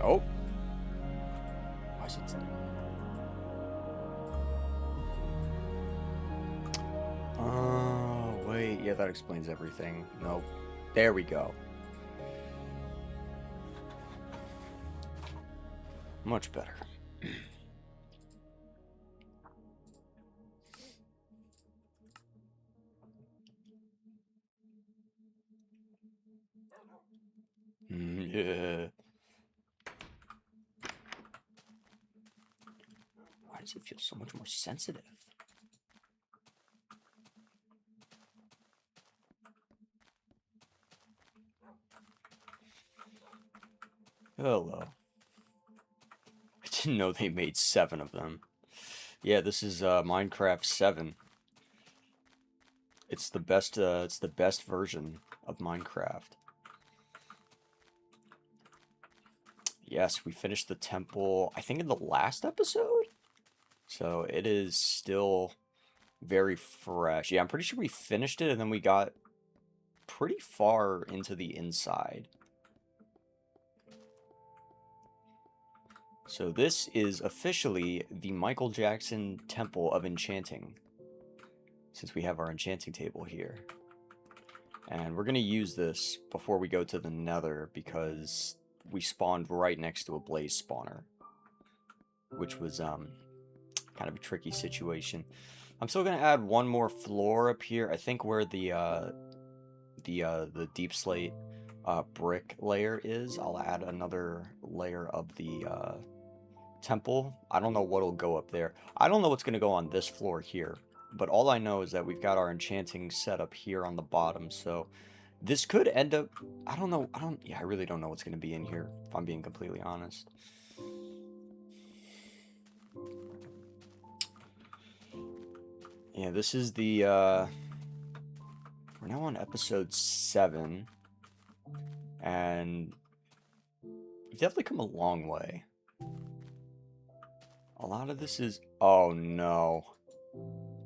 Oh. Why is it... Oh, wait. Yeah, that explains everything. Nope. There we go. Much better. Yeah. Why does it feel so much more sensitive? Hello. I didn't know they made 7 of them. Yeah, this is Minecraft 7. It's the best version of Minecraft. Yes, we finished the temple, I think in the last episode? So it is still very fresh. Yeah, I'm pretty sure we finished it and then we got pretty far into the inside. So this is officially the Michael Jackson Temple of Enchanting, since we have our enchanting table here. And we're going to use this before we go to the Nether because we spawned right next to a blaze spawner, which was kind of a tricky situation. I'm still going to add one more floor up here. I think where the deep slate brick layer is, I'll add another layer of the temple. I don't know what'll go up there. I don't know what's going to go on this floor here, but all I know is that we've got our enchanting set up here on the bottom, so this could end up, I don't know, yeah, I really don't know what's going to be in here, if I'm being completely honest. Yeah, this is the, we're now on episode 7, and we've definitely come a long way. A lot of this is, oh no.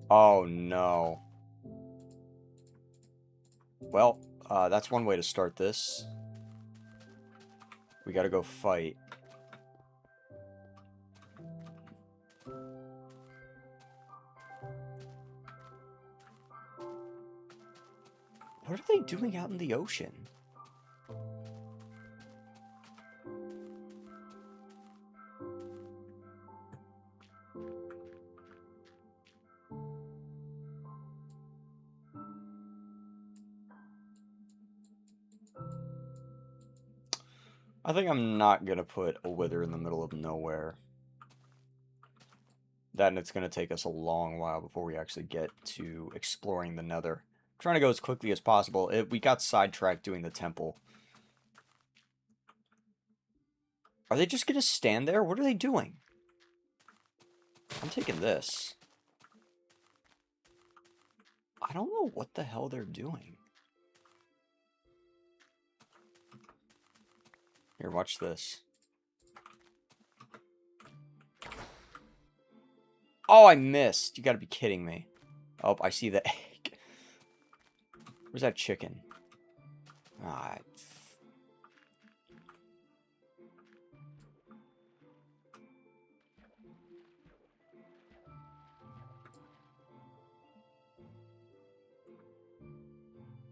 Oh no. Well, that's one way to start this. We gotta go fight. What are they doing out in the ocean? I think I'm not gonna put a wither in the middle of nowhere. Then it's gonna take us a long while before we actually get to exploring the Nether. I'm trying to go as quickly as possible. We got sidetracked doing the temple. Are they just gonna stand there? What are they doing? I'm taking this. I don't know what the hell they're doing. Here, watch this. Oh, I missed. You gotta be kidding me. Oh, I see the egg. Where's that chicken? Ah.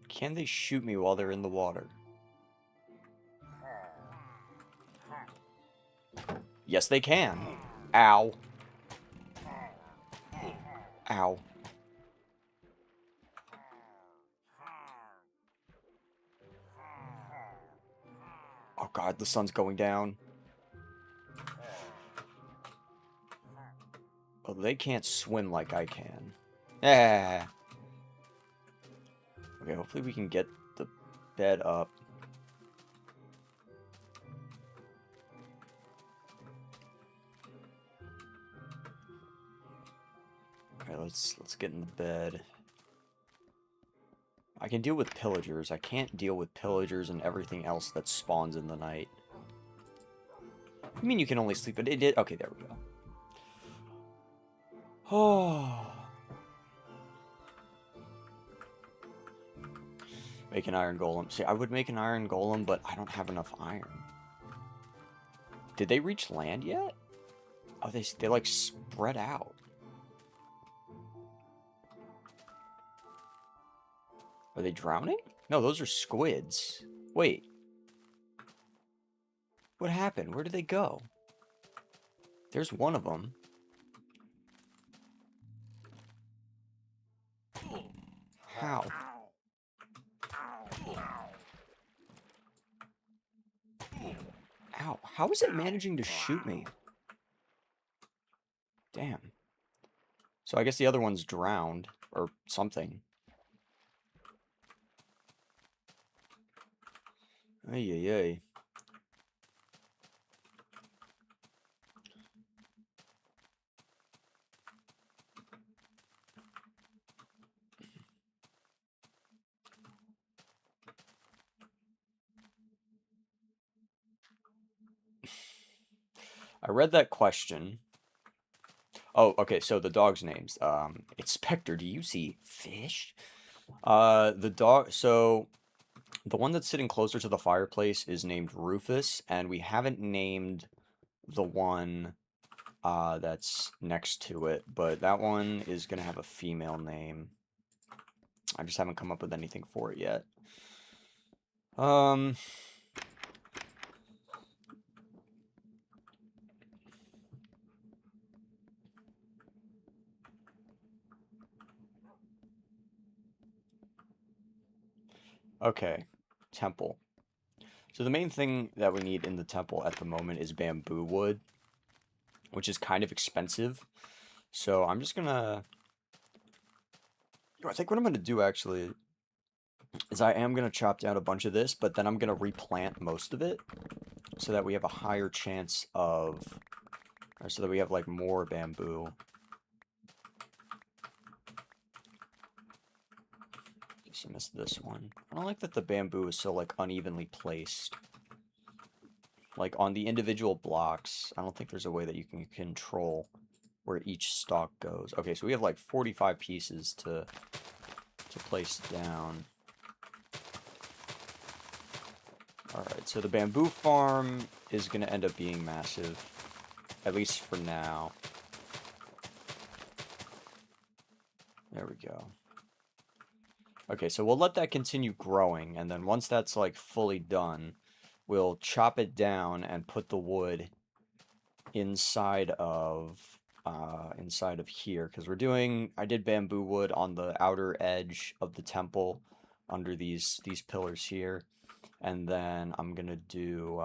Can they shoot me while they're in the water? Yes, they can. Ow. Ow. Oh god, the sun's going down. Oh, they can't swim like I can. Yeah. Okay, hopefully we can get the bed up. Okay, let's get in the bed. I can deal with pillagers. I can't deal with pillagers and everything else that spawns in the night. I mean, you can only sleep, but it did. Okay, there we go. Oh. Make an iron golem. See, I would make an iron golem, but I don't have enough iron. Did they reach land yet? Oh, they like spread out. Are they drowning? No, those are squids. Wait. What happened? Where did they go? There's one of them. How? Ow. How is it managing to shoot me? Damn. So I guess the other one's drowned. Or something. Ay, ay, ay. I read that question. Oh, okay, so the dog's names. Inspector, do you see fish? The dog, so the one that's sitting closer to the fireplace is named Rufus, and we haven't named the one that's next to it, but that one is gonna have a female name. I just haven't come up with anything for it yet. Okay, temple. So the main thing that we need in the temple at the moment is bamboo wood, which is kind of expensive. So I'm just gonna... I think what I'm gonna do actually is I am gonna chop down a bunch of this, but then I'm gonna replant most of it so that we have a higher chance of... Or so that we have like more bamboo. Guess I missed this one. I don't like that the bamboo is so like unevenly placed. Like on the individual blocks, I don't think there's a way that you can control where each stalk goes. Okay, so we have like 45 pieces to place down. Alright, so the bamboo farm is going to end up being massive. At least for now. There we go. Okay, so we'll let that continue growing, and then once that's like fully done, we'll chop it down and put the wood inside of here, because I did bamboo wood on the outer edge of the temple under these pillars here, and then I'm gonna do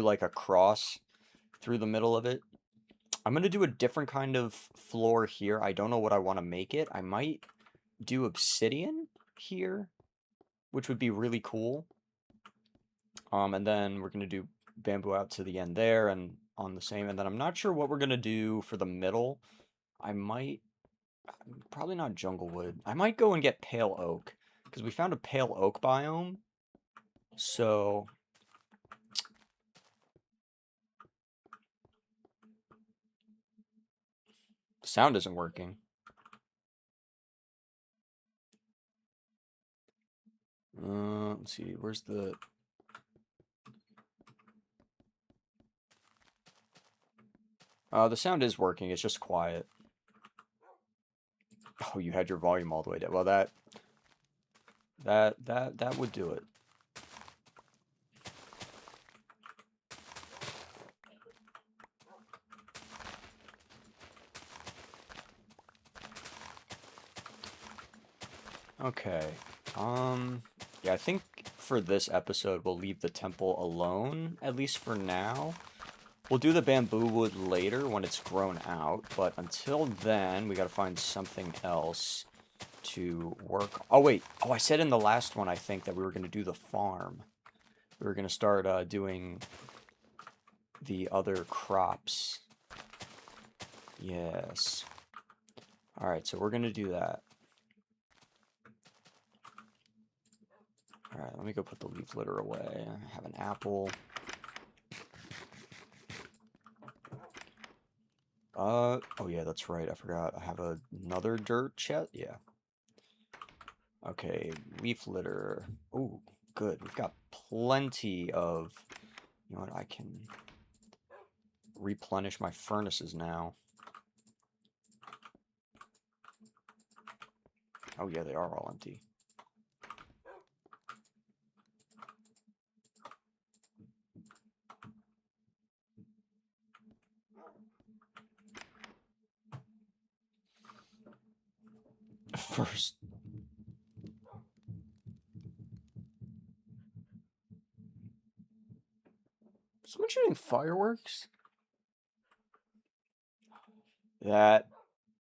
like a cross through the middle of it. I'm gonna do a different kind of floor here. I don't know what I want to make it. I might do obsidian here, which would be really cool. And then we're gonna do bamboo out to the end there and on the same, and then I'm not sure what we're gonna do for the middle. Probably not jungle wood. I might go and get pale oak, because we found a pale oak biome. So the sound isn't working. Let's see, where's the... the sound is working, it's just quiet. Oh, you had your volume all the way down. Well, that would do it. Okay. Yeah, I think for this episode we'll leave the temple alone, at least for now. We'll do the bamboo wood later when it's grown out, but until then, we gotta find something else to work. Oh, wait. Oh, I said in the last one, I think, that we were gonna do the farm. We were gonna start doing the other crops. Yes. Alright, so we're gonna do that. Alright, let me go put the leaf litter away. I have an apple. Oh yeah, that's right, I forgot. I have another dirt chest? Yeah. Okay, leaf litter. Ooh, good. We've got plenty of You know what? I can replenish my furnaces now. Oh yeah, they are all empty. First. Someone shooting fireworks? That,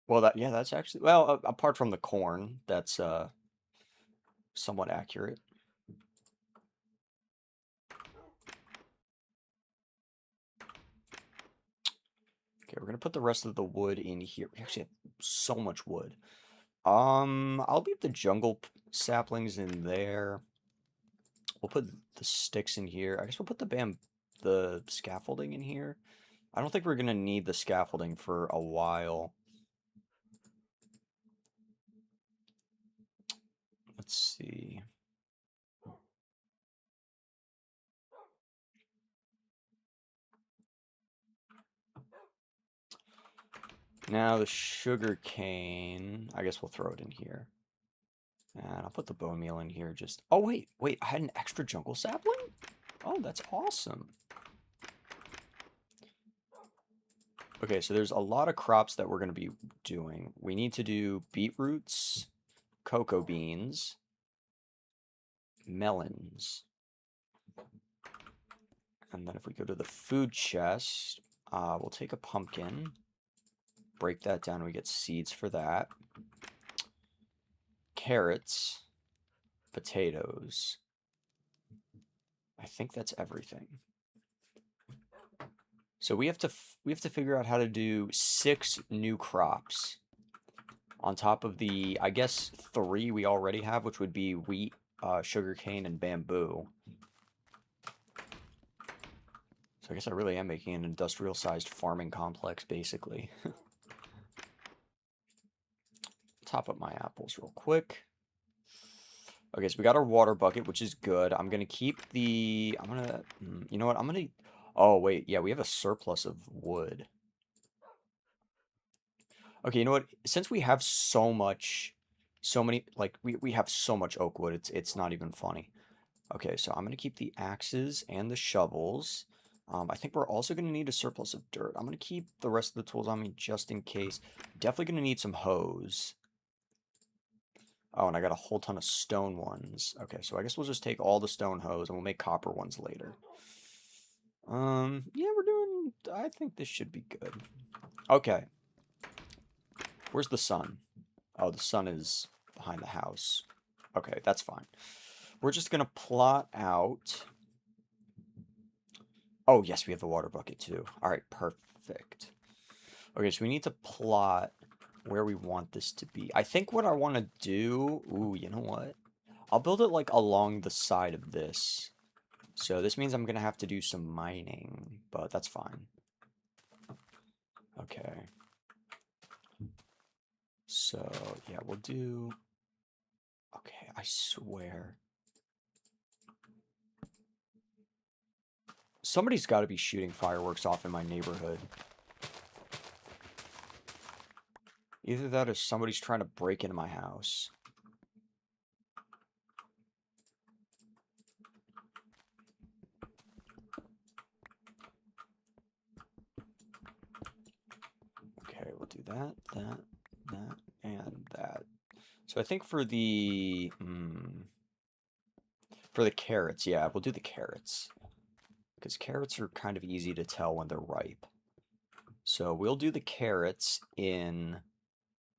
well, yeah, that's actually, well, apart from the corn, that's somewhat accurate. Okay, we're gonna put the rest of the wood in here. We actually have so much wood. I'll leave the jungle saplings in there. We'll put the sticks in here. I guess we'll put the scaffolding in here. I don't think we're gonna need the scaffolding for a while. Let's see. Now the sugar cane, I guess we'll throw it in here. And I'll put the bone meal in here just... Oh, wait, I had an extra jungle sapling? Oh, that's awesome. Okay, so there's a lot of crops that we're going to be doing. We need to do beetroots, cocoa beans, melons. And then if we go to the food chest, we'll take a pumpkin, break that down, and we get seeds for that. Carrots, potatoes. I think that's everything. So we have to figure out how to do 6 new crops on top of the, I guess, 3 we already have, which would be wheat, sugarcane, and bamboo. So I guess I really am making an industrial-sized farming complex, basically. Top up my apples real quick. Okay, so we got our water bucket, which is good. I'm gonna keep the... you know what? I'm gonna... Oh, wait. Yeah, we have a surplus of wood. Okay, you know what? Since we have so many, like, we have so much oak wood, it's not even funny. Okay, so I'm gonna keep the axes and the shovels. I think we're also gonna need a surplus of dirt. I'm gonna keep the rest of the tools on me just in case. Definitely gonna need some hoes. Oh, and I got a whole ton of stone ones. Okay, so I guess we'll just take all the stone hoes and we'll make copper ones later. Yeah, I think this should be good. Okay. Where's the sun? Oh, the sun is behind the house. Okay, that's fine. We're just gonna plot out... Oh, yes, we have the water bucket too. All right, perfect. Okay, so we need to plot where we want this to be. I think what I want to do... Ooh, you know what? I'll build it, like, along the side of this. So this means I'm going to have to do some mining, but that's fine. Okay. So, yeah, we'll do... Okay, I swear. Somebody's got to be shooting fireworks off in my neighborhood. Either that or somebody's trying to break into my house. Okay, we'll do that, and that. So I think for the... for the carrots, yeah, we'll do the carrots. Because carrots are kind of easy to tell when they're ripe. So we'll do the carrots in...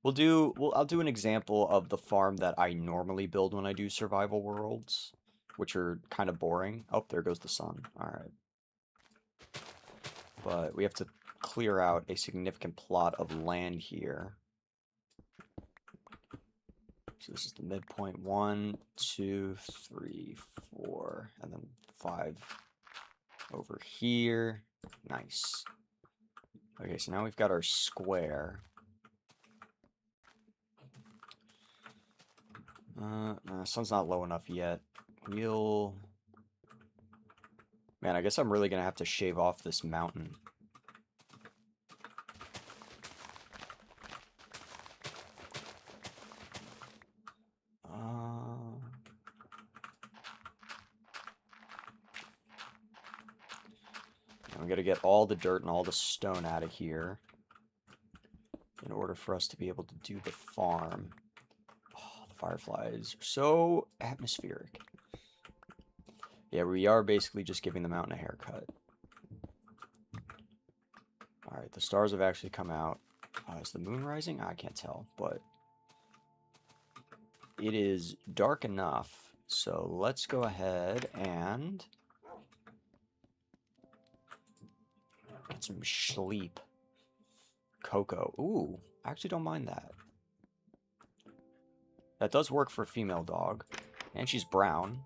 I'll do an example of the farm that I normally build when I do survival worlds, which are kind of boring. Oh, there goes the sun. All right. But we have to clear out a significant plot of land here. So this is the midpoint. 1, 2, 3, 4, and then 5 over here. Nice. Okay, so now we've got our square. Sun's not low enough yet. Man, I guess I'm really gonna have to shave off this mountain. I'm gonna get all the dirt and all the stone out of here in order for us to be able to do the farm. Oh, the fireflies are so atmospheric. Yeah, we are basically just giving the mountain a haircut. Alright, the stars have actually come out. Is the moon rising? I can't tell, but it is dark enough. So let's go ahead and get some sleep. Cocoa. Ooh, I actually don't mind that. That does work for a female dog. And she's brown.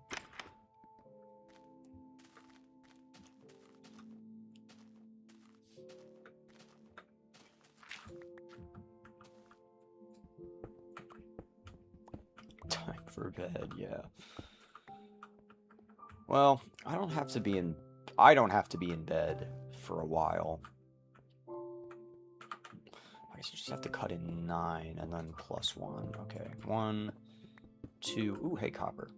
Time for bed, yeah. Well, I don't have to be in bed for a while. I guess you just have to cut in 9 and then plus 1. Okay. 1, 2. Ooh, hey, copper.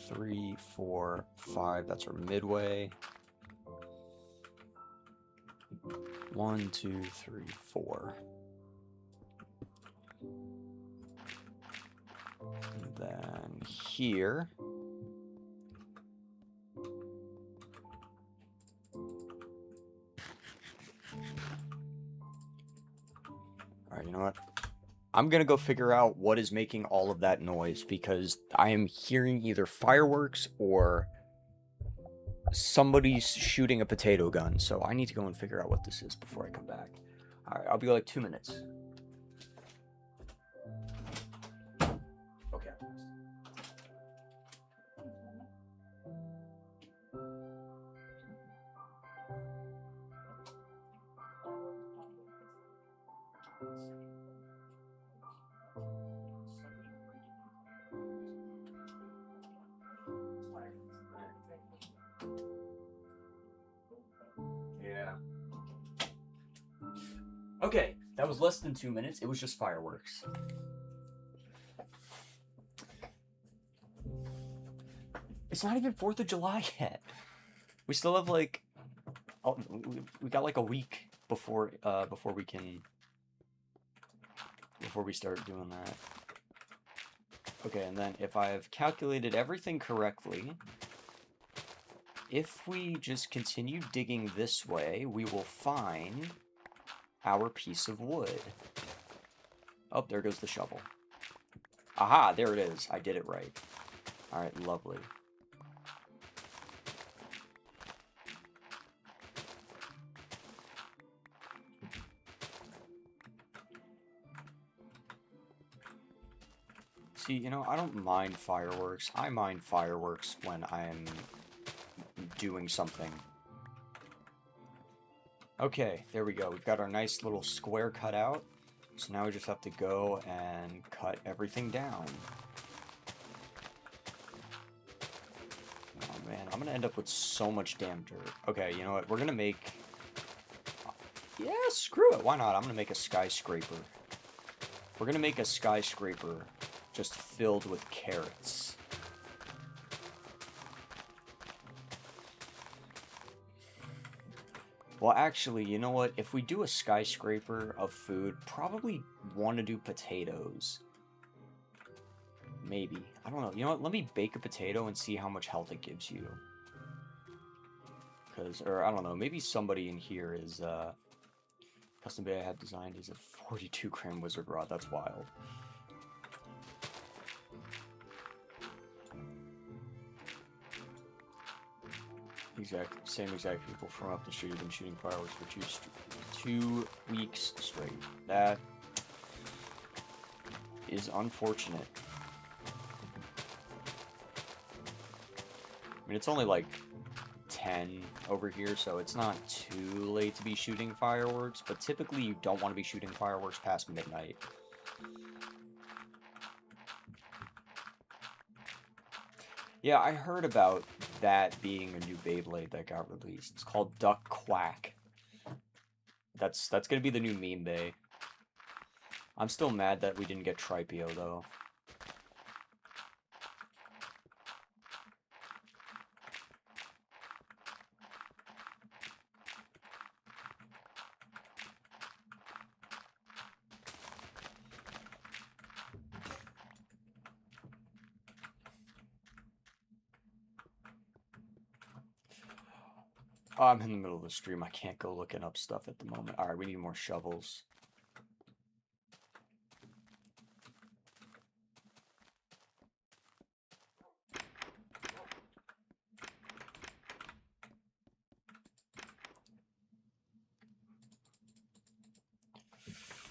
3, 4, 5. That's our midway. 1, 2, 3, 4. And then here. Alright, you know what? I'm gonna go figure out what is making all of that noise, because I am hearing either fireworks or somebody's shooting a potato gun, so I need to go and figure out what this is before I come back. Alright, I'll be like 2 minutes. Okay. Yeah. Okay, that was less than 2 minutes. It was just fireworks. It's not even 4th of July yet. We still have like, oh, we got like a week before we start doing that. Okay, and then if I've calculated everything correctly, if we just continue digging this way, we will find our piece of wood. Oh, there goes the shovel. Aha, there it is. I did it right. Alright, lovely. See, you know, I don't mind fireworks. I mind fireworks when I'm doing something. Okay, there we go. We've got our nice little square cut out. So now we just have to go and cut everything down. Oh man, I'm gonna end up with so much damn dirt. Okay, you know what? We're gonna make... Yeah, screw it. Why not? I'm gonna make a skyscraper. We're gonna make a skyscraper just filled with carrots. Well, actually, you know what? If we do a skyscraper of food, probably want to do potatoes. Maybe. I don't know. You know what? Let me bake a potato and see how much health it gives you. Or I don't know, maybe somebody in here is, custom bay I had designed is a 42 gram wizard rod. That's wild. Same exact people from up the street have been shooting fireworks for 2 weeks straight. That is unfortunate. I mean, it's only like 10 over here, so it's not too late to be shooting fireworks, but typically you don't want to be shooting fireworks past midnight. Yeah, I heard about that being a new Beyblade that got released. It's called Duck Quack. That's gonna be the new meme bay. I'm still mad that we didn't get Tripio though. Oh, I'm in the middle of the stream. I can't go looking up stuff at the moment. Alright, we need more shovels.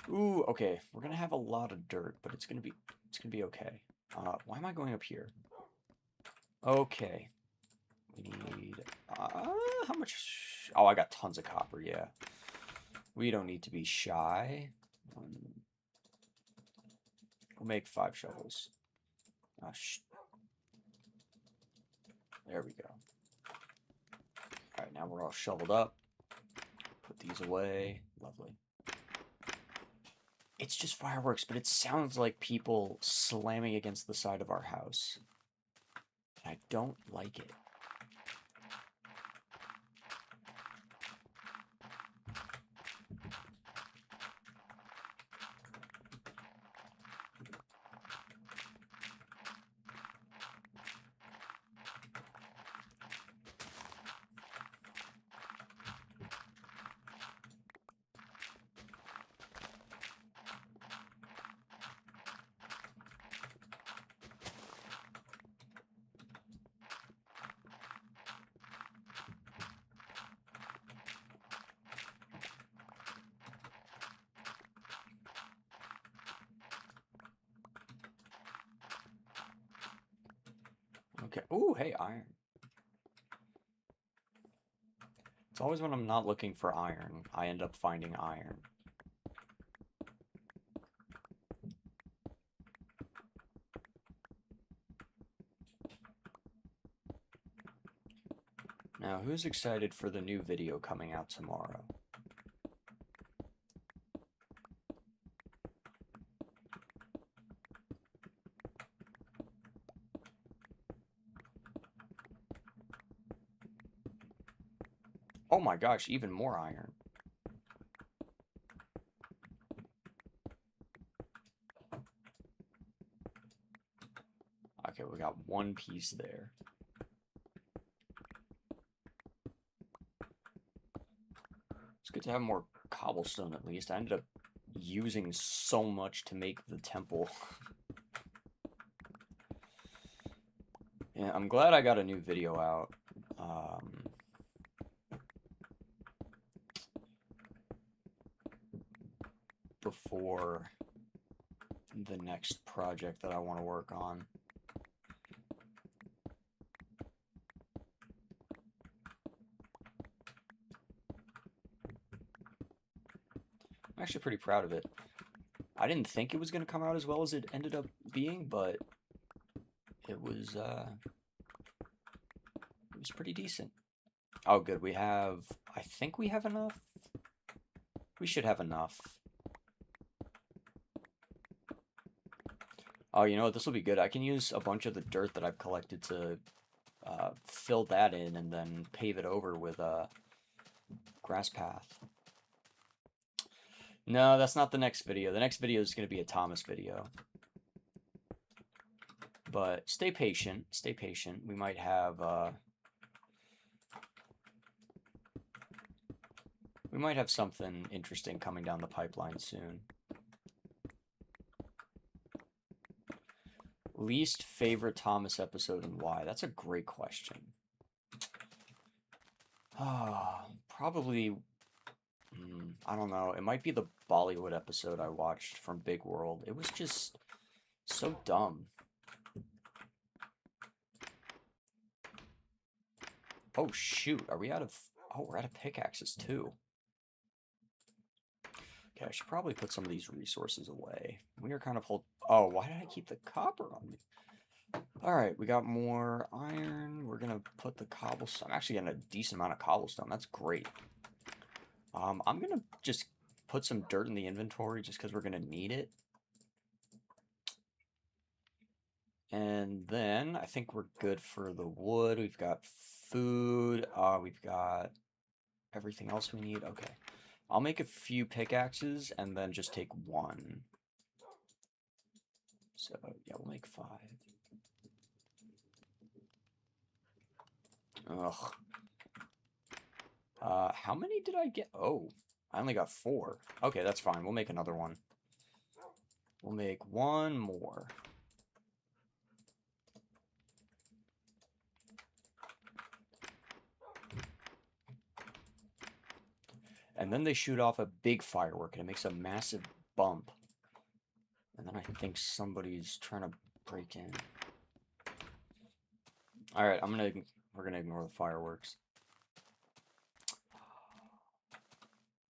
Ooh, okay. We're gonna have a lot of dirt, but it's gonna be okay. Why am I going up here? Okay. We need how much? Oh, I got tons of copper, yeah. We don't need to be shy. We'll make 5 shovels. There we go. Alright, now we're all shoveled up. Put these away. Lovely. It's just fireworks, but it sounds like people slamming against the side of our house. I don't like it. Okay. Ooh, hey, iron. It's always when I'm not looking for iron, I end up finding iron. Now, who's excited for the new video coming out tomorrow? Oh my gosh, even more iron. Okay, we got 1 piece there. It's good to have more cobblestone at least. I ended up using so much to make the temple. Yeah, I'm glad I got a new video out. Before the next project that I want to work on. I'm actually pretty proud of it. I didn't think it was going to come out as well as it ended up being, but it was pretty decent. Oh, good. We have, I think we have enough. We should have enough. Oh, you know what? This will be good. I can use a bunch of the dirt that I've collected to fill that in and then pave it over with a grass path. No, that's not the next video. The next video is going to be a Thomas video. But stay patient. Stay patient. We might have something interesting coming down the pipeline soon. Least favorite Thomas episode and why? That's a great question. Probably, I don't know. It might be the Bollywood episode I watched from Big World. It was just so dumb. Oh, shoot. Are we out of... Oh, we're out of pickaxes, too. Okay, I should probably put some of these resources away. We are kind of hold... Oh, why did I keep the copper on me? Alright, we got more iron. We're gonna put the cobblestone. I'm actually getting a decent amount of cobblestone. That's great. I'm gonna just put some dirt in the inventory just because we're gonna need it. And then I think we're good for the wood. We've got food. We've got everything else we need. Okay. I'll make a few pickaxes and then just take one. So, yeah, we'll make 5. Ugh. How many did I get? Oh, I only got 4. Okay, that's fine. We'll make another one. We'll make one more. And then they shoot off a big firework and it makes a massive bump. And then I think somebody's trying to break in. Alright, we're gonna ignore the fireworks.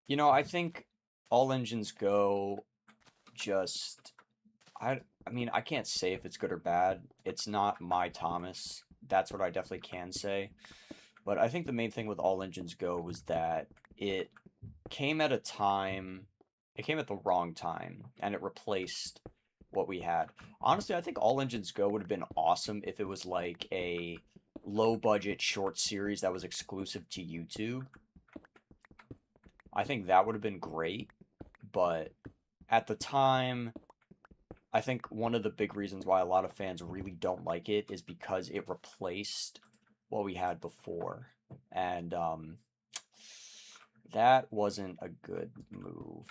You know, I think All Engines Go just I mean, I can't say if it's good or bad. It's not my Thomas. That's what I definitely can say. But I think the main thing with All Engines Go was that it came at a time, it came at the wrong time, and it replaced what we had. Honestly, I think All Engines Go would have been awesome if it was like a low budget short series that was exclusive to YouTube. I think that would have been great, but at the time, I think one of the big reasons why a lot of fans really don't like it is because it replaced what we had before. And that wasn't a good move.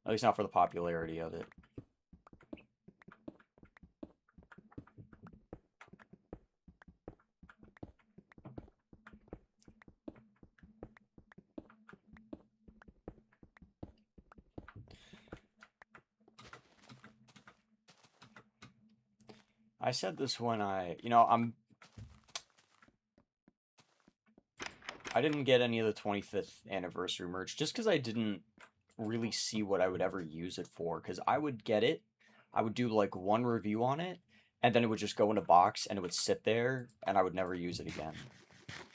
At least not for the popularity of it. I said this when I didn't get any of the 25th anniversary merch just because I didn't really see what I would ever use it for. Because I would get it, I would do like one review on it, and then it would just go in a box and it would sit there, and I would never use it again.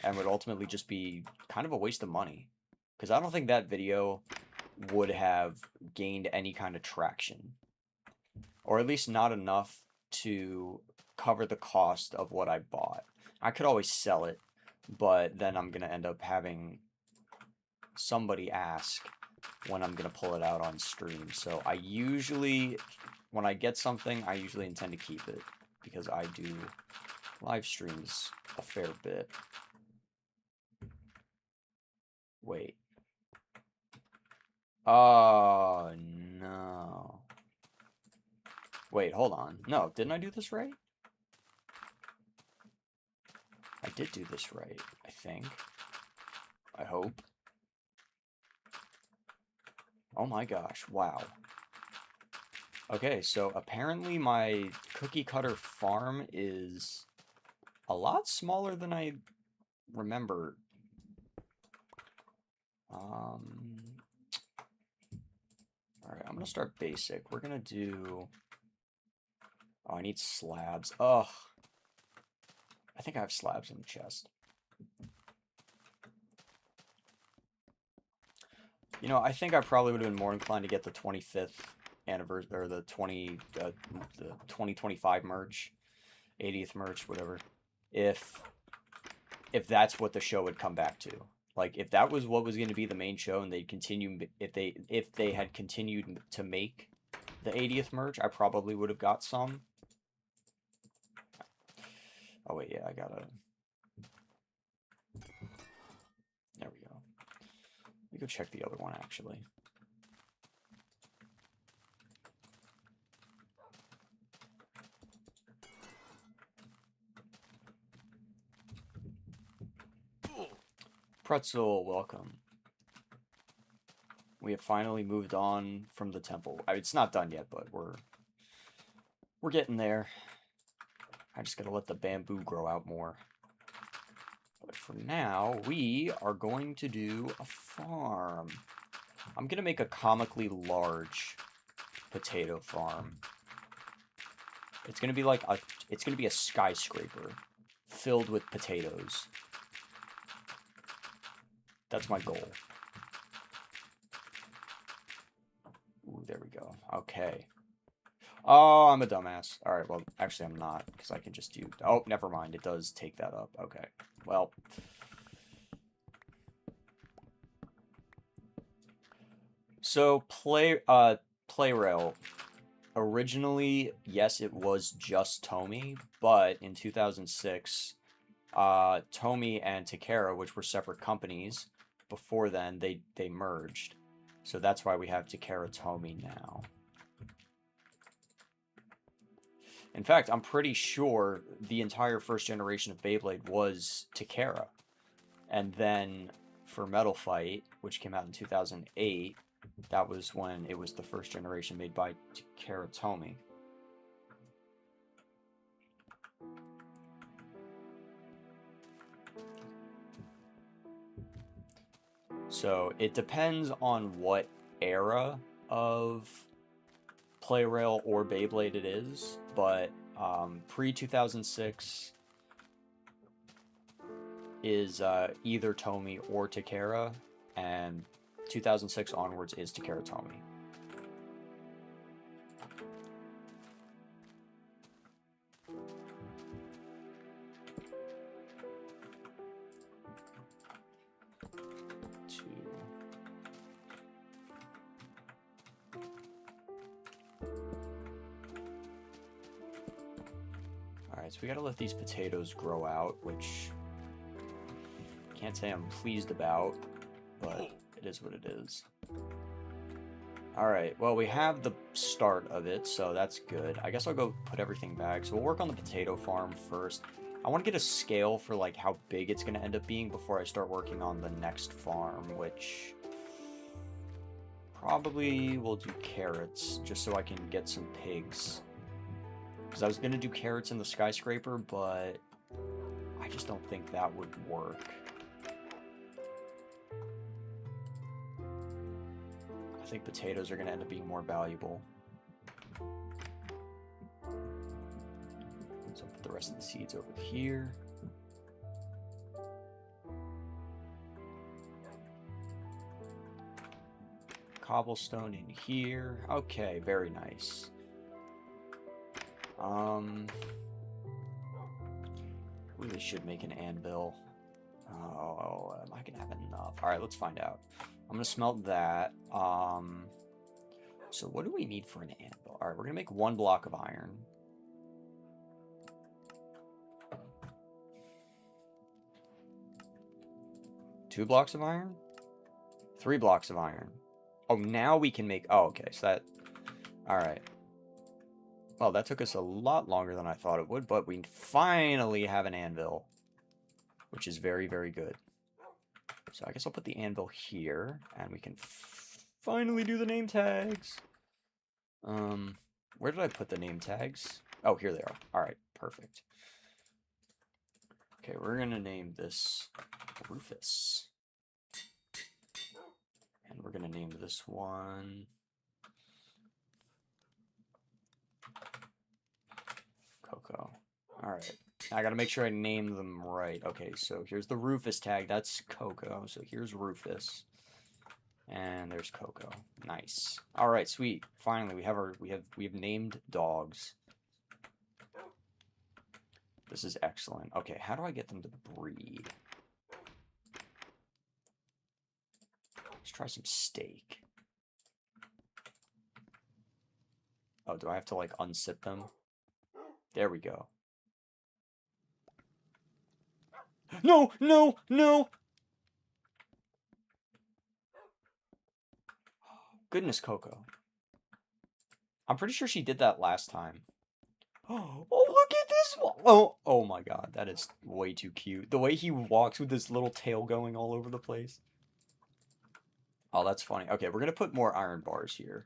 And would ultimately just be kind of a waste of money. Because I don't think that video would have gained any kind of traction. Or at least not enough to cover the cost of what I bought. I could always sell it, but then I'm going to end up having somebody ask when I'm going to pull it out on stream. So I usually, when I get something, I usually intend to keep it because I do live streams a fair bit. Wait. Oh, no. Wait, hold on. No, didn't I do this right? I did do this right, I think. I hope. Oh my gosh, wow. Okay, so apparently my cookie cutter farm is a lot smaller than I remember. Alright, I'm gonna start basic. We're gonna do... Oh, I need slabs. Ugh. I think I have slabs in the chest. You know, I think I probably would have been more inclined to get the 25th anniversary, or the 2025 merch, 80th merch, whatever, if that's what the show would come back to. Like, if that was what was going to be the main show and they'd continue, if they had continued to make the 80th merch, I probably would have got some. Oh wait, yeah, I gotta... There we go. Let me go check the other one, actually. Pretzel, welcome. We have finally moved on from the temple. It's not done yet, but we're getting there. I just gotta let the bamboo grow out more. But for now, we are going to do a farm. I'm gonna make a comically large potato farm. It's gonna be like it's gonna be a skyscraper filled with potatoes. That's my goal. Ooh, there we go. Okay. Oh, I'm a dumbass. All right, well, actually, I'm not, because I can just do... Oh, never mind. It does take that up. Okay. Well. So, Playrail. Originally, yes, it was just Tomy, but in 2006, Tomy and Takara, which were separate companies, before then, they merged. So that's why we have Takara Tomy now. In fact, I'm pretty sure the entire first generation of Beyblade was Takara. And then for Metal Fight, which came out in 2008, that was when it was the first generation made by Takara Tomy. So it depends on what era of Playrail or Beyblade it is, but pre-2006 is either Tomy or Takara, and 2006 onwards is Takara Tomy. Alright, so we gotta let these potatoes grow out, which can't say I'm pleased about, but it is what it is. Alright, well, we have the start of it, so that's good. I guess I'll go put everything back. So we'll work on the potato farm first. I want to get a scale for, like, how big it's going to end up being before I start working on the next farm, which probably will do carrots, just so I can get some pigs. Because I was going to do carrots in the skyscraper, but I just don't think that would work. I think potatoes are going to end up being more valuable. So I'll put the rest of the seeds over here. Cobblestone in here. Okay, very nice. Really should make an anvil. Oh, am I gonna have enough? All right, let's find out. I'm gonna smelt that. So what do we need for an anvil? All right, we're gonna make 1 block of iron. Two blocks of iron? 3 blocks of iron. Oh, now we can make... Oh, okay, so that... Alright. Well, that took us a lot longer than I thought it would, but we finally have an anvil. Which is very, very good. So I guess I'll put the anvil here, and we can finally do the name tags. Where did I put the name tags? Oh, here they are. Alright, perfect. Okay, we're gonna name this Rufus. And we're gonna name this one Coco. Alright. I gotta make sure I name them right. Okay, so here's the Rufus tag. That's Coco. So here's Rufus. And there's Coco. Nice. Alright, sweet. Finally, we have named dogs. This is excellent. Okay, how do I get them to breed? Let's try some steak. Oh, do I have to, like, unsip them? There we go. No! No! No! Goodness, Coco. I'm pretty sure she did that last time. Oh, look at this one! Oh my god, that is way too cute. The way he walks with his little tail going all over the place. Oh, that's funny. Okay, we're gonna put more iron bars here.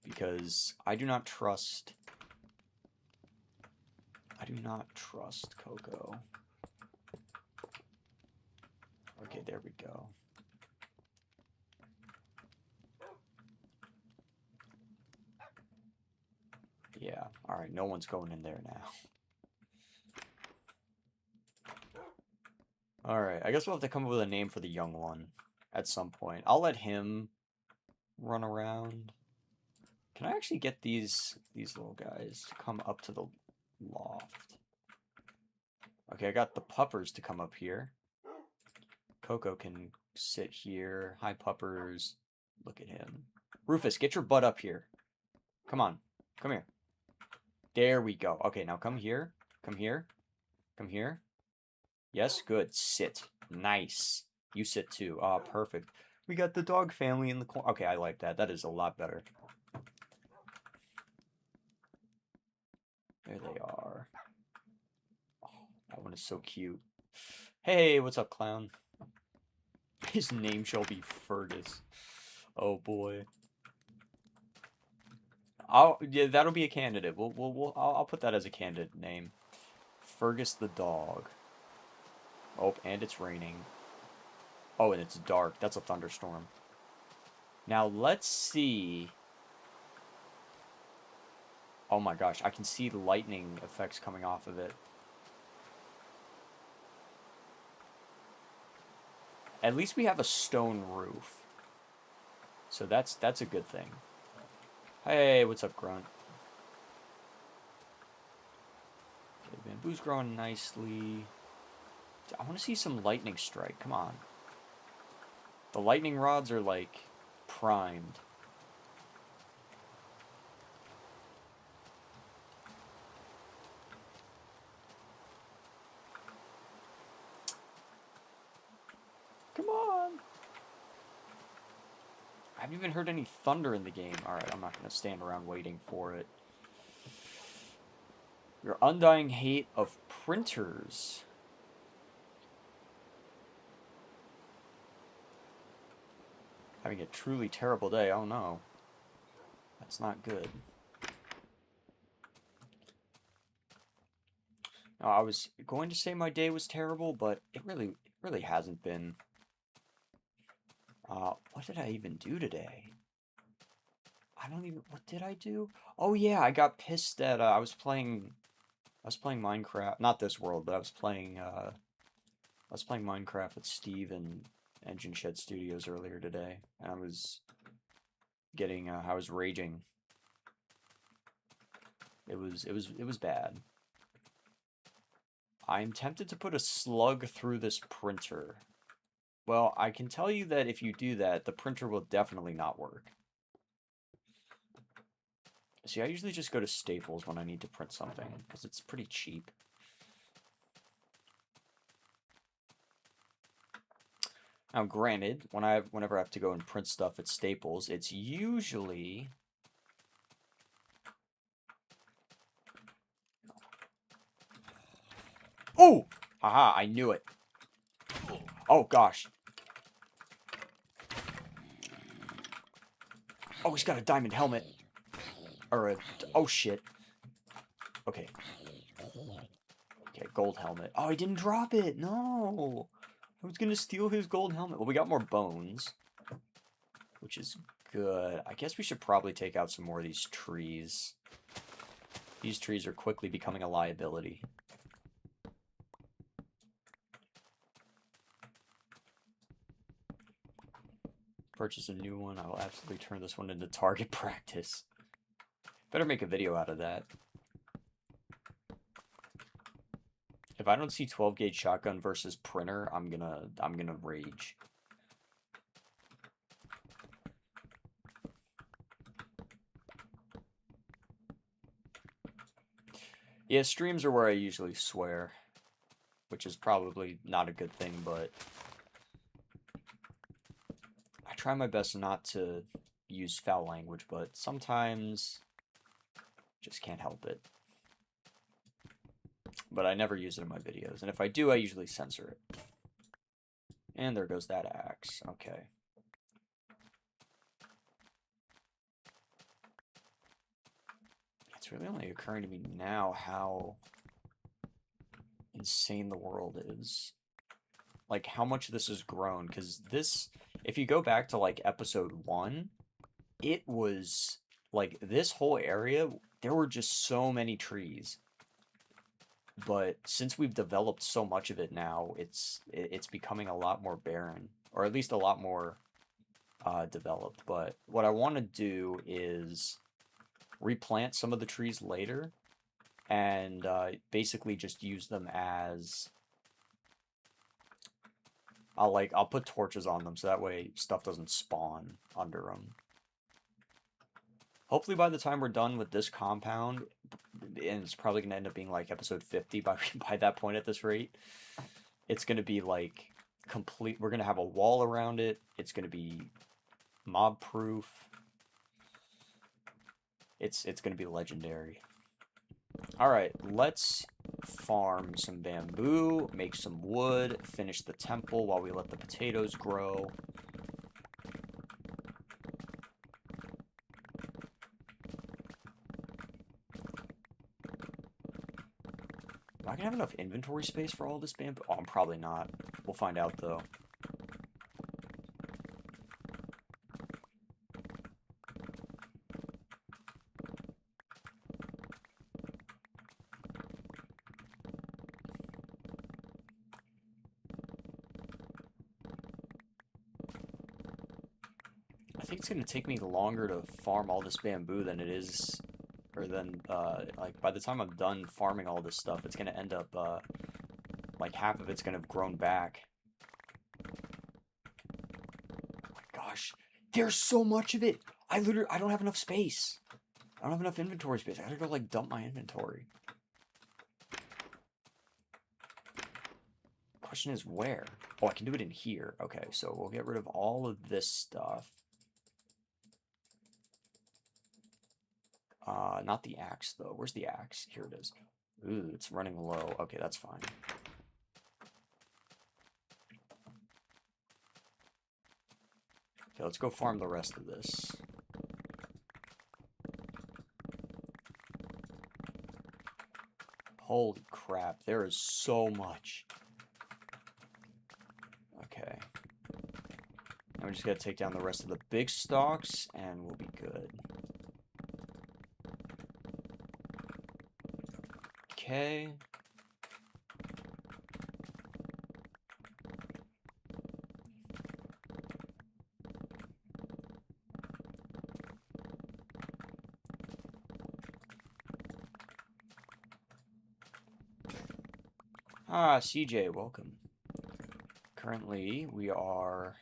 Because I do not trust Coco. Okay, there we go. Yeah, alright, no one's going in there now. Alright, I guess we'll have to come up with a name for the young one at some point. I'll let him run around. Can I actually get these little guys to come up to the loft? Okay, I got the puppers to come up here. Coco can sit here. Hi, puppers. Look at him. Rufus, get your butt up here. Come on. Come here. There we go. Okay, now come here. Come here. Come here. Yes, good. Sit. Nice. You sit too. Ah, perfect. We got the dog family in the corner. Okay, I like that. That is a lot better. There they are. Oh, that one is so cute. Hey, what's up, clown? His name shall be Fergus. Oh boy. Yeah, that'll be a candidate. I'll put that as a candidate name. Fergus the dog. Oh, and it's raining. Oh, and it's dark. That's a thunderstorm. Now let's see. Oh my gosh, I can see lightning effects coming off of it. At least we have a stone roof. So that's a good thing. Hey, what's up, Grunt? Okay, bamboo's growing nicely. I want to see some lightning strike. Come on. The lightning rods are like primed. Come on. I haven't even heard any thunder in the game. Alright, I'm not going to stand around waiting for it. Your undying hate of printers. Having a truly terrible day. Oh no. That's not good. No, I was going to say my day was terrible, but it really hasn't been. What did I even do today? What did I do? Oh yeah, I got pissed at, I was playing Minecraft, not this world, but I was playing Minecraft with Steve and Engine Shed Studios earlier today, and I was raging. It was bad. I'm tempted to put a slug through this printer. Well, I can tell you that if you do that, the printer will definitely not work. See, I usually just go to Staples when I need to print something, because it's pretty cheap. Now, granted, whenever I have to go and print stuff at Staples, it's usually... Oh! Haha, I knew it. Oh, gosh. Oh, he's got a diamond helmet. Or a... Oh, shit. Okay. Okay, gold helmet. Oh, he didn't drop it. No. I was going to steal his gold helmet. Well, we got more bones, which is good. I guess we should probably take out some more of these trees. These trees are quickly becoming a liability. Purchase a new one. I will absolutely turn this one into target practice. Better make a video out of that. If I don't see 12 gauge shotgun versus printer, I'm gonna rage. Yeah, streams are where I usually swear, which is probably not a good thing, but I try my best not to use foul language, but sometimes just can't help it. But I never use it in my videos, and if I do, I usually censor it. And there goes that axe. Okay. It's really only occurring to me now how insane the world is. Like, how much this has grown, because this, if you go back to, like, episode 1, it was like, this whole area, there were just so many trees. But since we've developed so much of it now, it's becoming a lot more barren, or at least a lot more developed. But what I want to do is replant some of the trees later, and basically just use them as I'll put torches on them so that way stuff doesn't spawn under them. Hopefully by the time we're done with this compound, and it's probably going to end up being like episode 50 by that point at this rate, it's going to be like complete. We're going to have a wall around it. It's going to be mob proof. It's going to be legendary. All right, let's farm some bamboo, make some wood, finish the temple while we let the potatoes grow. Am I gonna have enough inventory space for all this bamboo? Oh, I'm probably not. We'll find out though. I think it's gonna take me longer to farm all this bamboo than it is, or than, like, by the time I'm done farming all this stuff, it's gonna end up, like, half of it's gonna have grown back. Oh my gosh, there's so much of it! I don't have enough space. I don't have enough inventory space. I gotta go, like, dump my inventory. Question is where? Oh, I can do it in here. Okay, so we'll get rid of all of this stuff. Not the axe, though. Where's the axe? Here it is. Ooh, it's running low. Okay, that's fine. Okay, let's go farm the rest of this. Holy crap, there is so much. Okay. Now we just gotta take down the rest of the big stalks, and we'll be good. Okay. Ah, CJ, welcome. Currently, we are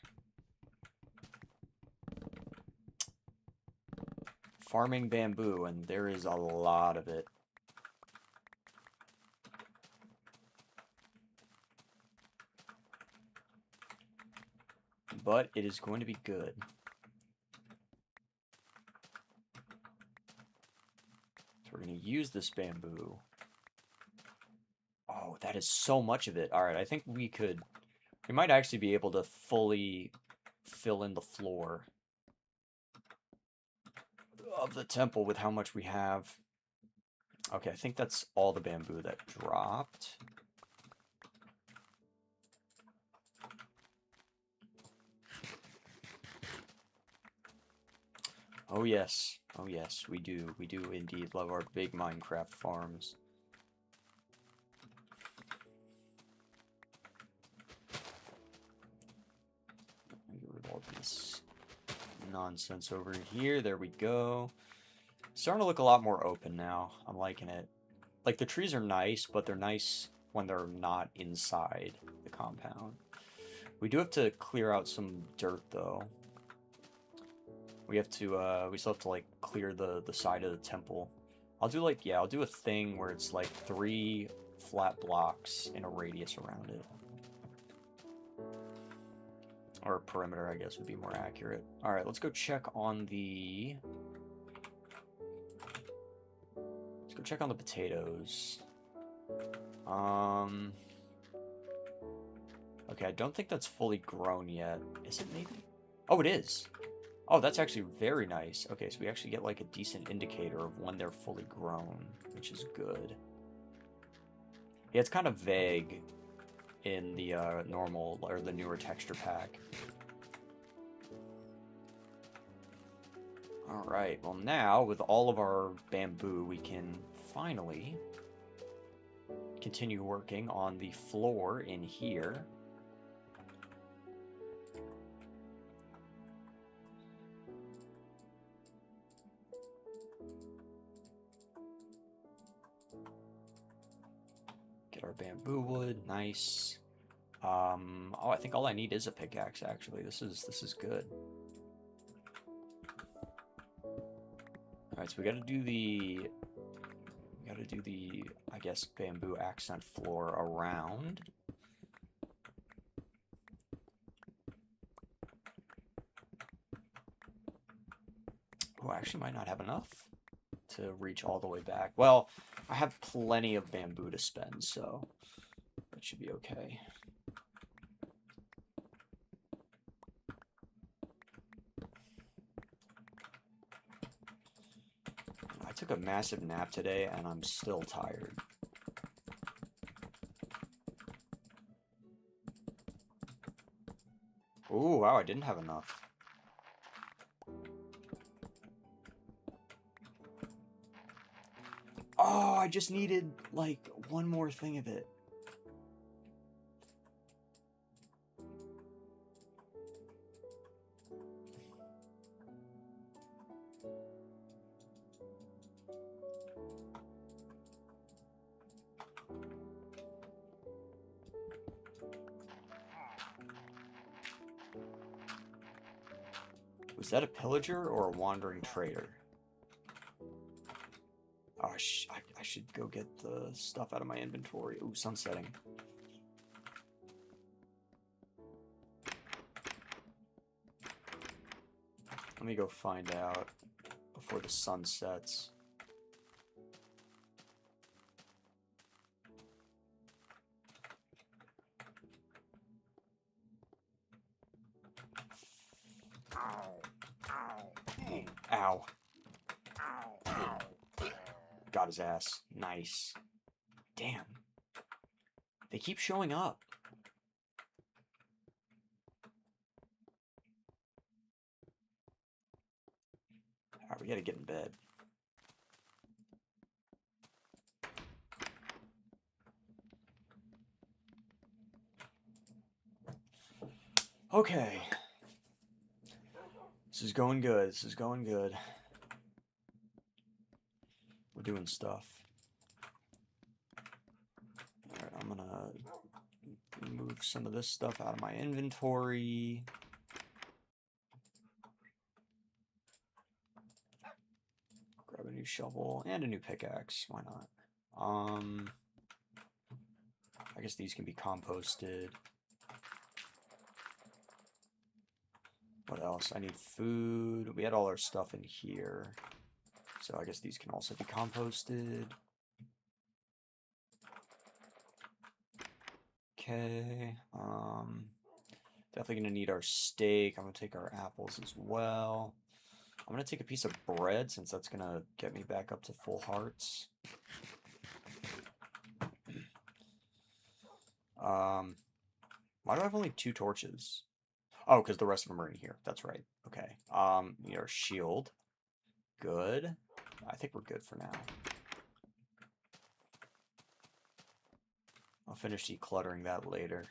farming bamboo, and there is a lot of it. But it is going to be good. So we're going to use this bamboo. Oh, that is so much of it. All right, I think we might actually be able to fully fill in the floor of the temple with how much we have. Okay, I think that's all the bamboo that dropped. Oh yes, we do indeed love our big Minecraft farms. Get rid of all this nonsense over here. There we go. Starting to look a lot more open now. I'm liking it. Like, the trees are nice, but they're nice when they're not inside the compound. We do have to clear out some dirt, though. We still have to, like, clear the side of the temple. I'll do, like, yeah, I'll do a thing where it's, like, 3 flat blocks in a radius around it. Or a perimeter, I guess, would be more accurate. Alright, let's go check on the... Let's go check on the potatoes. Okay, I don't think that's fully grown yet. Is it maybe? Oh, it is! Oh, that's actually very nice. Okay, so we actually get, like, a decent indicator of when they're fully grown, which is good. Yeah, it's kind of vague in the normal, or the newer texture pack. Alright, well now, with all of our bamboo, we can finally continue working on the floor in here. Get our bamboo wood, nice. Oh, I think all I need is a pickaxe, actually. This is good. Alright, so we gotta do the, I guess, bamboo accent floor around. Oh, I actually might not have enough to reach all the way back. Well, I have plenty of bamboo to spend, so that should be okay. I took a massive nap today, and I'm still tired. Ooh, wow, I didn't have enough. Oh, I just needed, like, one more thing of it. Was that a pillager or a wandering trader? Oh, I should go get the stuff out of my inventory. Ooh, sun's setting. Let me go find out before the sun sets. Ow. Got his ass. Nice. Damn. They keep showing up. Alright, we gotta get in bed. Okay. This is going good. This is going good. We're doing stuff. Alright, I'm gonna remove some of this stuff out of my inventory. Grab a new shovel and a new pickaxe. Why not? I guess these can be composted. What else? I need food. We had all our stuff in here. So I guess these can also be composted. Okay. Definitely gonna need our steak. I'm gonna take our apples as well. I'm gonna take a piece of bread since that's gonna get me back up to full hearts. Why do I have only 2 torches? Oh, because the rest of them are in here. That's right. Okay. Need our shield. Good. I think we're good for now. I'll finish decluttering that later.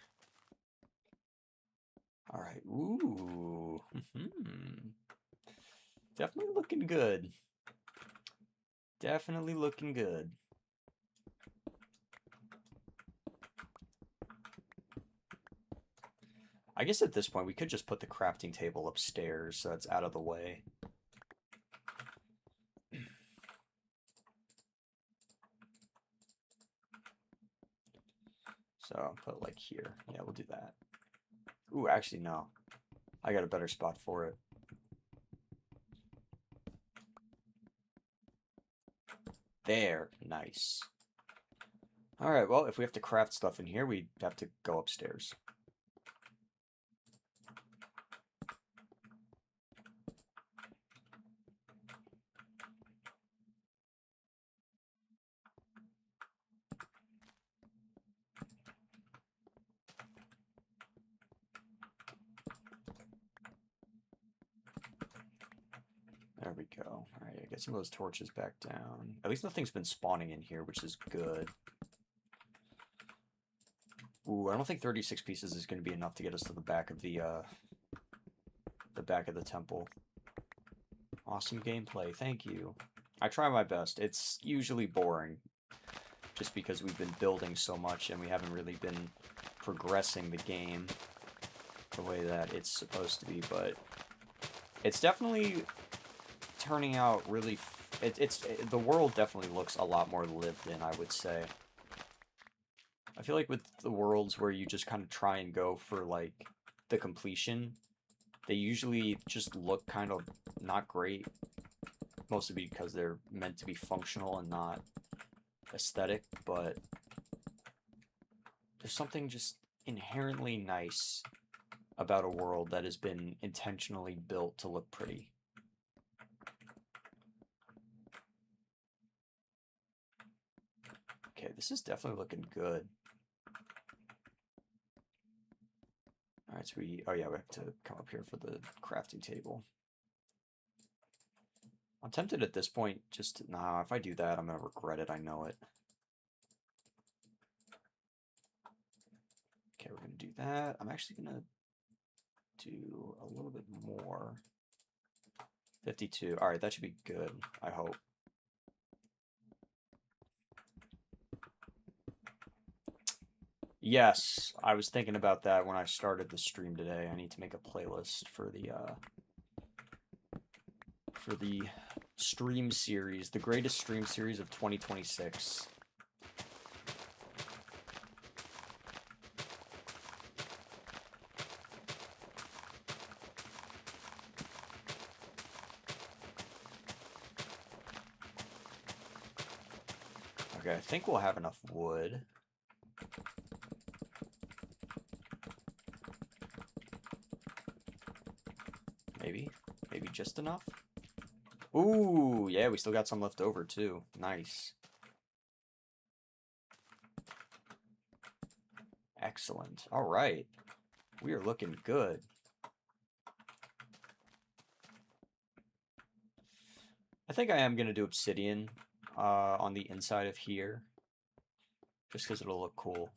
Alright. Ooh. Definitely looking good. Definitely looking good. I guess at this point we could just put the crafting table upstairs so it's out of the way. So put it like here. Yeah, we'll do that. Ooh, actually no. I got a better spot for it. There. Nice. Alright, well, if we have to craft stuff in here, we have to go upstairs. There we go. Alright, get some of those torches back down. At least nothing's been spawning in here, which is good. Ooh, I don't think 36 pieces is going to be enough to get us to the back of the temple. Awesome gameplay, thank you. I try my best. It's usually boring, just because we've been building so much and we haven't really been progressing the game the way that it's supposed to be, but it's definitely turning out really... the world definitely looks a lot more lived in, I would say. I feel like with the worlds where you just kind of try and go for, like, the completion, they usually just look kind of not great. Mostly because they're meant to be functional and not aesthetic, but there's something just inherently nice about a world that has been intentionally built to look pretty. Okay, this is definitely looking good. Alright, so oh yeah, we have to come up here for the crafting table. I'm tempted at this point just to, nah, if I do that, I'm gonna regret it, I know it. Okay, we're gonna do that. I'm actually gonna do a little bit more. 52. Alright, that should be good, I hope. Yes, I was thinking about that when I started the stream today. I need to make a playlist for the stream series, the greatest stream series of 2026. Okay, I think we'll have enough wood. Maybe just enough? Ooh, yeah, we still got some left over too. Nice. Excellent. All right. We are looking good. I think I am going to do obsidian on the inside of here, just because it'll look cool.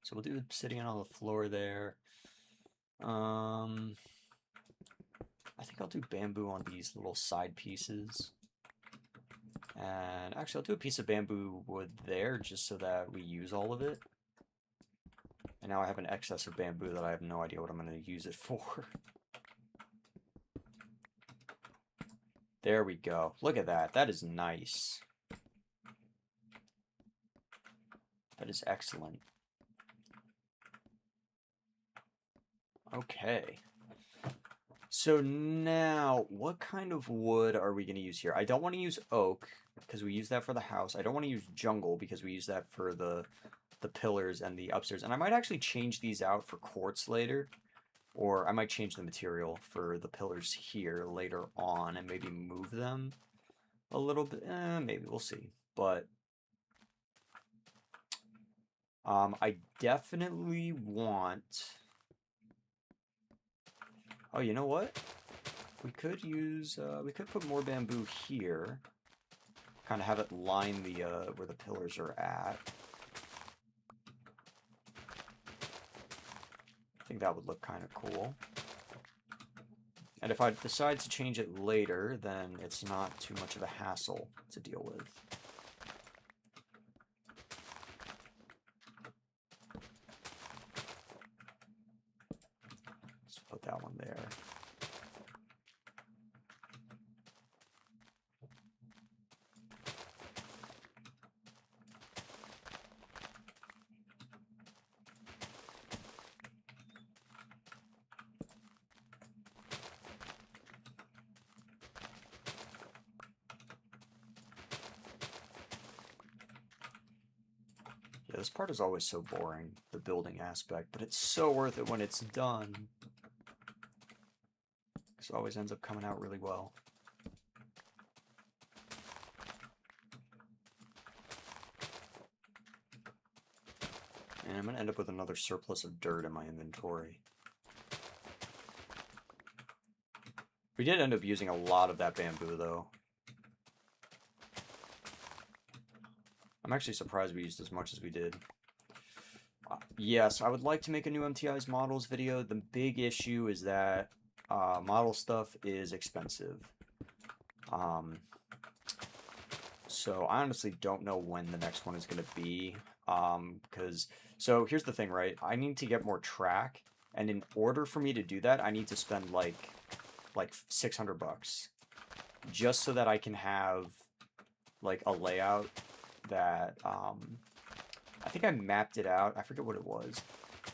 So we'll do obsidian on the floor there. I think I'll do bamboo on these little side pieces. And actually, I'll do a piece of bamboo wood there just so that we use all of it. And now I have an excess of bamboo that I have no idea what I'm going to use it for. There we go. Look at that. That is nice. That is excellent. Okay. So now, what kind of wood are we going to use here? I don't want to use oak, because we use that for the house. I don't want to use jungle, because we use that for the pillars and the upstairs. And I might actually change these out for quartz later. Or I might change the material for the pillars here later on and maybe move them a little bit. Maybe, we'll see. But I definitely want... Oh, you know what? We could use, we could put more bamboo here. Kind of have it line the, where the pillars are at. I think that would look kind of cool. And if I decide to change it later, then it's not too much of a hassle to deal with. Let's put that one there. Yeah, this part is always so boring, the building aspect, but it's so worth it when it's done. Because it always ends up coming out really well. And I'm going to end up with another surplus of dirt in my inventory. We did end up using a lot of that bamboo, though. I'm actually surprised we used as much as we did. Yes, I would like to make a new MTI's models video. The big issue is that model stuff is expensive. So I honestly don't know when the next one is going to be. So here's the thing, right? I need to get more track, and in order for me to do that, I need to spend like $600 just so that I can have like a layout that I think I mapped it out. I forget what it was.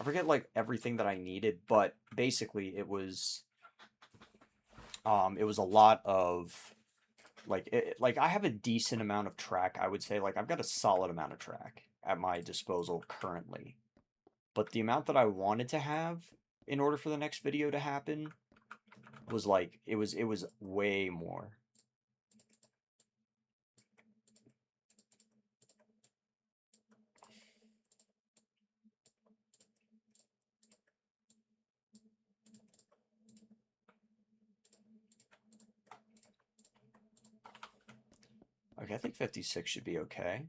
I forget like everything that I needed, but basically it was a lot of like I have a decent amount of track, I would say. Like I've got a solid amount of track at my disposal currently. But the amount that I wanted to have in order for the next video to happen was like it was way more. Okay, I think 56 should be okay.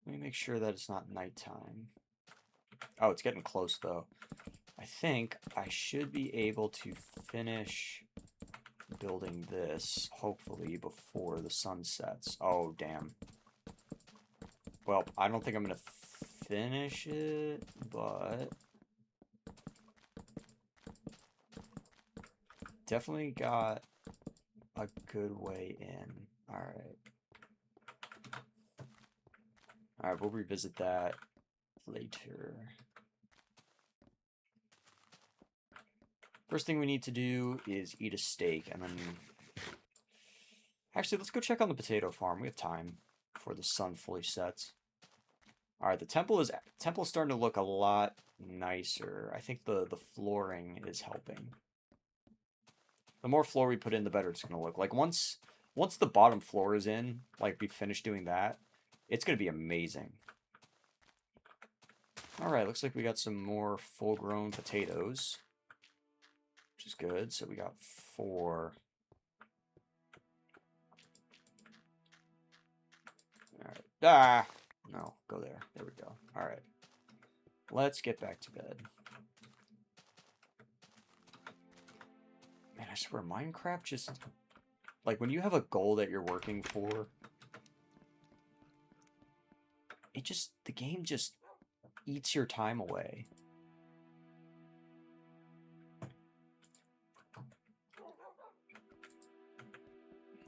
Let me make sure that it's not nighttime. Oh, it's getting close though. I think I should be able to finish building this, hopefully, before the sun sets. Oh, damn. Well, I don't think I'm going to finish it, but definitely got a good way in. Alright. Alright, we'll revisit that later. First thing we need to do is eat a steak, and then... Actually, let's go check on the potato farm. We have time before the sun fully sets. Alright, the temple is starting to look a lot nicer. I think the flooring is helping. The more floor we put in, the better it's going to look. Like, once the bottom floor is in, like, we finish doing that, it's going to be amazing. Alright, looks like we got some more full-grown potatoes, which is good. So we got 4. Alright. Ah! No, go there. There we go. Alright. Let's get back to bed. Man, I swear, Minecraft just... Like, when you have a goal that you're working for, the game just eats your time away.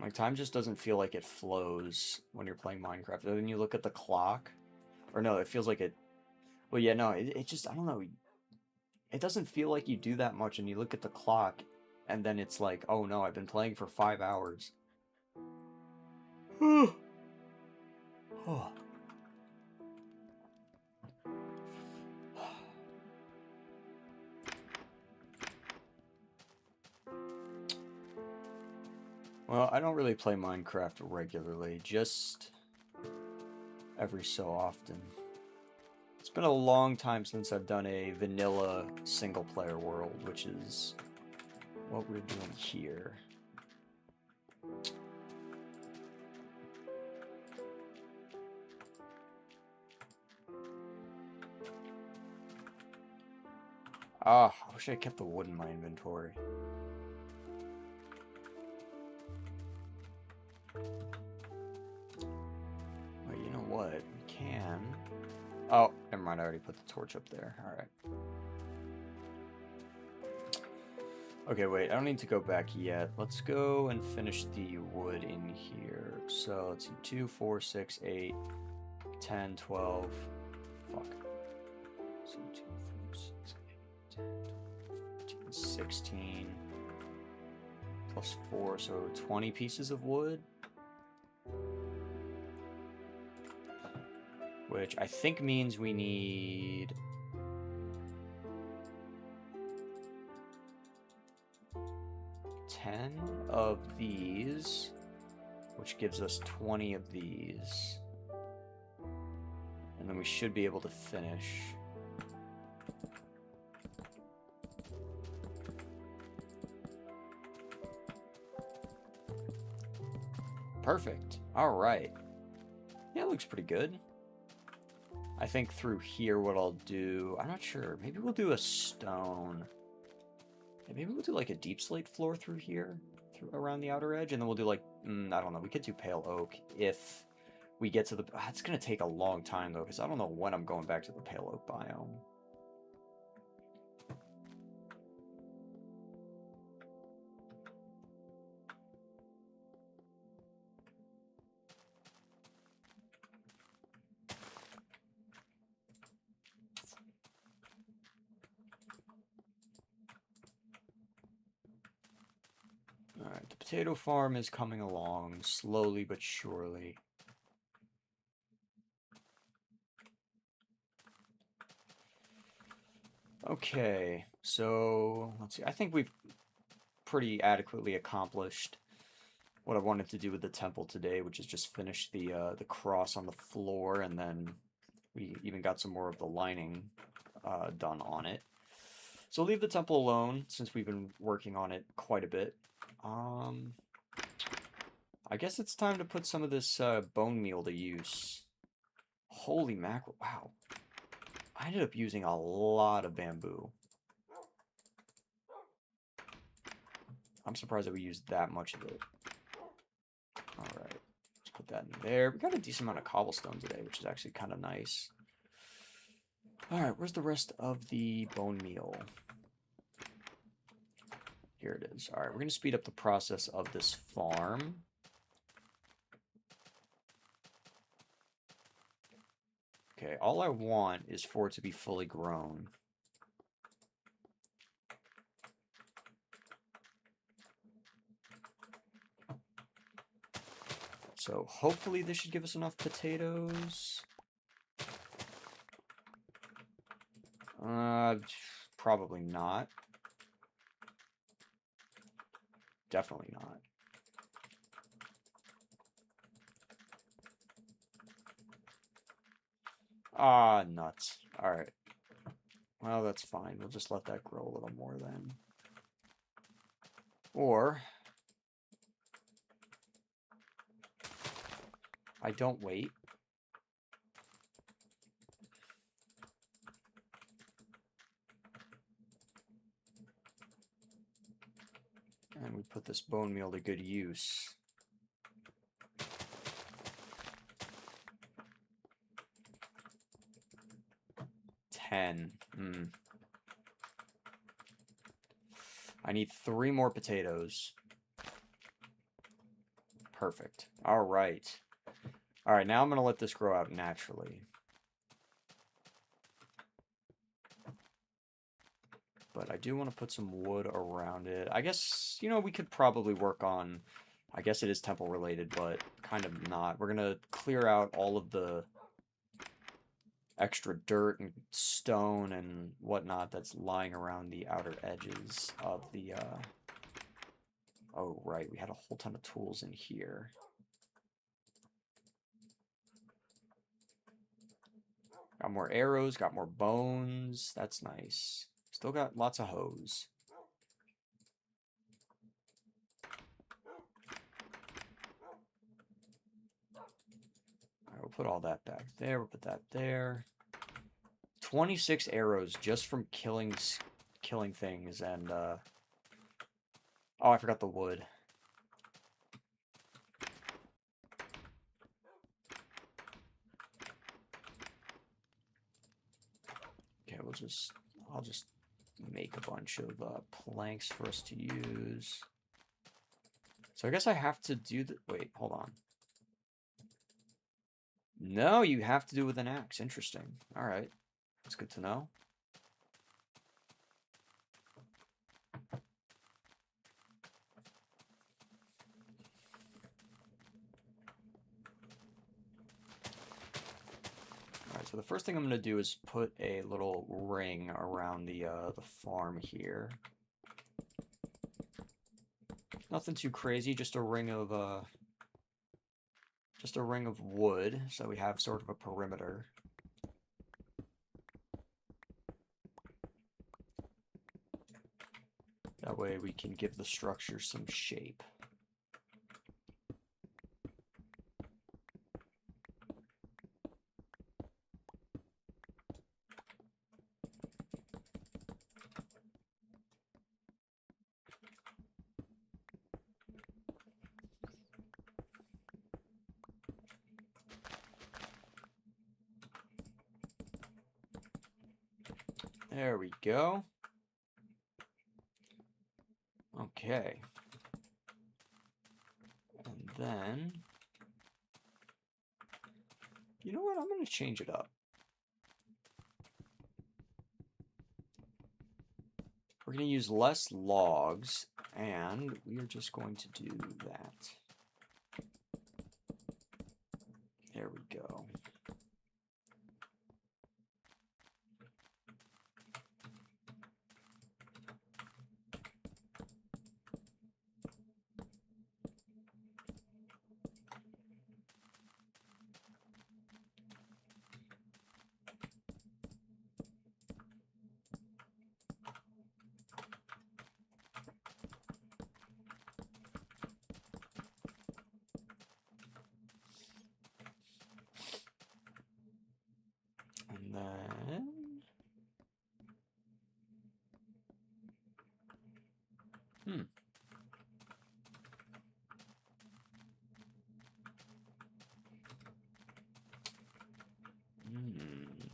Like, time just doesn't feel like it flows when you're playing Minecraft. And then you look at the clock. Or no, it feels like it... Well, yeah, no, it just... I don't know. It doesn't feel like you do that much, and you look at the clock, and then it's like, oh no, I've been playing for 5 hours. Oh. Well, I don't really play Minecraft regularly, just every so often. It's been a long time since I've done a vanilla single-player world, which is what we're doing here. Ah, I wish I kept the wood in my inventory. Well, you know what? We can... Oh, never mind. I already put the torch up there. Alright. Okay, wait. I don't need to go back yet. Let's go and finish the wood in here. So, let's see. 2, 4, 6, 8, 10, 12... Fuck. So, 2, 4, 6, 8, 10, 12, 14, 16... Plus 4, so 20 pieces of wood. Which I think means we need... 10 of these, which gives us 20 of these. And then we should be able to finish. Perfect. All right. Yeah, it looks pretty good. I think through here what I'll do, I'm not sure. Maybe we'll do a stone. Yeah, maybe we'll do like a deep slate floor through here, around the outer edge, and then we'll do like, I don't know, we could do pale oak if we get to the, it's going to take a long time though, because I don't know when I'm going back to the pale oak biome. Alright, the potato farm is coming along, slowly but surely. Okay, so let's see. I think we've pretty adequately accomplished what I wanted to do with the temple today, which is just finish the cross on the floor, and then we even got some more of the lining done on it. So leave the temple alone, since we've been working on it quite a bit. I guess it's time to put some of this bone meal to use. Holy mackerel, wow. I ended up using a lot of bamboo. I'm surprised that we used that much of it. Alright, let's put that in there. We got a decent amount of cobblestone today, which is actually kind of nice. Alright, where's the rest of the bone meal? Here it is. Alright, we're going to speed up the process of this farm. Okay, all I want is for it to be fully grown. So hopefully this should give us enough potatoes. Probably not. Definitely not. Ah, nuts. Alright. Well, that's fine. We'll just let that grow a little more then. Or I don't wait. And we put this bone meal to good use. I need 3 more potatoes. Perfect. All right. All right, now I'm going to let this grow out naturally. But I do want to put some wood around it. I guess, you know, we could probably work on, I guess it is temple related, but kind of not. We're going to clear out all of the extra dirt and stone and whatnot that's lying around the outer edges of the, oh, right, we had a whole ton of tools in here. Got more arrows, got more bones. That's nice. Still got lots of hoes. All right, we'll put all that back there. We'll put that there. 26 arrows just from killing things, and oh, I forgot the wood. Okay, I'll just make a bunch of planks for us to use. So I guess I have to do the, wait, hold on. No, you have to do it with an axe. Interesting. All right. That's good to know. Alright, so the first thing I'm going to do is put a little ring around the farm here. Nothing too crazy, just a ring of wood, so we have sort of a perimeter. That way we can give the structure some shape. There we go. Okay. And then, you know what? I'm going to change it up. We're going to use less logs, and we are just going to do that. There we go. And then,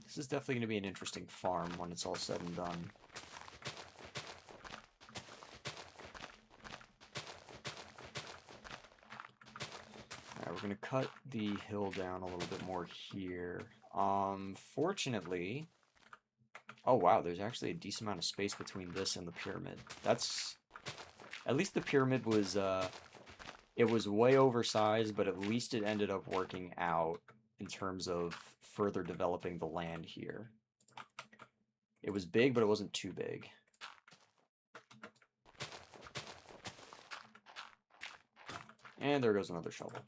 this is definitely going to be an interesting farm when it's all said and done. Alright, we're going to cut the hill down a little bit more here. Fortunately... Oh wow, there's actually a decent amount of space between this and the pyramid. That's... At least the pyramid was, it was way oversized, but at least it ended up working out in terms of further developing the land here. It was big, but it wasn't too big. And there goes another shovel.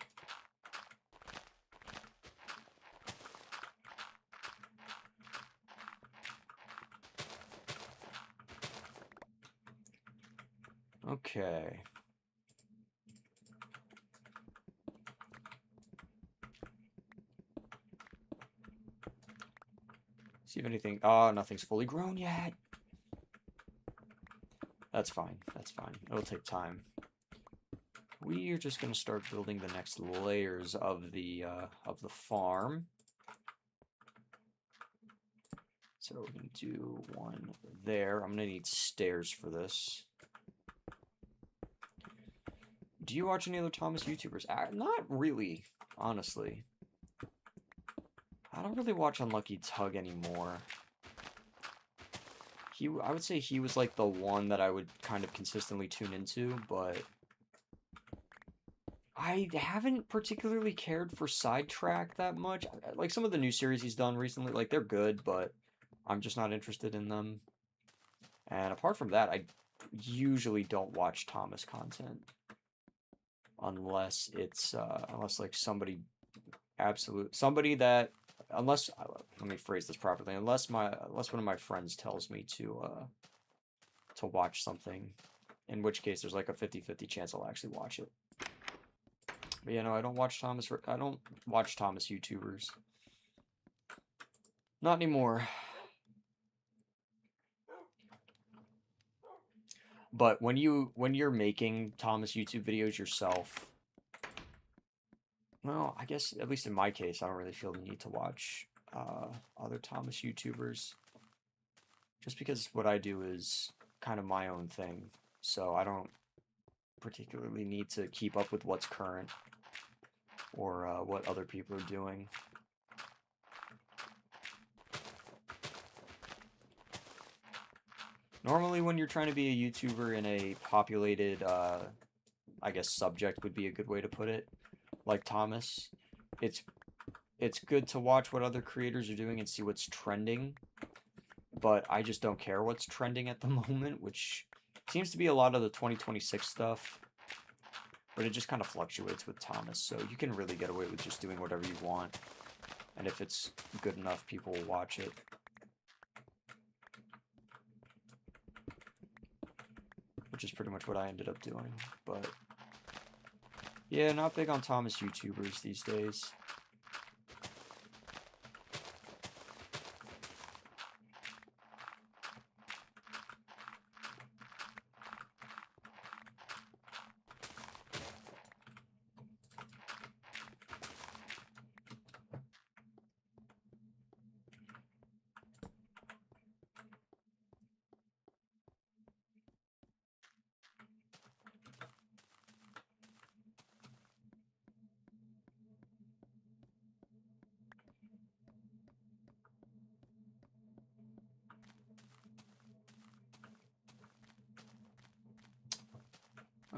Okay. See if anything... Oh, nothing's fully grown yet. That's fine. That's fine. It'll take time. We are just going to start building the next layers of the farm. So we're going to do one there. I'm going to need stairs for this. Do you watch any other Thomas YouTubers? Not really, honestly. I don't really watch Unlucky Tug anymore. I would say he was like the one that I would kind of consistently tune into, but I haven't particularly cared for Sidetrack that much. Like some of the new series he's done recently, like they're good, but I'm just not interested in them. And apart from that, I usually don't watch Thomas content unless it's unless like somebody unless let me phrase this properly, unless one of my friends tells me to watch something, in which case there's like a 50-50 chance I'll actually watch it. But you know, I don't watch Thomas YouTubers. Not anymore. But when you're making Thomas YouTube videos yourself, well, I guess at least in my case, I don't really feel the need to watch other Thomas YouTubers, just because what I do is kind of my own thing, so I don't particularly need to keep up with what's current or what other people are doing. Normally, when you're trying to be a YouTuber in a populated, I guess subject would be a good way to put it, like Thomas, it's good to watch what other creators are doing and see what's trending, but I just don't care what's trending at the moment, which seems to be a lot of the 2026 stuff, but it just kind of fluctuates with Thomas, so you can really get away with just doing whatever you want, and if it's good enough, people will watch it. Which is pretty much what I ended up doing, but yeah, not big on Thomas YouTubers these days.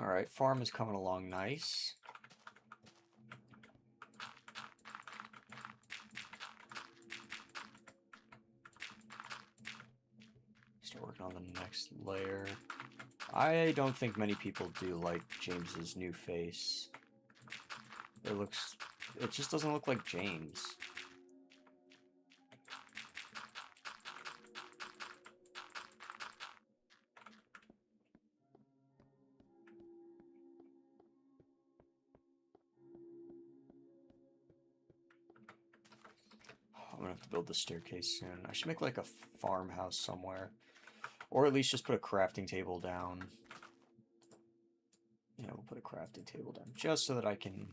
Alright, farm is coming along nice. Start working on the next layer. I don't think many people do like James's new face. It just doesn't look like James. I'm gonna have to build the staircase soon. I should make like a farmhouse somewhere. Or at least just put a crafting table down. Yeah, we'll put a crafting table down just so that I can...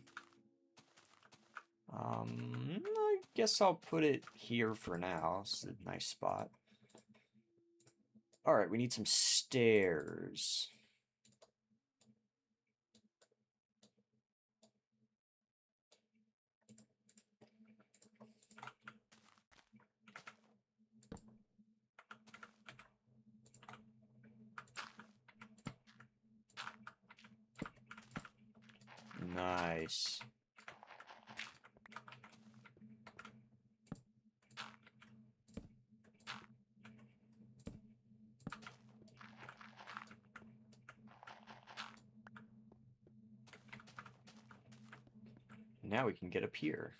I guess I'll put it here for now. It's a nice spot. Alright, we need some stairs. Nice. Now we can get up here.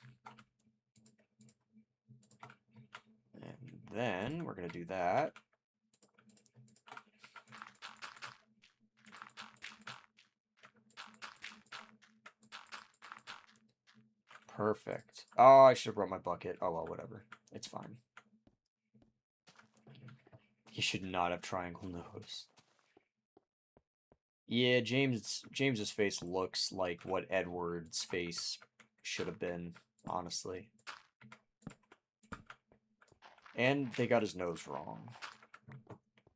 And then we're going to do that. Perfect. Oh, I should have brought my bucket. Oh, well, whatever. It's fine. He should not have triangle nose. Yeah, James's face looks like what Edward's face should have been, honestly. And they got his nose wrong.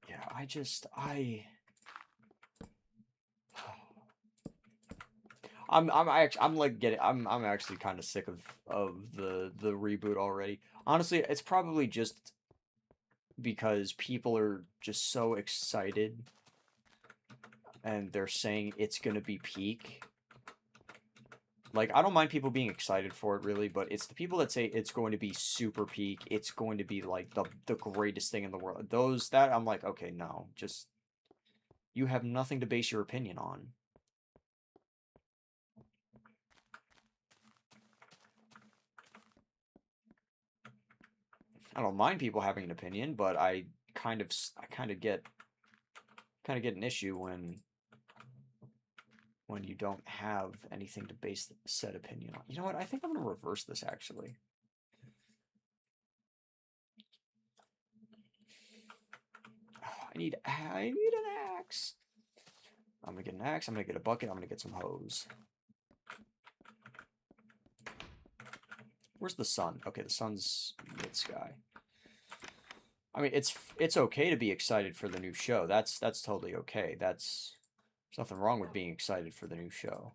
Yeah, I'm actually kind of sick of the reboot already. Honestly, it's probably just because people are just so excited and they're saying it's gonna be peak. Like, I don't mind people being excited for it, really, but it's the people that say it's going to be super peak, it's going to be, like, the greatest thing in the world. That, I'm like, okay, no, just, you have nothing to base your opinion on. I don't mind people having an opinion, but I kind of get an issue when you don't have anything to base said opinion on. You know what? I think I'm going to reverse this, actually. Oh, I need an axe. I'm going to get an axe. I'm going to get a bucket. I'm going to get some hose. Where's the sun? Okay, the sun's mid-sky. I mean, it's okay to be excited for the new show. That's totally okay. There's nothing wrong with being excited for the new show.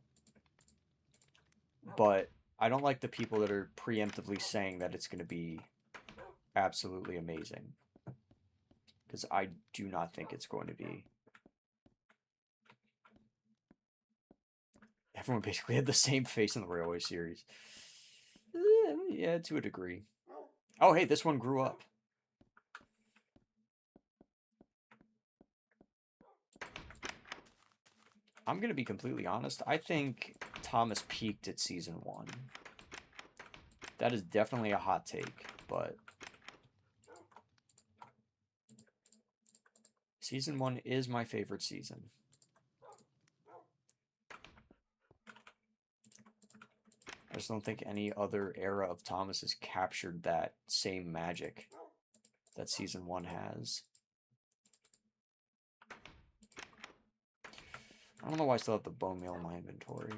But I don't like the people that are preemptively saying that it's going to be absolutely amazing. Because I do not think it's going to be. Everyone basically had the same face in the Railway series. Yeah, to a degree. Oh, hey, this one grew up. I'm going to be completely honest. I think Thomas peaked at Season 1. That is definitely a hot take, but... Season 1 is my favorite season. I just don't think any other era of Thomas has captured that same magic that Season 1 has. I don't know why I still have the bone meal in my inventory.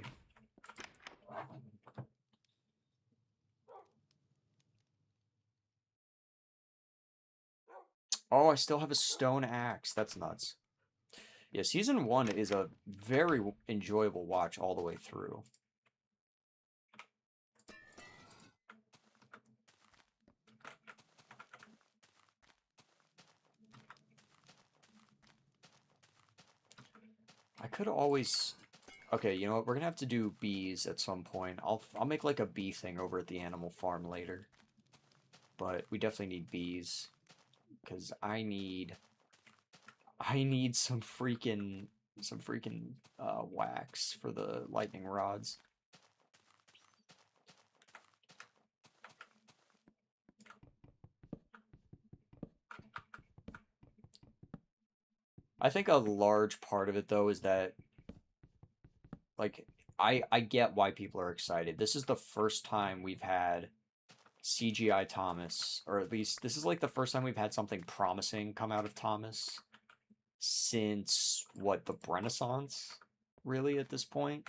Oh, I still have a stone axe. That's nuts. Yeah, Season 1 is a very enjoyable watch all the way through. I could always... Okay, you know what? We're gonna have to do bees at some point. I'll make like a bee thing over at the animal farm later. But we definitely need bees. Because I need some freaking wax for the lightning rods. I think a large part of it though is that like I get why people are excited. This is the first time we've had CGI Thomas, or at least this is like the first time we've had something promising come out of Thomas since what, the Renaissance, really, at this point.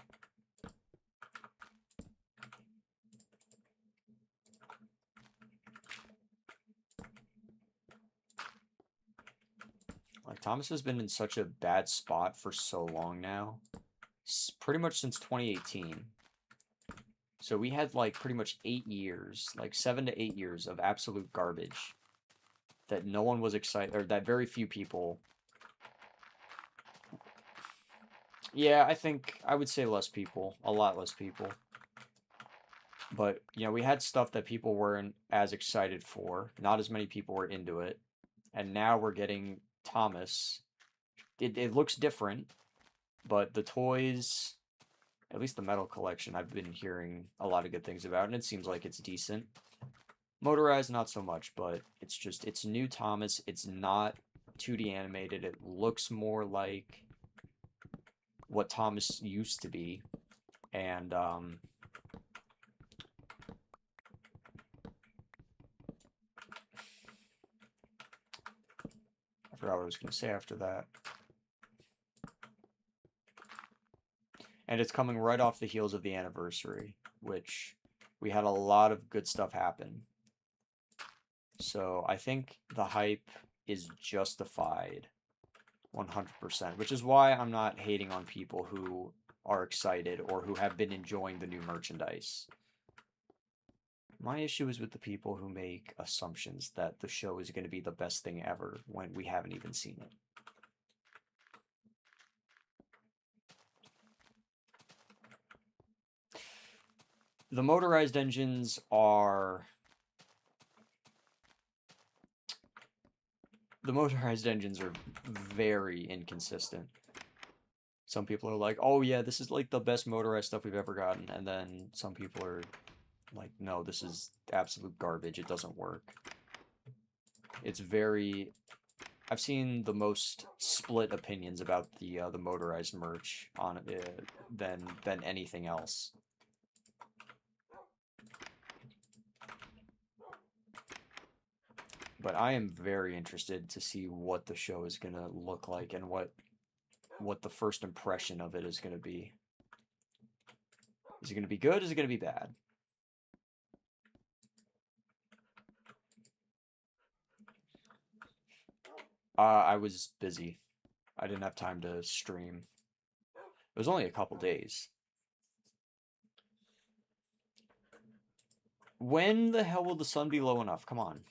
Like Thomas has been in such a bad spot for so long now, pretty much since 2018. So we had like pretty much 8 years, like 7 to 8 years of absolute garbage that no one was excited, or that very few people. Yeah, I think I would say less people, a lot less people. But, you know, we had stuff that people weren't as excited for. Not as many people were into it. And now we're getting Thomas. It looks different, but the toys, at least the metal collection, I've been hearing a lot of good things about, and it seems like it's decent. Motorized, not so much, but it's just, it's new Thomas. It's not 2D animated. It looks more like what Thomas used to be. And, I forgot what I was going to say after that. And it's coming right off the heels of the anniversary, which we had a lot of good stuff happen. So I think the hype is justified 100%, which is why I'm not hating on people who are excited or who have been enjoying the new merchandise. My issue is with the people who make assumptions that the show is going to be the best thing ever when we haven't even seen it. The motorized engines are... The motorized engines are very inconsistent. Some people are like, oh yeah, this is like the best motorized stuff we've ever gotten. And then some people are like, no, this is absolute garbage. It doesn't work. It's very... I've seen the most split opinions about the motorized merch on than anything else. But I am very interested to see what the show is gonna look like and what the first impression of it is gonna be. Is it gonna be good? Is it gonna be bad? I was busy. I didn't have time to stream. It was only a couple days. When the hell will the sun be low enough? Come on.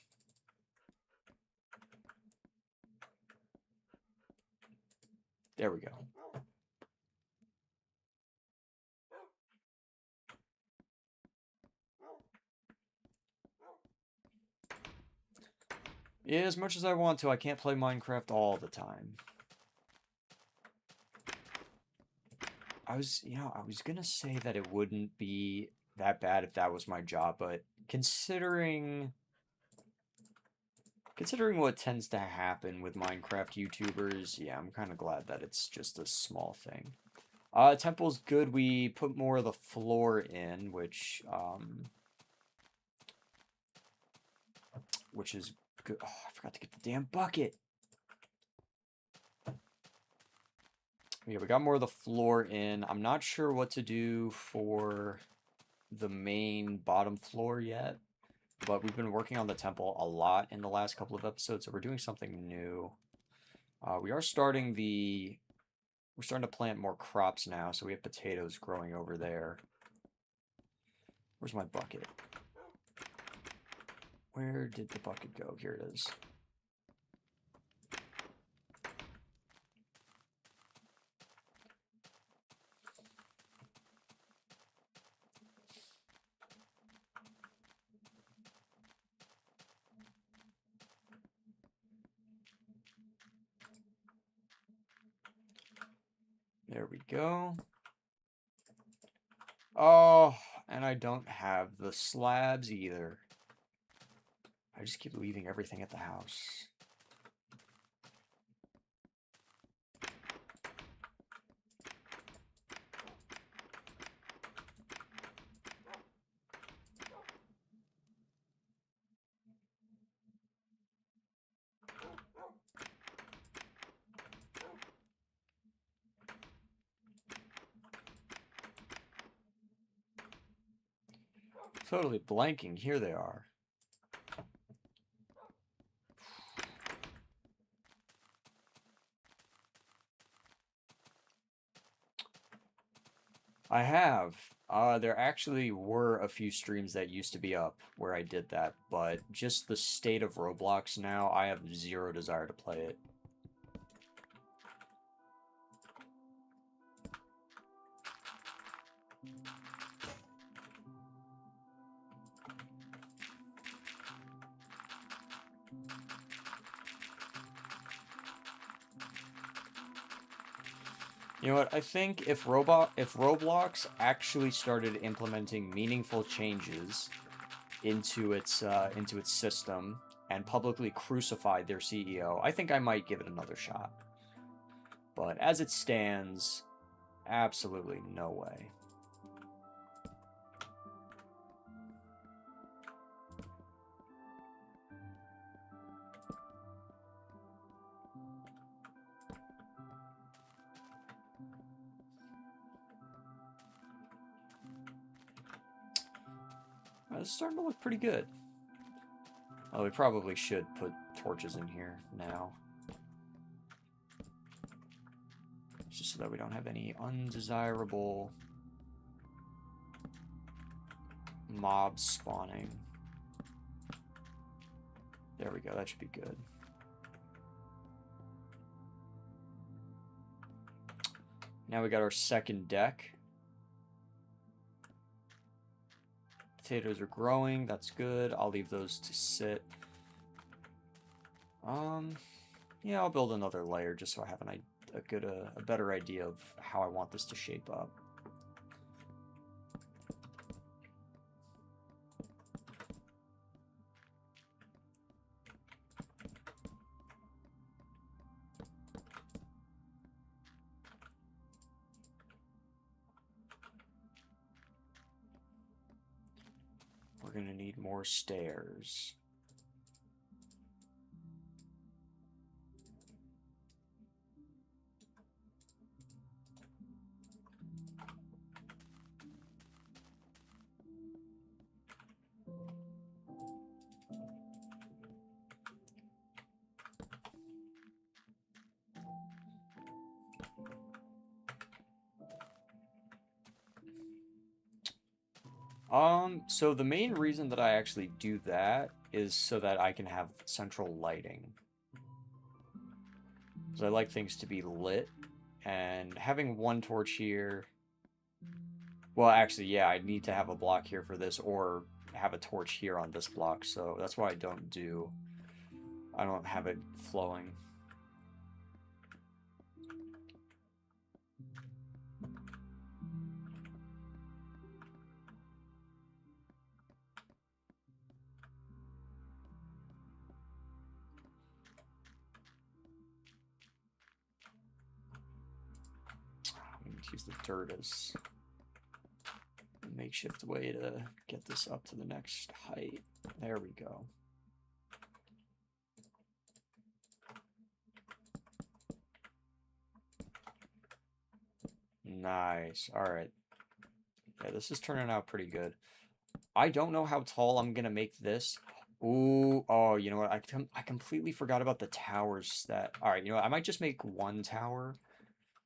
There we go. Yeah, as much as I want to, I can't play Minecraft all the time. I was gonna say that it wouldn't be that bad if that was my job, but considering what tends to happen with Minecraft YouTubers, yeah, I'm kind of glad that it's just a small thing. Temple's good. We put more of the floor in, which is good. Oh, I forgot to get the damn bucket. Yeah, we got more of the floor in. I'm not sure what to do for the main bottom floor yet, but we've been working on the temple a lot in the last couple of episodes, so we're doing something new. We're starting to plant more crops now, so we have potatoes growing over there. Where's my bucket? Where did the bucket go? Here it is. There we go. Oh, and I don't have the slabs either. I just keep leaving everything at the house. Totally blanking. Here they are. I have. There actually were a few streams that used to be up where I did that, but just the state of Roblox now, I have zero desire to play it. You know what? I think if Roblox actually started implementing meaningful changes into its system and publicly crucified their CEO, I think I might give it another shot. But as it stands, absolutely no way. It's starting to look pretty good. Well, we probably should put torches in here now. Just so that we don't have any undesirable mobs spawning. There we go, that should be good. Now we got our second deck. Potatoes are growing, that's good. I'll leave those to sit. Yeah, I'll build another layer just so I have a better idea of how I want this to shape up. We're gonna need more stairs. So the main reason that I actually do that is so that I can have central lighting. So I like things to be lit, and having one torch here... Well, actually, yeah, I need to have a block here for this, or have a torch here on this block, so that's why I don't have it flowing. I'm going to use the dirt as a makeshift way to get this up to the next height. There we go. Nice. All right. Yeah, this is turning out pretty good. I don't know how tall I'm going to make this. Ooh, oh, you know what? I completely forgot about the towers that... All right, you know what? I might just make one tower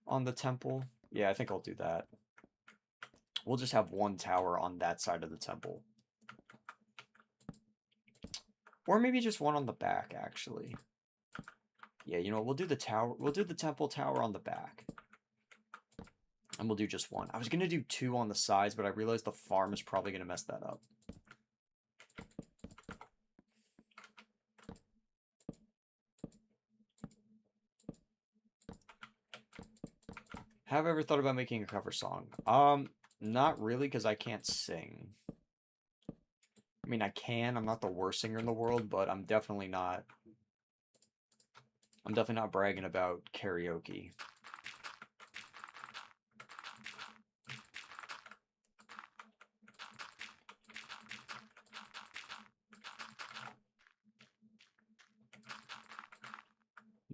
on the temple. Yeah, I think I'll do that. We'll just have one tower on that side of the temple. Or maybe just one on the back, actually. Yeah, you know what? We'll do the tower. We'll do the temple tower on the back. And we'll do just one. I was going to do two on the sides, but I realized the farm is probably going to mess that up. Have I ever thought about making a cover song? Not really, because I can't sing. I mean, I can. I'm not the worst singer in the world, but I'm definitely not. I'm definitely not bragging about karaoke.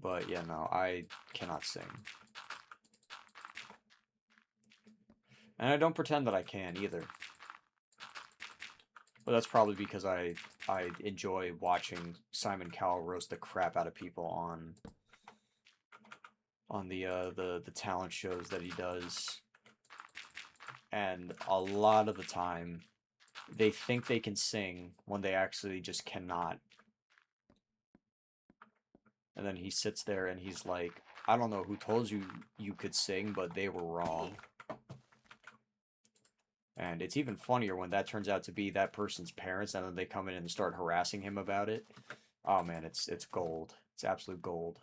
But yeah, no, I cannot sing. And I don't pretend that I can either. But that's probably because I enjoy watching Simon Cowell roast the crap out of people on the talent shows that he does. And a lot of the time they think they can sing when they actually just cannot. And then he sits there and he's like, I don't know who told you you could sing, but they were wrong. And it's even funnier when that turns out to be that person's parents, and then they come in and start harassing him about it. Oh man, it's gold. It's absolute gold.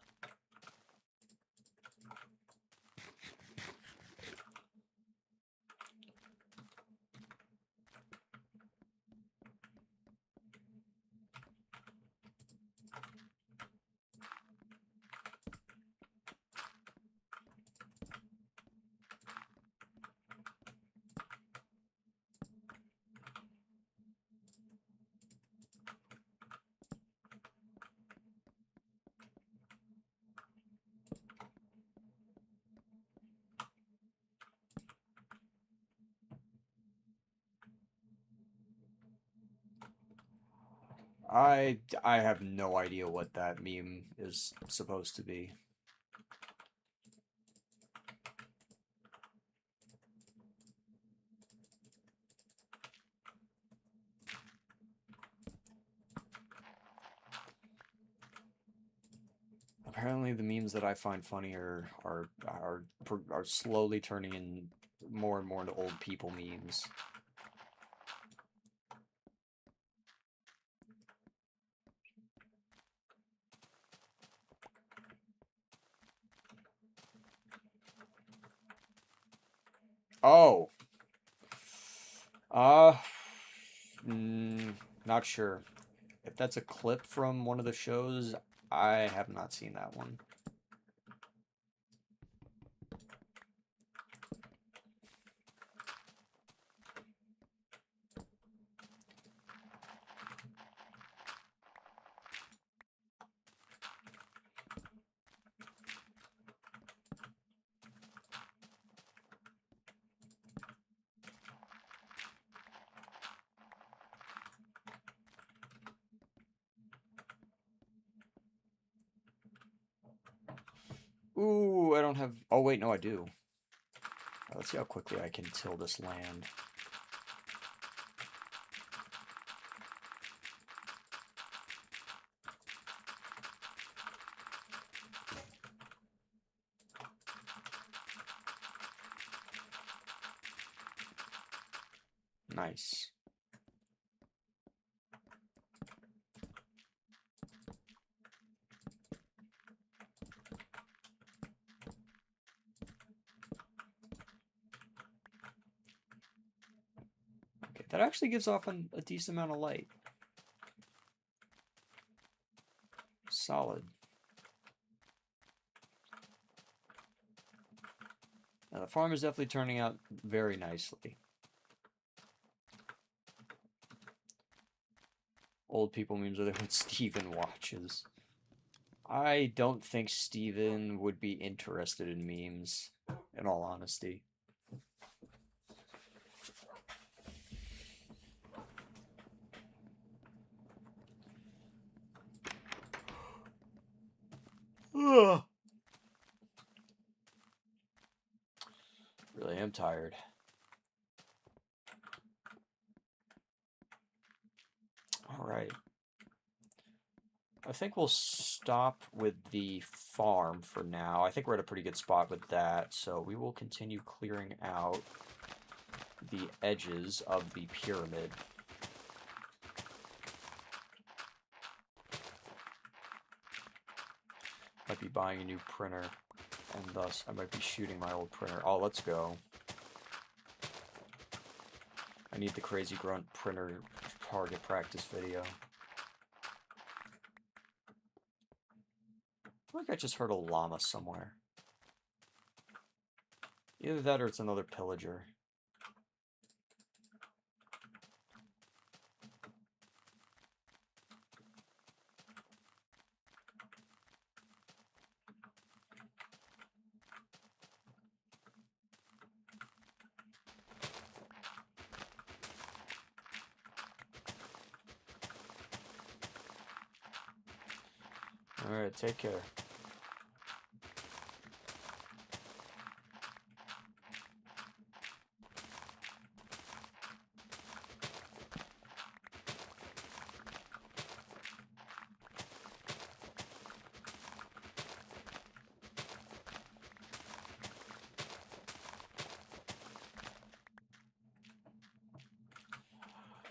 I have no idea what that meme is supposed to be. Apparently, the memes that I find funny are slowly turning in more and more into old people memes. Oh, uh, not sure. If that's a clip from one of the shows, I have not seen that one. Ooh, I don't have... Oh, wait, no, I do. Let's see how quickly I can till this land. Nice. Okay, that actually gives off a decent amount of light. Solid. Now, the farm is definitely turning out very nicely. Old people memes are there when Steven watches. I don't think Steven would be interested in memes, in all honesty. Ugh. Really am tired. All right. I think we'll stop with the farm for now. I think we're at a pretty good spot with that, so we will continue clearing out the edges of the pyramid. Might be buying a new printer. and thus I might be shooting my old printer. Oh, let's go. I need the Crazy Grunt printer target practice video. I feel like I just heard a llama somewhere. Either that or it's another pillager. Alright, take care.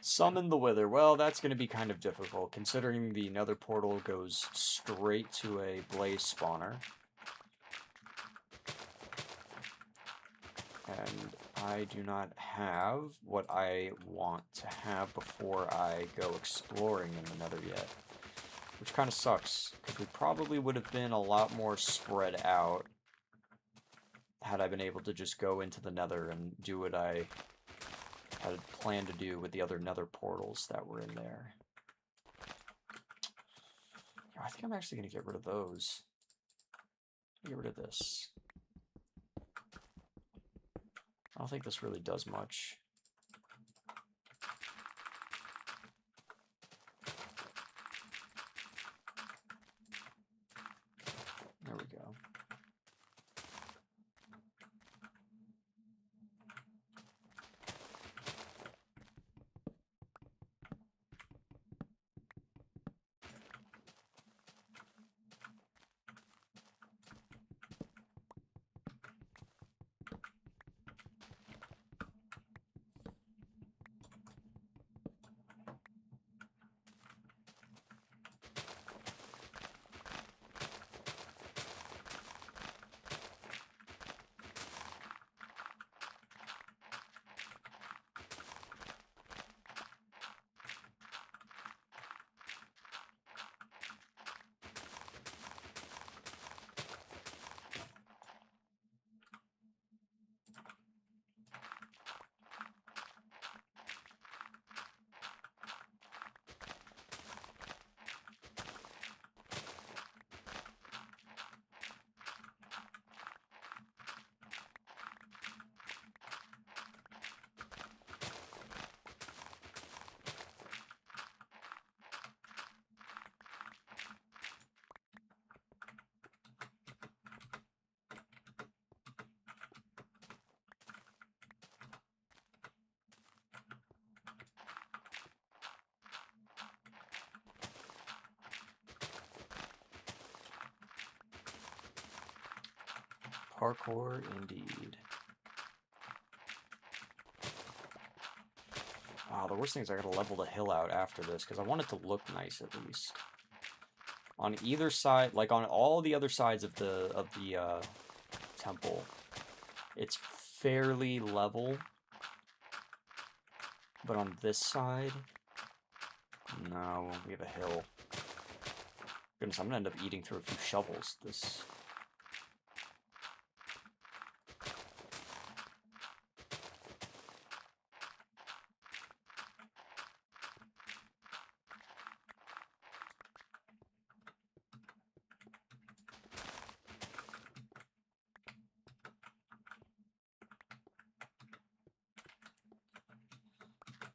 Summon the Wither. Well, that's going to be kind of difficult, considering the Nether portal goes straight to a Blaze spawner. And I do not have what I want to have before I go exploring in the Nether yet. Which kind of sucks, because we probably would have been a lot more spread out had I been able to just go into the Nether and do what I had planned to do with the other Nether portals that were in there. I think I'm actually going to get rid of those. Get rid of this. I don't think this really does much. There we go. Parkour indeed. The worst thing is I gotta level the hill out after this, because I want it to look nice at least. On either side, like on all the other sides of the temple, it's fairly level. But on this side, no, we have a hill. Goodness, I'm gonna end up eating through a few shovels. This...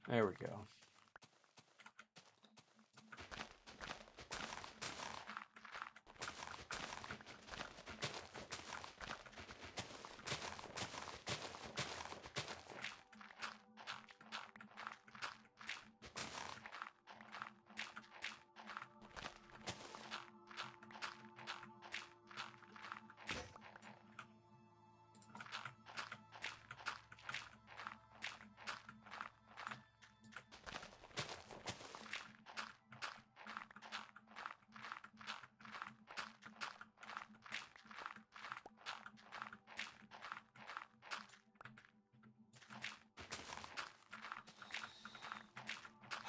There we go.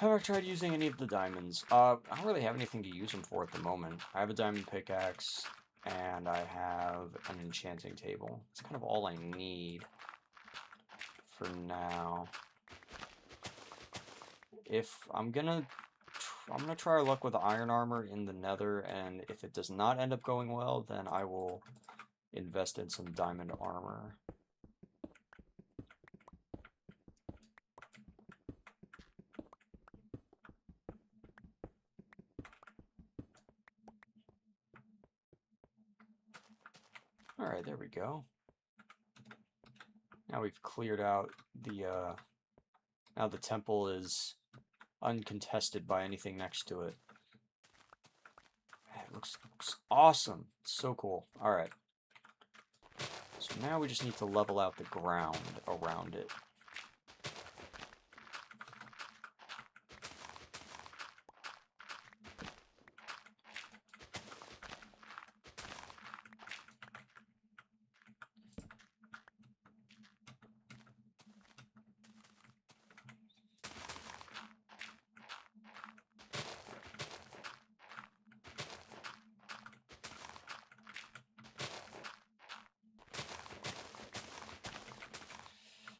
Have I tried using any of the diamonds? I don't really have anything to use them for at the moment. I have a diamond pickaxe, and I have an enchanting table. It's kind of all I need for now. If I'm gonna try our luck with iron armor in the nether, and if it does not end up going well, then I will invest in some diamond armor. Alright, there we go. Now we've cleared out the, now the temple is uncontested by anything next to it. It looks awesome. It's so cool. Alright. So now we just need to level out the ground around it.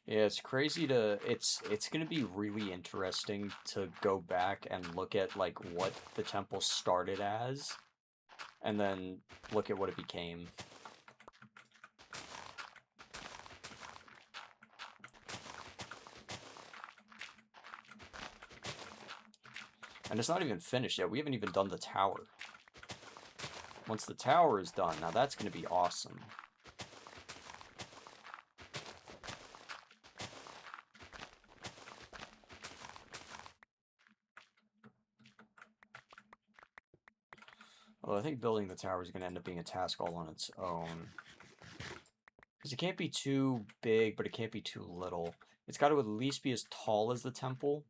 Yeah, it's crazy to it's gonna be really interesting to go back and look at like what the temple started as and then look at what it became. And it's not even finished yet. We haven't even done the tower. Once the tower is done, now that's gonna be awesome. Well, I think building the tower is going to end up being a task all on its own. Because it can't be too big, but it can't be too little. It's got to at least be as tall as the temple.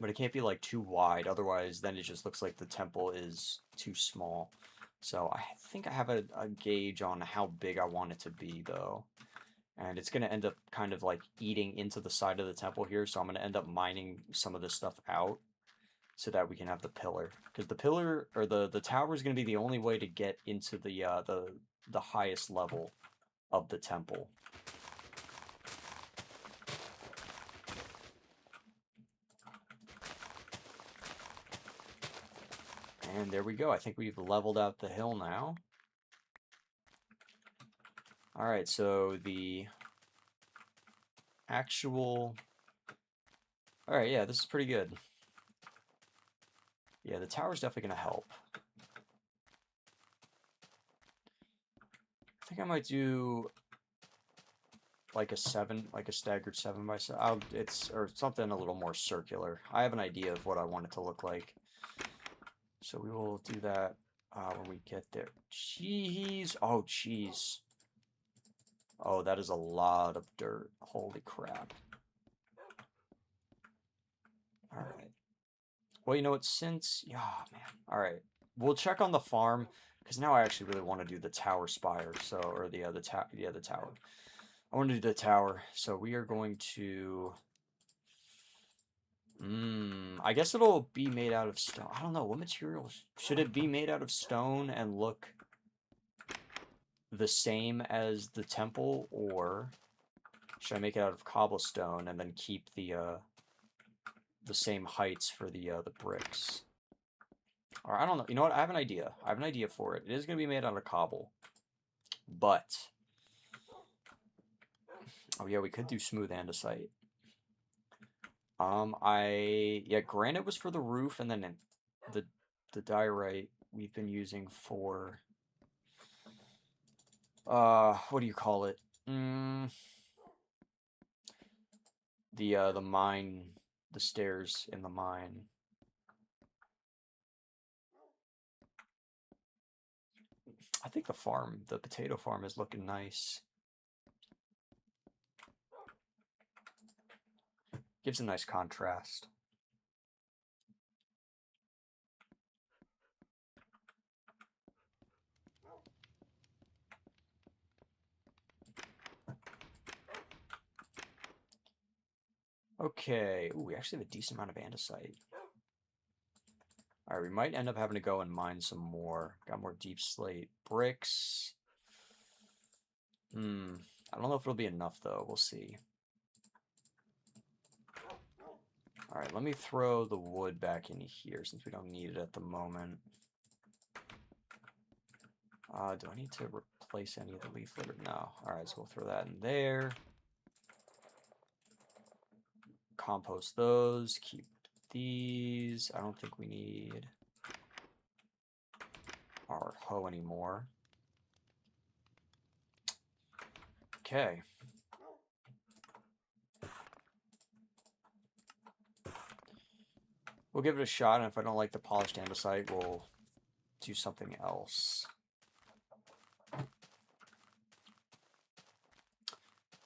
But it can't be, like, too wide. Otherwise, then it just looks like the temple is too small. So I think I have a gauge on how big I want it to be, though. And it's going to end up kind of, like, eating into the side of the temple here. So I'm going to end up mining some of this stuff out, so that we can have the pillar, because the pillar or the tower is going to be the only way to get into the highest level of the temple. And there we go. I think we've leveled out the hill now. All right, so the actual. All right, yeah, this is pretty good. Yeah, the tower's definitely going to help. I think I might do like a staggered 7 by 7. Or something a little more circular. I have an idea of what I want it to look like. So we will do that when we get there. Jeez. Oh, jeez. Oh, that is a lot of dirt. Holy crap. Alright. Well, you know what, since... Yeah, man. Alright. We'll check on the farm, because now I actually really want to do the tower spire, so... Or the tower. I want to do the tower, so we are going to... I guess it'll be made out of stone. I don't know, what materials? Should it be made out of stone and look the same as the temple, or should I make it out of cobblestone and then keep the same heights for the bricks? Or I don't know. You know what? I have an idea. I have an idea for it. It is going to be made out of cobble, but oh yeah, we could do smooth andesite. Yeah, granite was for the roof, and then the diorite we've been using for what do you call it? The mine, the stairs in the mine. I think the potato farm is looking nice. Gives a nice contrast. Okay. Ooh, we actually have a decent amount of andesite. Alright, we might end up having to go and mine some more. Got more deep slate bricks. I don't know if it'll be enough, though. We'll see. Alright, let me throw the wood back in here since we don't need it at the moment. Do I need to replace any of the leaf litter? No. Alright, so we'll throw that in there. Compost those. Keep these. I don't think we need our hoe anymore. Okay. We'll give it a shot, and if I don't like the polished andesite, we'll do something else.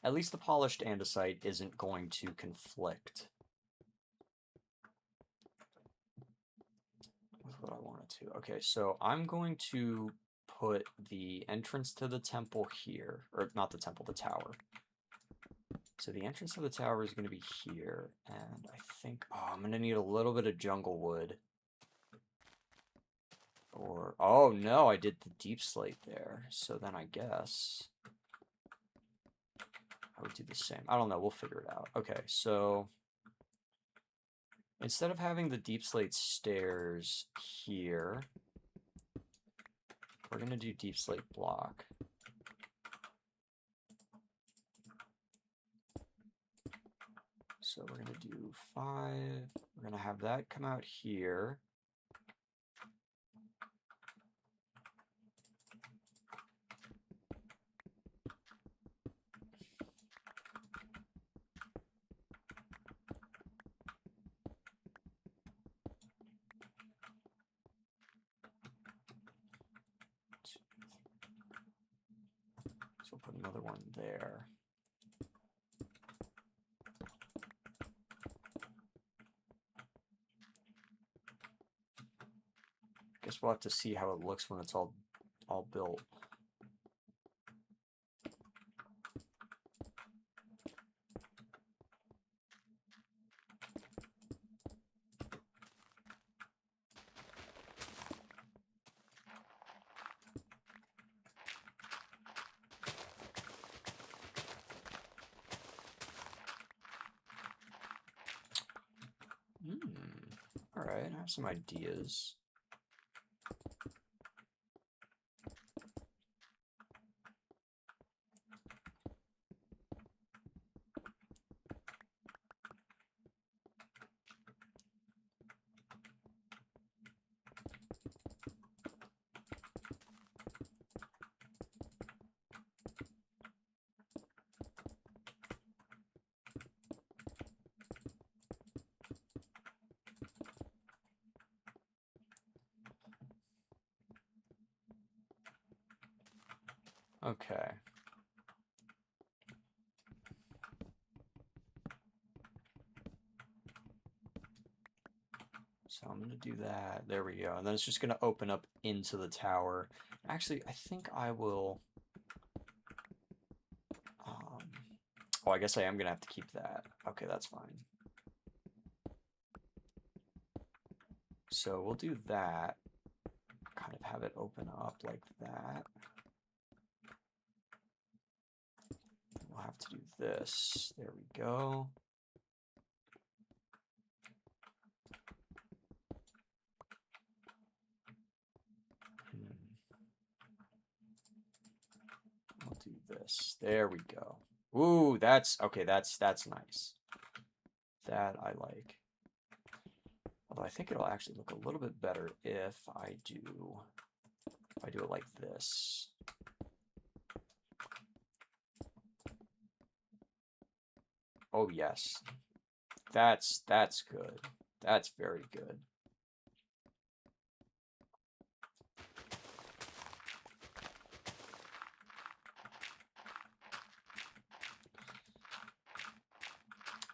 At least the polished andesite isn't going to conflict with what I want it to. Okay, so I'm going to put the entrance to the temple here, or not the temple, the tower. So the entrance to the tower is going to be here, and I think, I'm going to need a little bit of jungle wood. Or, oh no, I did the deep slate there, so then I guess I would do the same. I don't know, we'll figure it out. Okay, so instead of having the deep slate stairs here, we're going to do deep slate block. So we're going to do 5. We're going to have that come out here. So we'll put another one there. Guess we'll have to see how it looks when it's all built. All right, I have some ideas. Okay. So I'm going to do that. There we go. And then it's just going to open up into the tower. Actually, I think I will... oh, I guess I am going to have to keep that. Okay, that's fine. So we'll do that. Kind of have it open up like that. We'll have to do this. There we go. We'll do this. There we go. Ooh, that's okay. That's nice. That I like. Although I think it'll actually look a little bit better if I do it like this. Oh yes. That's good. That's very good.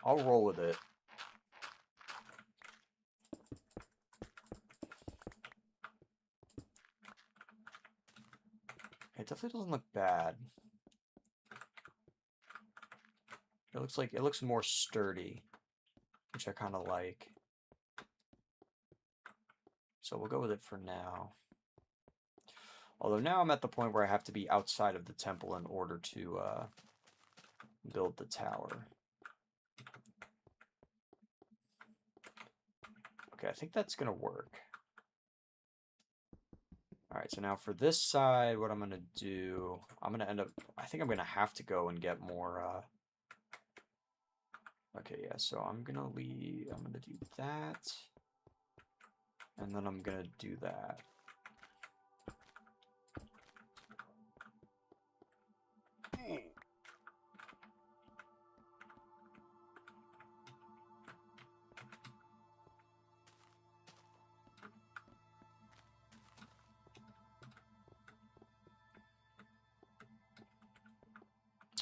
I'll roll with it. It definitely doesn't look bad. It looks more sturdy. which I kind of like. So we'll go with it for now. Although now I'm at the point where I have to be outside of the temple in order to build the tower. Okay, I think that's going to work. All right, so now for this side, what I'm going to do, I'm going to end up, I think I'm going to have to go and get more, okay, yeah, so I'm going to do that, and then I'm going to do that.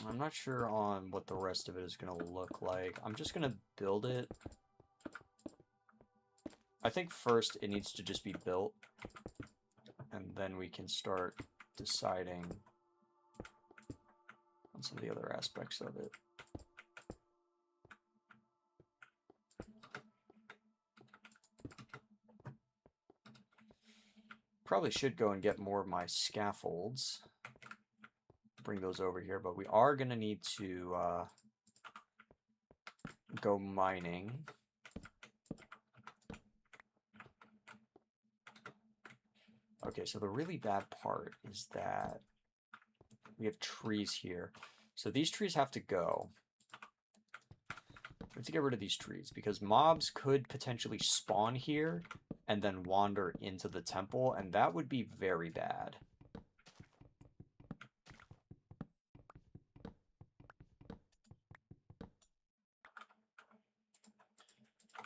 I'm not sure on what the rest of it is going to look like. I'm just going to build it. I think first it needs to just be built, and then we can start deciding on some of the other aspects of it. Probably should go and get more of my scaffolds. Bring those over here, but we are going to need to go mining. Okay, so the really bad part is that we have trees here. So these trees have to go. We have to get rid of these trees because mobs could potentially spawn here and then wander into the temple, and that would be very bad.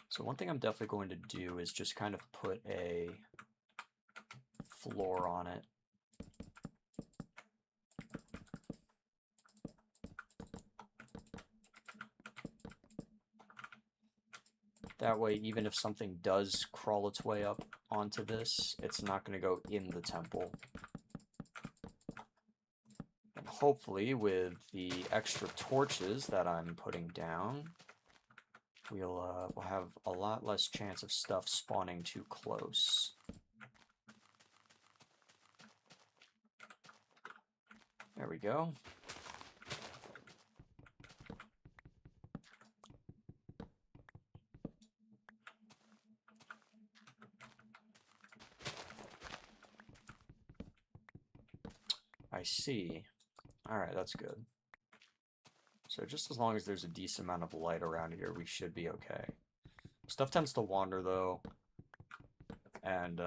So one thing I'm definitely going to do is just kind of put a floor on it. That way, even if something does crawl its way up onto this, it's not going to go in the temple. And hopefully, with the extra torches that I'm putting down, we'll have a lot less chance of stuff spawning too close. There we go. I see. Alright, that's good. So just as long as there's a decent amount of light around here, we should be okay. Stuff tends to wander, though. And,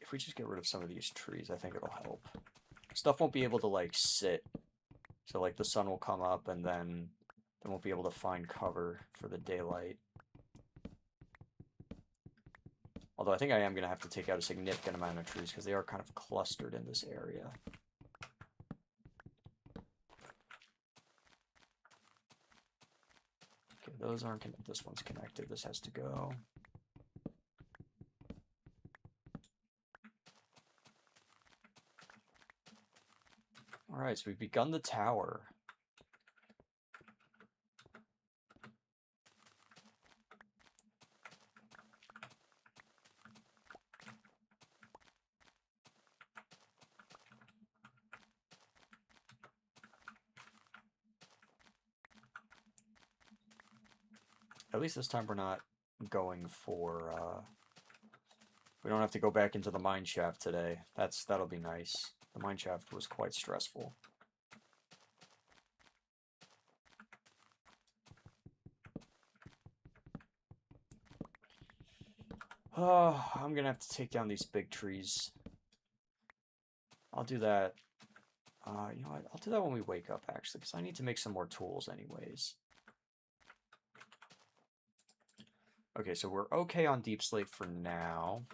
if we just get rid of some of these trees, I think it'll help. Stuff won't be able to, like, sit. So, like, the sun will come up, and then they won't be able to find cover for the daylight. Although I think I am going to have to take out a significant amount of trees, because they are kind of clustered in this area. Okay, those aren't connected. This one's connected. This has to go. Alright, so we've begun the tower. At least this time we're not going for, we don't have to go back into the mine shaft today. That'll be nice. The mine shaft was quite stressful. Oh, I'm gonna have to take down these big trees. I'll do that. You know what? I'll do that when we wake up, actually, because I need to make some more tools anyways. Okay, so we're okay on Deep Slate for now.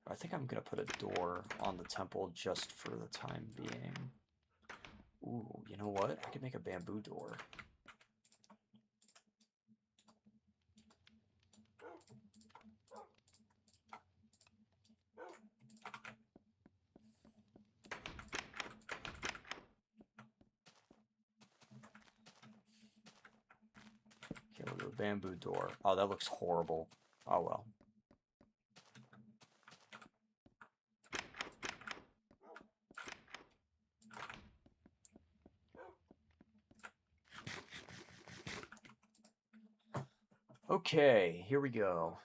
I think I'm going to put a door on the temple just for the time being. Ooh, you know what? I could make a bamboo door. Okay, we'll do a bamboo door. Oh, that looks horrible. Oh well. Okay, here we go.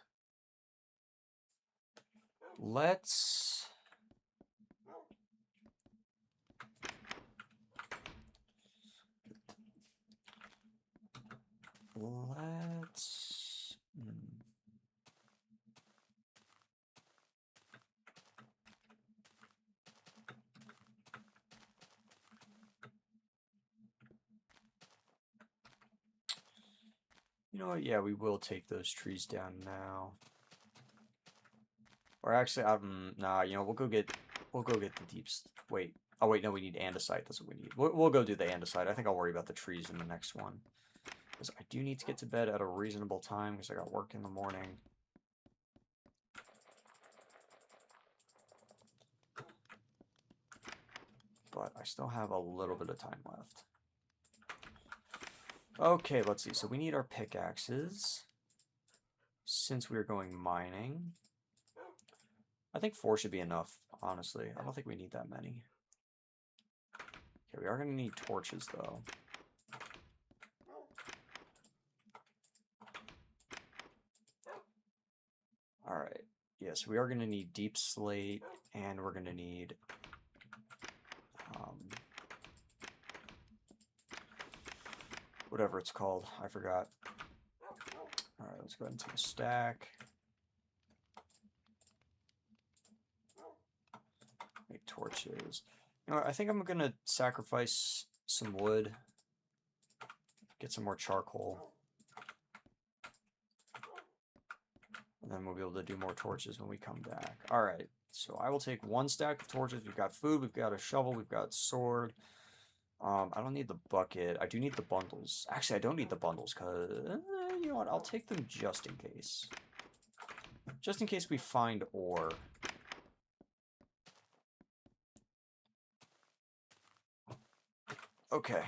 Let's you know what? Yeah, we will take those trees down now. Or actually, nah. You know, we'll go get the deeps. Wait. Oh wait, no, we need andesite. That's what we need. We'll go do the andesite. I think I'll worry about the trees in the next one. Because I do need to get to bed at a reasonable time because I got work in the morning. But I still have a little bit of time left. Okay, let's see. So we need our pickaxes. Since we're going mining. I think 4 should be enough, honestly. I don't think we need that many. Okay, we are going to need torches, though. Alright. Yes, we are going to need deep slate, and we're going to need... whatever it's called. I forgot. Alright, let's go ahead and take a stack. Make torches. You know what, I think I'm going to sacrifice some wood. Get some more charcoal. And then we'll be able to do more torches when we come back. Alright, so I will take 1 stack of torches. We've got food, we've got a shovel, we've got sword. I don't need the bucket. I do need the bundles. Actually, I don't need the bundles, because... you know what, I'll take them just in case. Just in case we find ore. Okay.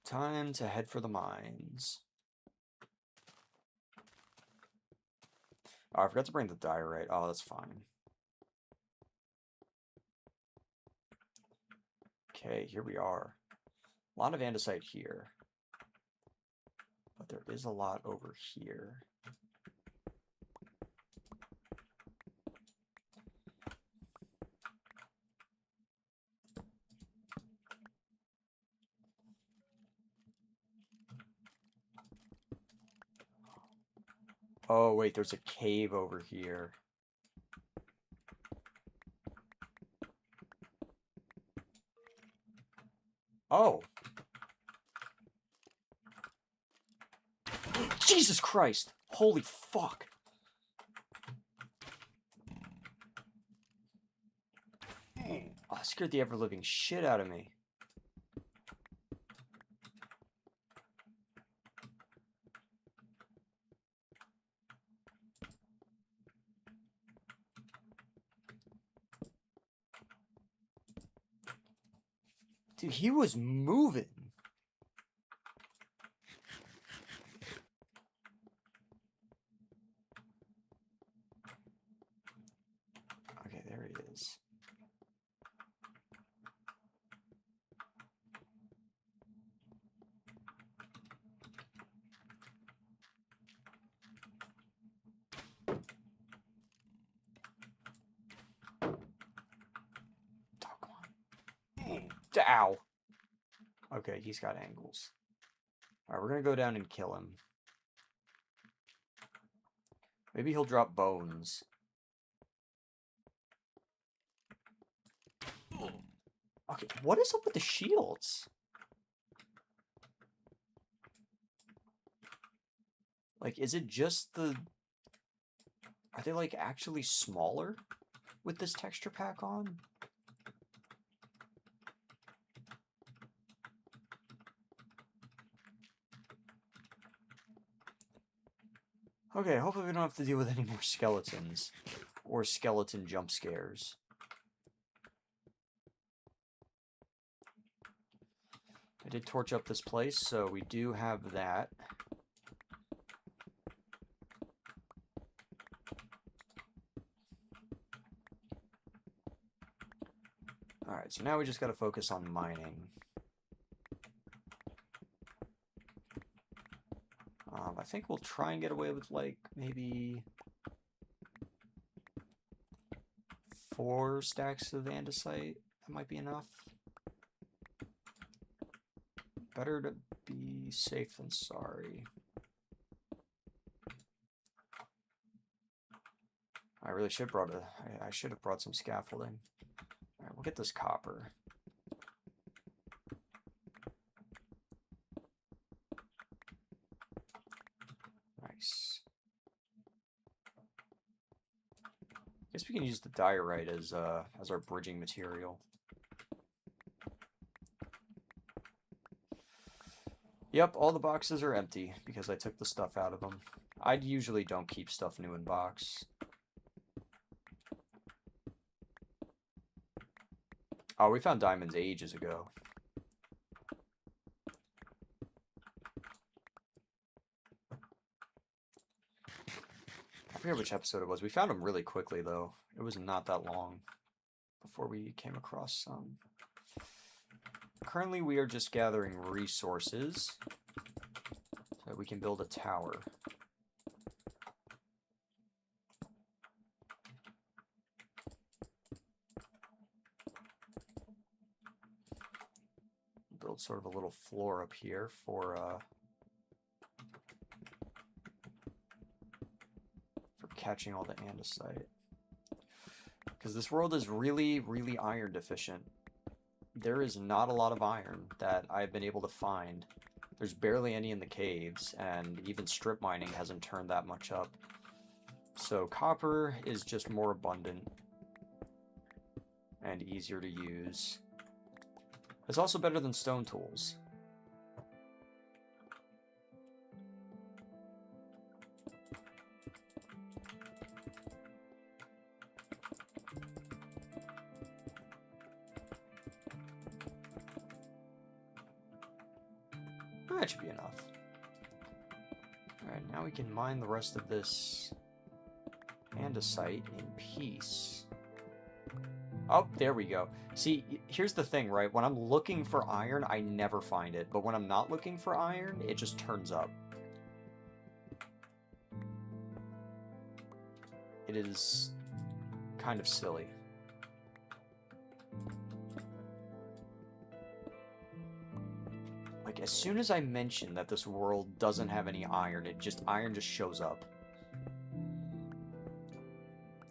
Time to head for the mines. Oh, I forgot to bring the diorite. Oh, that's fine. Okay, here we are. A lot of andesite here. But there is a lot over here. Oh, wait, there's a cave over here. Oh. Jesus Christ! Holy fuck! Oh, that scared the ever-living shit out of me. Dude, he was moving. Okay, there he is. Oh, come on. Ow. Okay, he's got angles. Alright, we're gonna go down and kill him. Maybe he'll drop bones. Okay, what is up with the shields? Like, is it just the... Are they, like, actually smaller with this texture pack on? Okay, hopefully we don't have to deal with any more skeletons. Or skeleton jump scares. I did torch up this place, so we do have that. Alright, so now we just gotta focus on mining. I think we'll try and get away with, like, maybe 4 stacks of andesite. That might be enough. Better to be safe than sorry. I really should brought I should have brought some scaffolding. Alright, we'll get this copper. Nice. Guess we can use the diorite as our bridging material. Yep, all the boxes are empty because I took the stuff out of them. I usually don't keep stuff new in box. Oh, we found diamonds ages ago. I forget which episode it was. We found them really quickly, though. It was not that long before we came across some. Currently, we are just gathering resources so that we can build a tower. Build sort of a little floor up here for catching all the andesite. Because this world is really, really iron deficient. There is not a lot of iron that I've been able to find. There's barely any in the caves, and even strip mining hasn't turned that much up. So copper is just more abundant and easier to use. It's also better than stone tools. That should be enough. Alright, now we can mine the rest of this andesite in peace. Oh, there we go. See, here's the thing, right? When I'm looking for iron, I never find it. But when I'm not looking for iron, it just turns up. It is kind of silly. Like, as soon as I mention that this world doesn't have any iron, iron just shows up.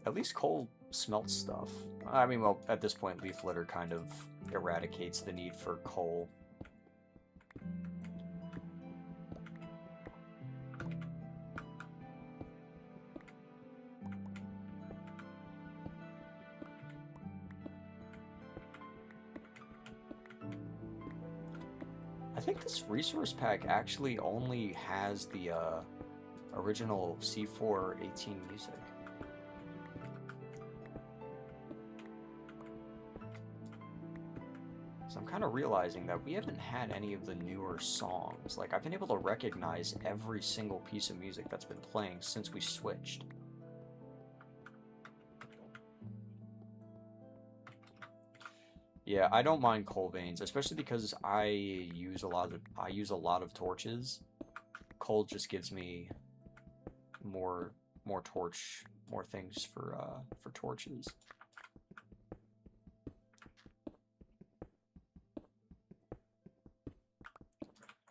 At least coal smelts stuff. I mean, well, at this point, leaf litter kind of eradicates the need for coal. I think this resource pack actually only has the original C418 music. So I'm kind of realizing that we haven't had any of the newer songs. Like, I've been able to recognize every single piece of music that's been playing since we switched. Yeah, I don't mind coal veins, especially because I use a lot of torches. Coal just gives me more things for torches.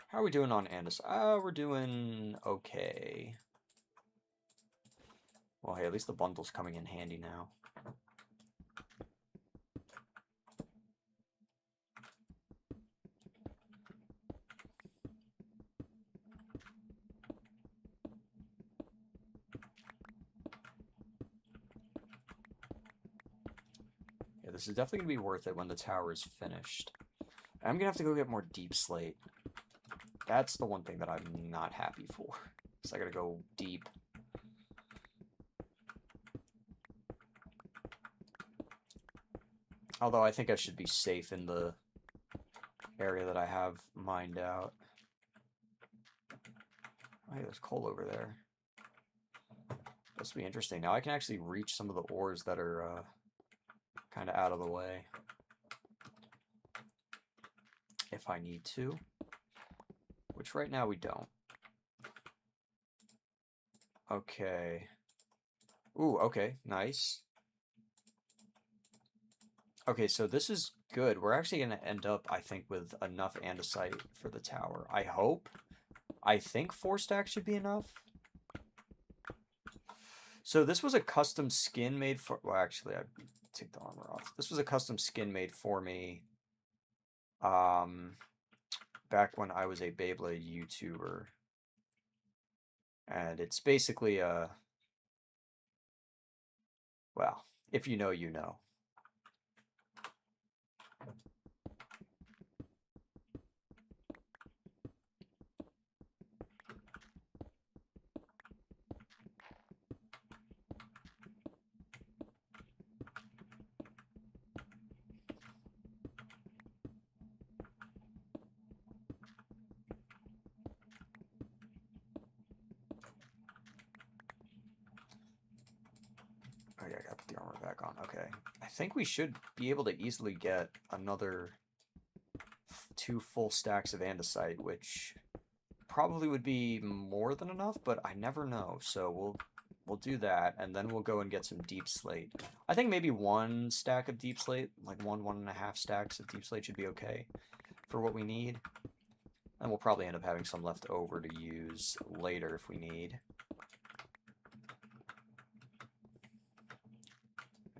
How are we doing on andesite? We're doing okay. Well, hey, at least the bundle's coming in handy now. Yeah, this is definitely going to be worth it when the tower is finished. I'm going to have to go get more deep slate. That's the one thing that I'm not happy for. So I got to go deep. Although I think I should be safe in the area that I have mined out. Oh, hey, there's coal over there. This will be interesting. Now I can actually reach some of the ores that are kind of out of the way. If I need to. Which right now we don't. Okay. Ooh, okay, nice. Okay, so this is good. We're actually going to end up, I think, with enough andesite for the tower. I hope. I think 4 stacks should be enough. So this was a custom skin made for... Well, actually, I take the armor off. This was a custom skin made for me back when I was a Beyblade YouTuber. And it's basically a... Well, if you know, you know. Oh yeah, I gotta put the armor back on. Okay. I think we should be able to easily get another 2 full stacks of andesite, which probably would be more than enough, but I never know. So we'll do that, and then we'll go and get some deep slate. I think maybe 1 stack of deep slate, like 1.5 stacks of deep slate should be okay for what we need. And we'll probably end up having some left over to use later if we need.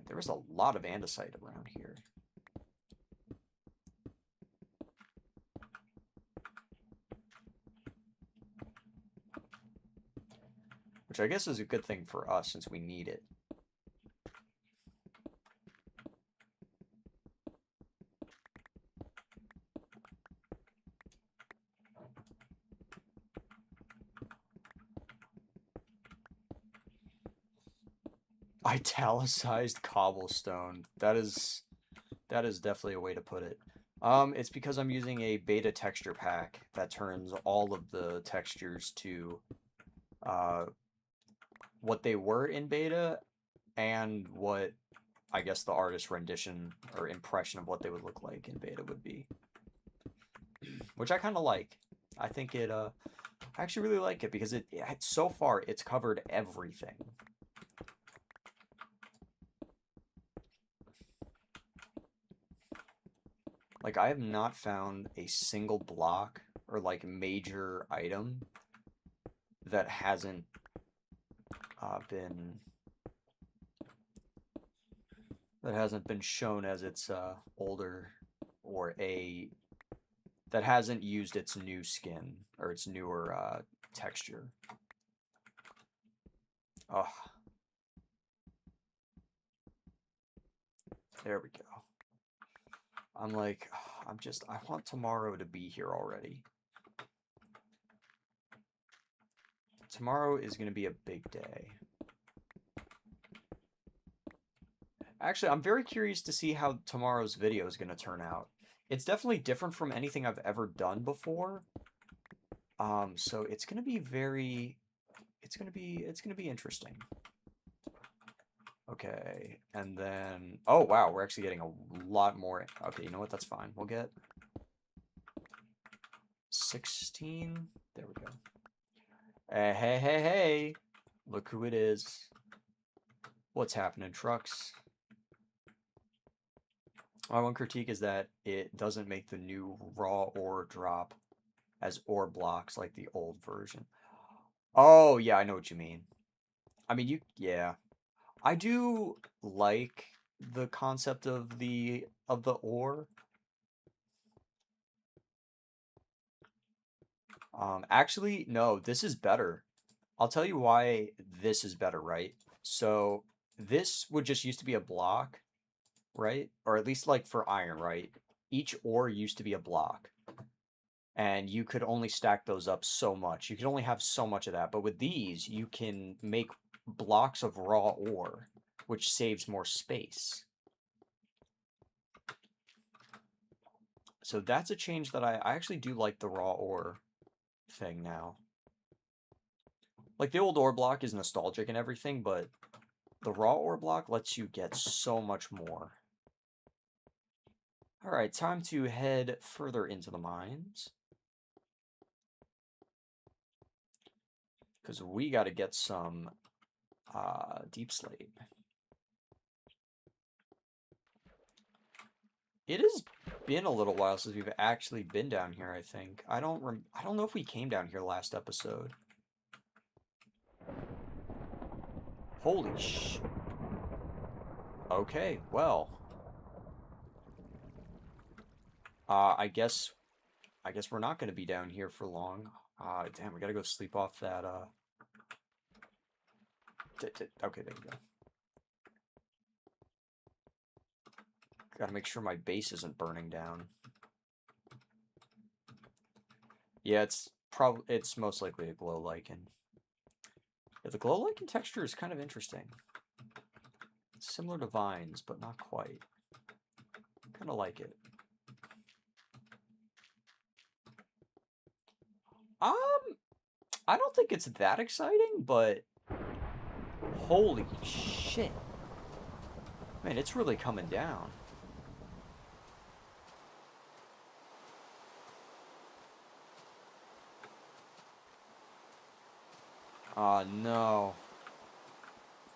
There was a lot of andesite around here. Which I guess is a good thing for us since we need it. Italicized cobblestone. That is definitely a way to put it. It's because I'm using a beta texture pack that turns all of the textures to what they were in beta and what I guess the artist's rendition or impression of what they would look like in beta would be. Which I kind of like. I think it, I actually really like it because so far it's covered everything. Like, I have not found a single block or, like, major item that hasn't been shown as its older or that hasn't used its new skin or its newer texture. Oh. There we go. I'm like, I want tomorrow to be here already. Tomorrow is going to be a big day. Actually, I'm very curious to see how tomorrow's video is going to turn out. It's definitely different from anything I've ever done before. So it's going to be it's going to be interesting. Okay, and then, oh wow, we're actually getting a lot more. Okay, you know what, that's fine. We'll get 16. There we go. Hey, look who it is. What's happening, trucks? My one critique is that it doesn't make the new raw ore drop as ore blocks like the old version. Oh, yeah, I know what you mean. I mean, yeah. I do like the concept of the ore. Actually, no, this is better. I'll tell you why this is better, right? So this would just used to be a block, right? Or at least like for iron, right? Each ore used to be a block. And you could only stack those up so much. You could only have so much of that. But with these, you can make blocks of raw ore, which saves more space. so that's a change that I actually do like the raw ore thing now. Like, the old ore block is nostalgic and everything, but the raw ore block lets you get so much more. Alright, time to head further into the mines. Because we got to get some deep slate. It has been a little while since we've actually been down here, I think. I don't know if we came down here last episode. Holy sh... Okay, well. I guess we're not going to be down here for long. Damn, we got to go sleep off that, Okay, there we go. Gotta make sure my base isn't burning down. Yeah, it's most likely a glow lichen. Yeah, the glow lichen texture is kind of interesting. It's similar to vines, but not quite. Kind of like it. I don't think it's that exciting, but holy shit. Man, it's really coming down. No.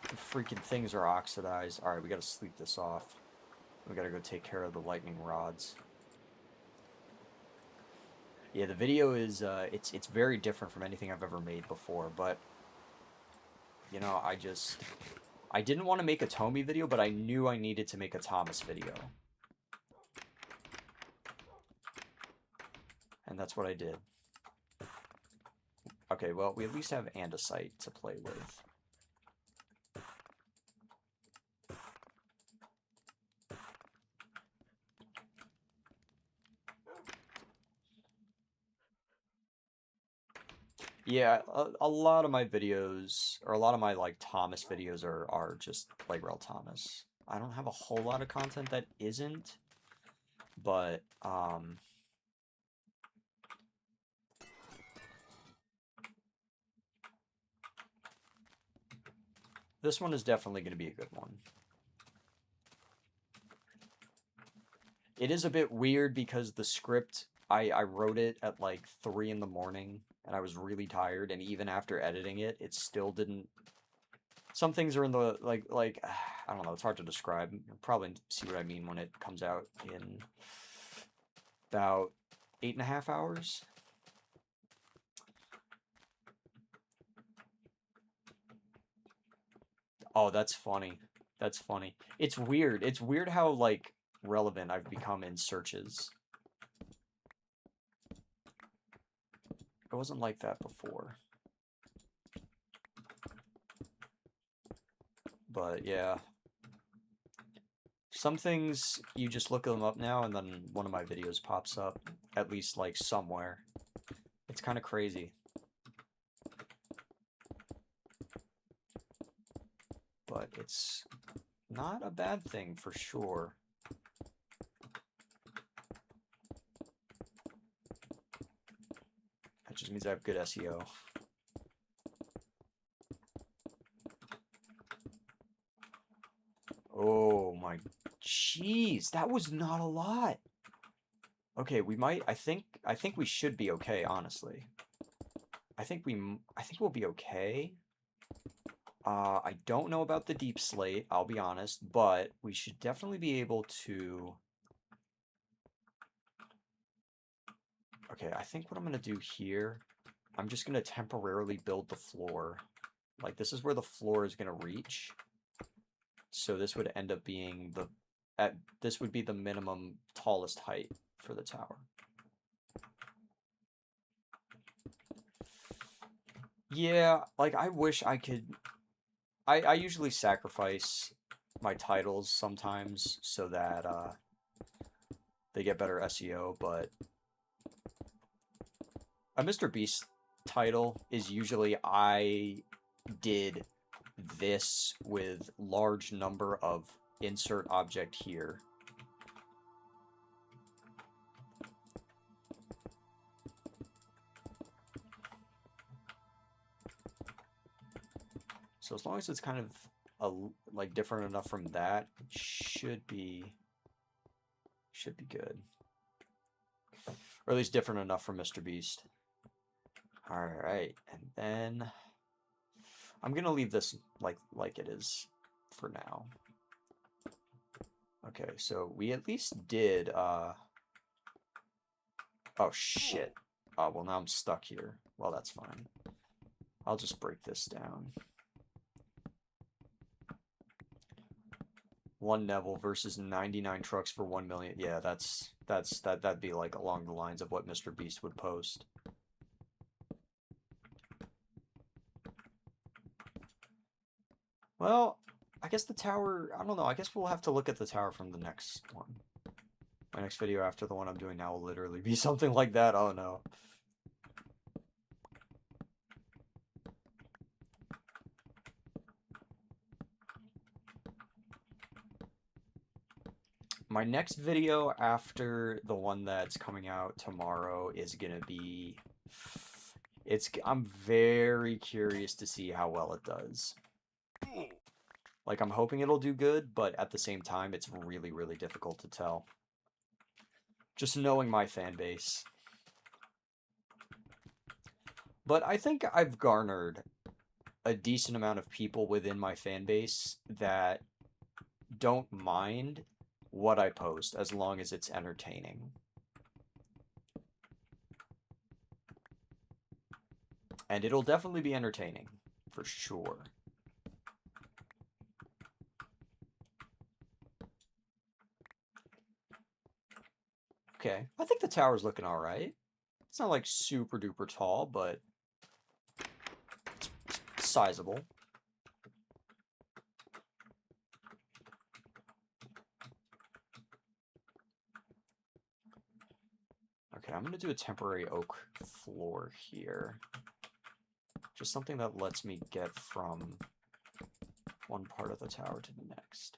The freaking things are oxidized. Alright, we gotta sleep this off. We gotta go take care of the lightning rods. Yeah, the video is, it's very different from anything I've ever made before, but, you know, I didn't want to make a Tomy video, but I knew I needed to make a Thomas video. And that's what I did. Okay, well, we at least have andesite to play with. Yeah, a lot of my videos, or a lot of my, like, Thomas videos are just Plague Rail Thomas. I don't have a whole lot of content that isn't, but, this one is definitely going to be a good one. It is a bit weird because the script, I wrote it at like 3 in the morning, and I was really tired, and even after editing it, it still didn't... Some things are in the, like, I don't know, it's hard to describe. You'll probably see what I mean when it comes out in about 8.5 hours. Oh, that's funny. That's funny. It's weird. It's weird how, like, relevant I've become in searches. It wasn't like that before. But, yeah. Some things, you just look them up now, and then one of my videos pops up. At least, like, somewhere. It's kind of crazy. But it's not a bad thing, for sure. That just means I have good SEO. Oh my jeez, that was not a lot. Okay, we might, I think we should be okay, honestly. I think we'll be okay. I don't know about the deep slate, I'll be honest, but we should definitely be able to... Okay, I think what I'm going to do here, I'm just going to temporarily build the floor. Like, this is where the floor is going to reach. So this would end up being this would be the minimum tallest height for the tower. Yeah, like, I wish I could... I usually sacrifice my titles sometimes so that they get better SEO, but a Mr. Beast title is usually I did this with large number of insert object here. So as long as it's kind of like different enough from that, it should be good. Or at least different enough from Mr. Beast. Alright, and then I'm gonna leave this like it is for now. Okay, so we at least did oh shit. Well now I'm stuck here. Well, that's fine. I'll just break this down. One Neville versus 99 trucks for 1 million. Yeah, that'd be like along the lines of what Mr. Beast would post. Well, I guess the tower, I don't know. I guess we'll have to look at the tower from the next one. My next video after the one I'm doing now will literally be something like that. Oh no. My next video after the one that's coming out tomorrow is gonna be... I'm very curious to see how well it does. Like, I'm hoping it'll do good, but at the same time, it's really, really difficult to tell. Just knowing my fan base. But I think I've garnered a decent amount of people within my fan base that don't mind what I post as long as it's entertaining. And it'll definitely be entertaining, for sure. Okay, I think the tower's looking alright. It's not like super duper tall, but it's sizable. Okay, I'm gonna do a temporary oak floor here. Just something that lets me get from one part of the tower to the next.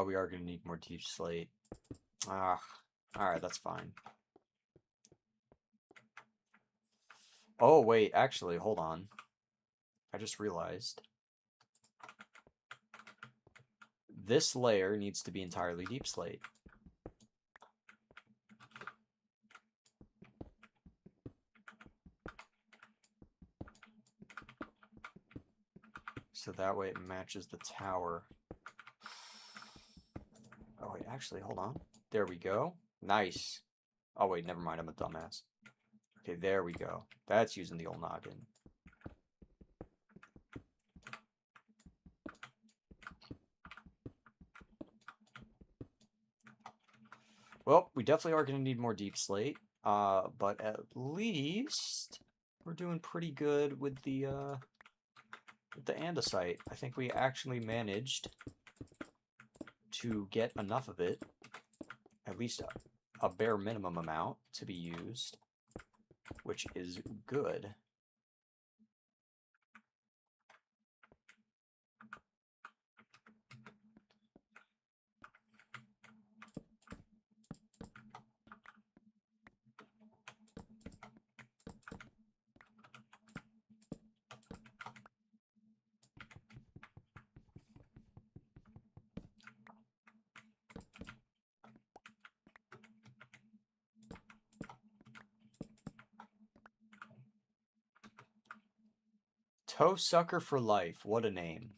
We are going to need more deep slate. Alright, that's fine. Oh, wait, actually, hold on. I just realized. This layer needs to be entirely deep slate. So that way it matches the tower. Oh, wait, actually, hold on. There we go. Nice. Oh, wait, never mind. I'm a dumbass. Okay, there we go. That's using the old noggin. Well, we definitely are going to need more deep slate. But at least we're doing pretty good with the andesite. I think we actually managed to get enough of it, at least a bare minimum amount to be used, which is good. Toe Sucker for Life, what a name.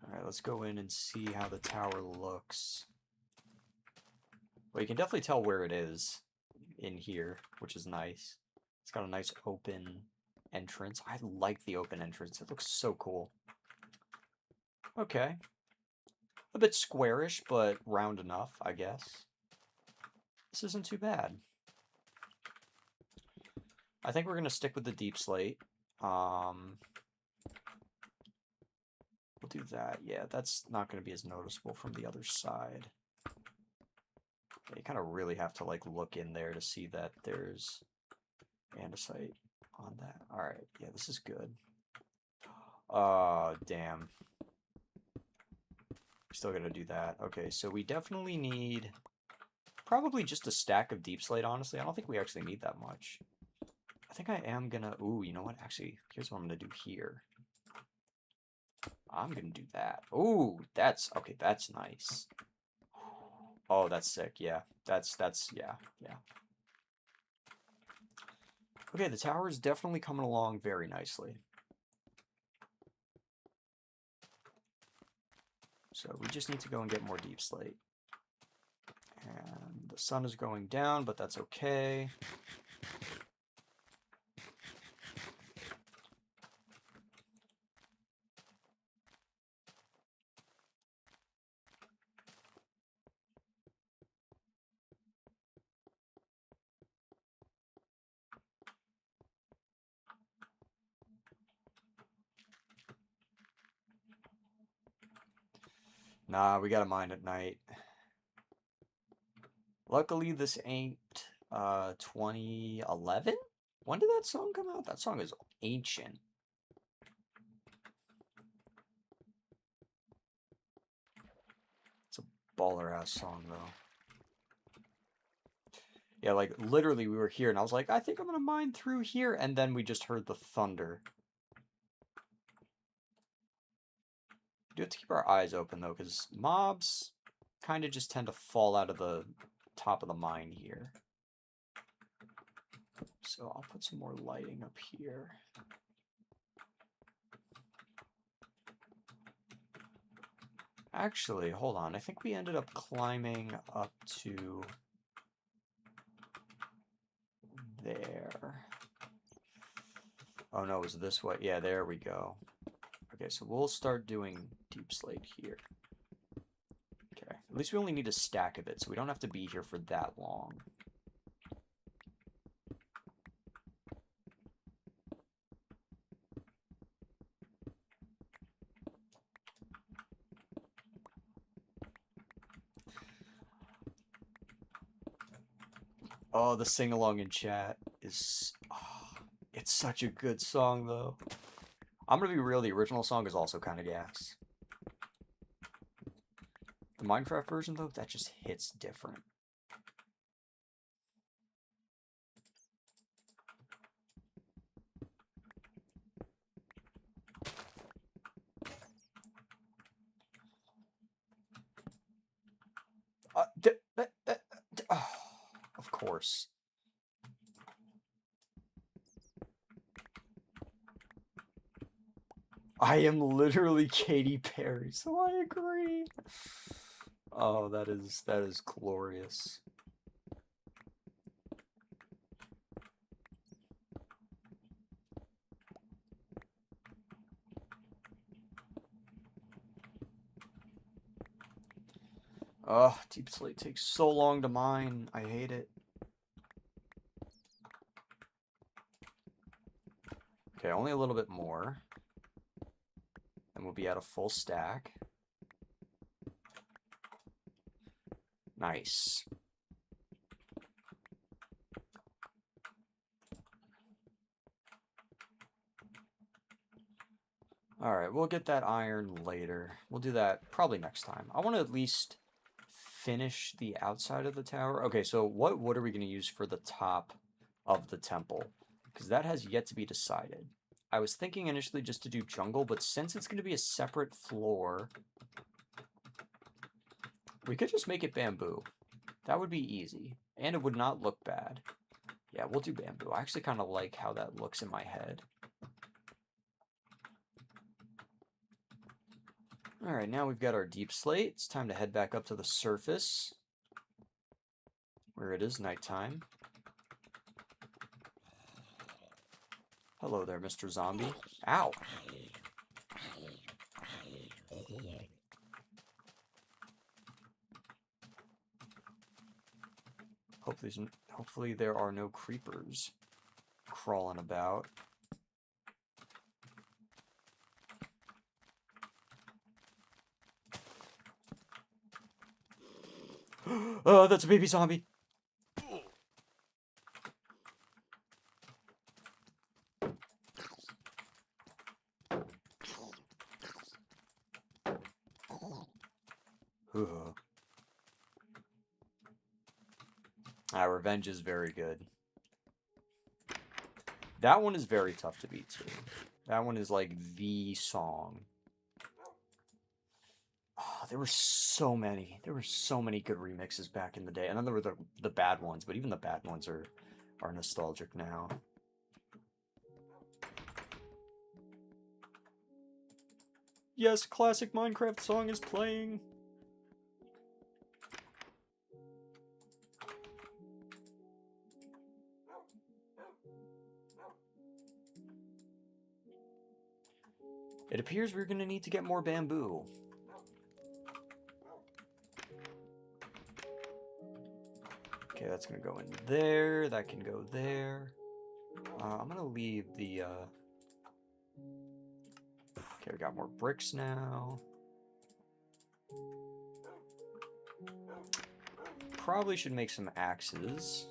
Alright, let's go in and see how the tower looks. Well, you can definitely tell where it is. in here, which is nice. It's got a nice open entrance. I like the open entrance. It looks so cool. Okay. A bit squarish, but round enough, I guess. This isn't too bad. I think we're going to stick with the deep slate. We'll do that. Yeah, that's not going to be as noticeable from the other side. Yeah, you kind of really have to like look in there to see that there's andesite on that. All right, yeah, this is good. Damn. Still got to do that. Okay, so we definitely need probably just a stack of deep slate, honestly. I don't think we actually need that much. I think I am gonna... Ooh, you know what? Actually, here's what I'm gonna do here. I'm gonna do that. Ooh, that's... Okay, that's nice. Oh, that's sick. Yeah, that's... Yeah. Okay, the tower is definitely coming along very nicely. So we just need to go and get more deep slate. And the sun is going down, but that's okay. Nah, we gotta mine at night. Luckily, this ain't 2011? When did that song come out? That song is ancient. It's a baller-ass song, though. Yeah, like, literally, we were here, and I was like, I think I'm gonna mine through here, and then we just heard the thunder. We do have to keep our eyes open, though, because mobs kind of just tend to fall out of the top of the mine here. So I'll put some more lighting up here. Actually, hold on. I think we ended up climbing up to there. Oh no, it was this way. Yeah, there we go. Okay, so we'll start doing deep slate here. Okay, at least we only need a stack of it, so we don't have to be here for that long. Oh, the sing-along in chat is... Oh, it's such a good song, though. I'm gonna be real, the original song is also kind of gas. The Minecraft version, though, that just hits different. Oh, of course. I am literally Katy Perry, so I agree. Oh, that is glorious. Oh, deep slate takes so long to mine. I hate it. Okay, only a little bit more. And we'll be at a full stack. Nice. Alright, we'll get that iron later. We'll do that probably next time. I want to at least finish the outside of the tower. Okay, so what wood are we going to use for the top of the temple? Because that has yet to be decided. I was thinking initially just to do jungle, but since it's going to be a separate floor, we could just make it bamboo. That would be easy, and it would not look bad. Yeah, we'll do bamboo. I actually kind of like how that looks in my head. Alright, now we've got our deep slate. It's time to head back up to the surface, where it is nighttime. Hello there, Mr. Zombie. Ow! Hopefully there are no creepers crawling about. Oh, that's a baby zombie! Revenge is very good. That one is very tough to beat too. That one is like the song. Oh, there were so many. There were so many good remixes back in the day. And then there were the bad ones, but even the bad ones are nostalgic now. Yes, classic Minecraft song is playing. It appears we're going to need to get more bamboo. Okay, that's going to go in there. That can go there. I'm going to leave the... Okay, we got more bricks now. Probably should make some axes.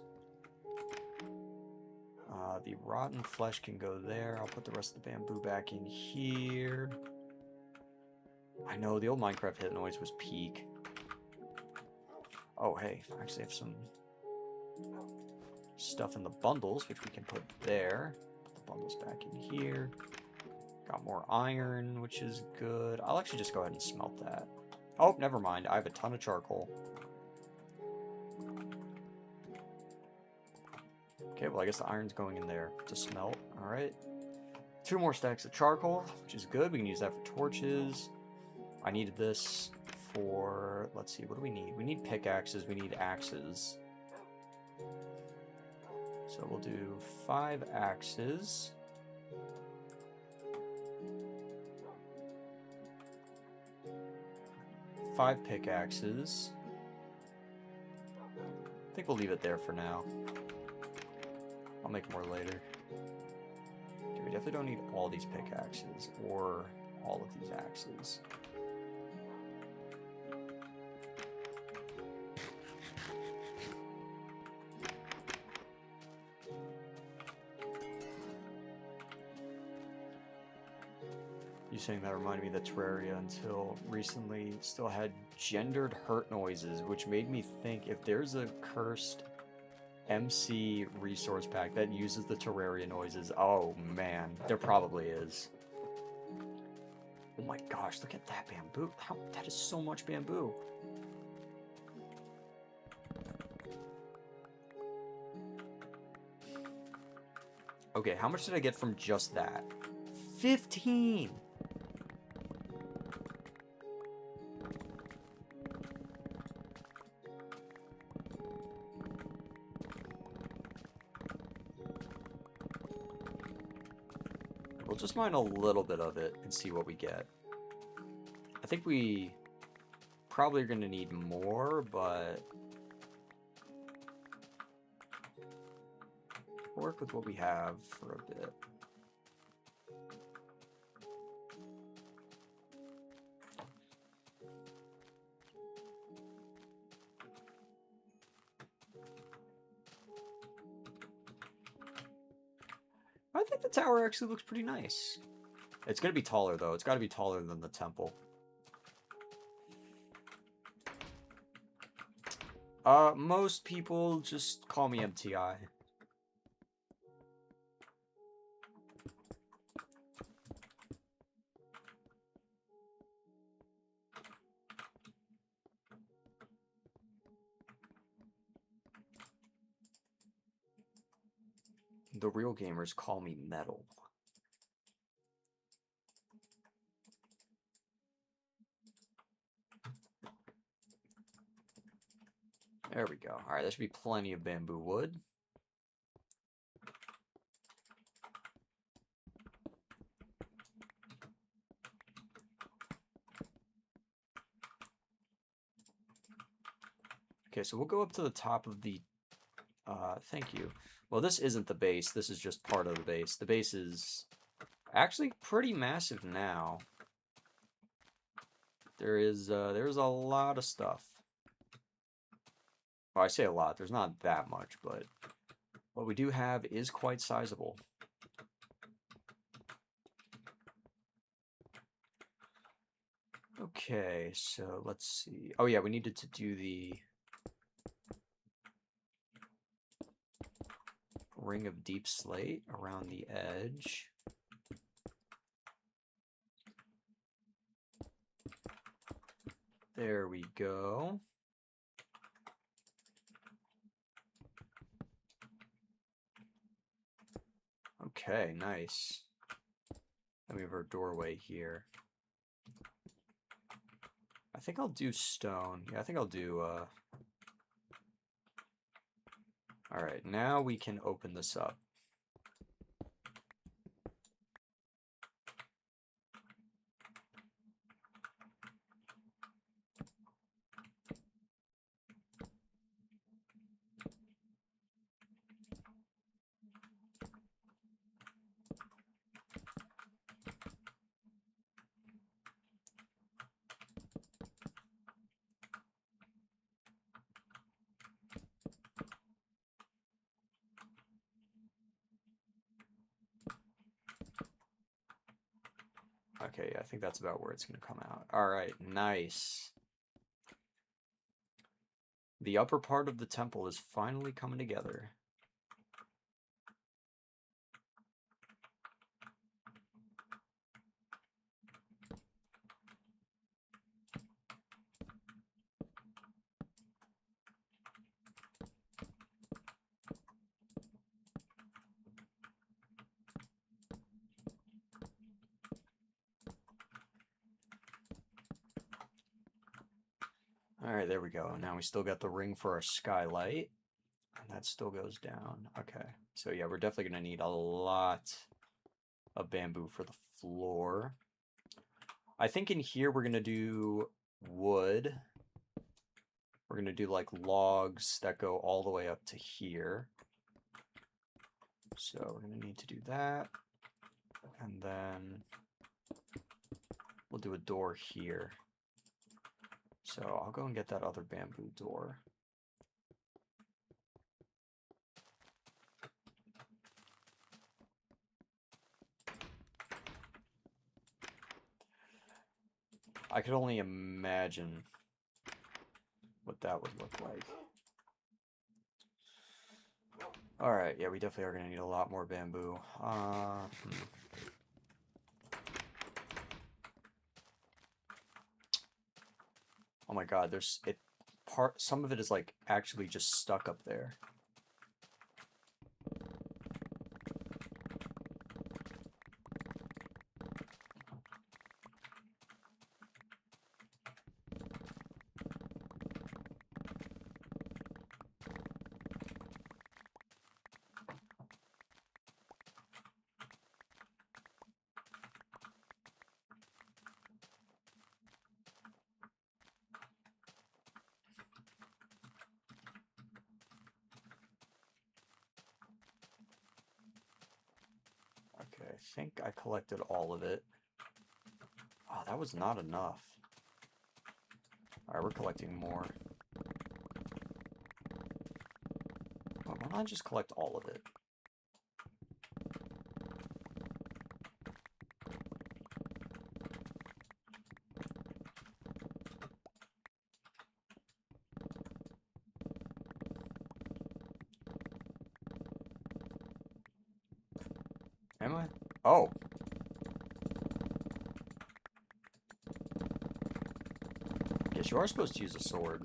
The rotten flesh can go there. I'll put the rest of the bamboo back in here. I know, the old Minecraft hit noise was peak. Oh, hey, I actually have some stuff in the bundles, which we can put there. Put the bundles back in here. Got more iron, which is good. I'll actually just go ahead and smelt that. Oh, never mind. I have a ton of charcoal. Okay, well, I guess the iron's going in there to smelt. All right. 2 more stacks of charcoal, which is good. We can use that for torches. I needed this for... Let's see, what do we need? We need pickaxes. We need axes. So we'll do 5 axes. Five pickaxes. I think we'll leave it there for now. I'll make more later. Okay, we definitely don't need all these pickaxes or all of these axes. You saying that reminded me that Terraria until recently still had gendered hurt noises, which made me think if there's a cursed MC resource pack that uses the Terraria noises, oh man, there probably is. Oh my gosh, look at that bamboo. That is so much bamboo. Okay, how much did I get from just that? 15! We'll just mine a little bit of it and see what we get. I think we probably are going to need more, but we'll work with what we have for a bit. I think the tower actually looks pretty nice. It's going to be taller, though. It's got to be taller than the temple. Most people just call me MTI. The real gamers call me Metal. There we go. Alright, there should be plenty of bamboo wood. Okay, so we'll go up to the top of the... thank you. Well, this isn't the base. This is just part of the base. The base is actually pretty massive now. There's a lot of stuff. Well, I say a lot. There's not that much, but what we do have is quite sizable. Okay, so let's see. Oh yeah, we needed to do the ring of deep slate around the edge. There we go. Okay, nice. Then we have our doorway here. I think I'll do stone. Yeah, I think I'll do, Alright, now we can open this up. Okay, yeah, I think that's about where it's going to come out. Alright, nice. The upper part of the temple is finally coming together. Alright, there we go. Now we still got the ring for our skylight. And that still goes down. Okay. So yeah, we're definitely going to need a lot of bamboo for the floor. I think in here we're going to do wood. We're going to do like logs that go all the way up to here. So we're going to need to do that. And then we'll do a door here. So I'll go and get that other bamboo door. I could only imagine what that would look like. Alright, yeah, we definitely are going to need a lot more bamboo. Oh my god, some of it is like actually just stuck up there. Okay, I think I collected all of it. Oh, that was not enough. Alright, we're collecting more. Why don't I just collect all of it? Am I? Oh. Yes, you are supposed to use a sword.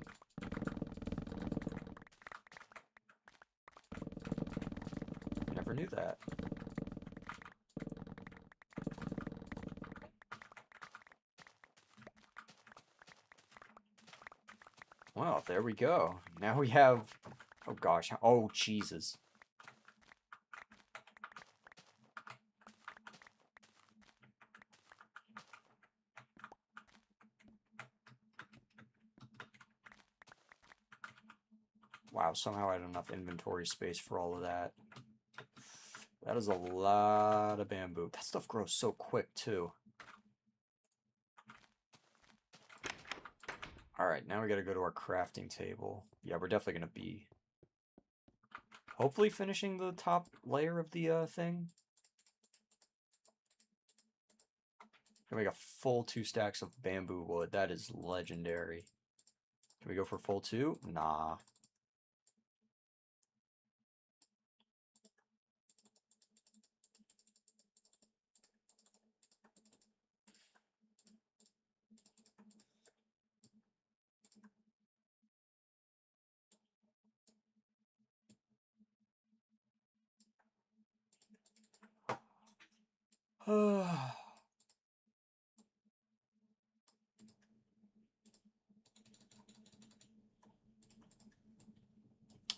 Never knew that. Well, there we go. Now we have... Oh gosh. Oh, Jesus. Wow, somehow I had enough inventory space for all of that. That is a lot of bamboo. That stuff grows so quick, too. Alright, now we gotta go to our crafting table. Yeah, we're definitely gonna be hopefully finishing the top layer of the thing. Can we make a full 2 stacks of bamboo wood. That is legendary. Can we go for full 2? Nah.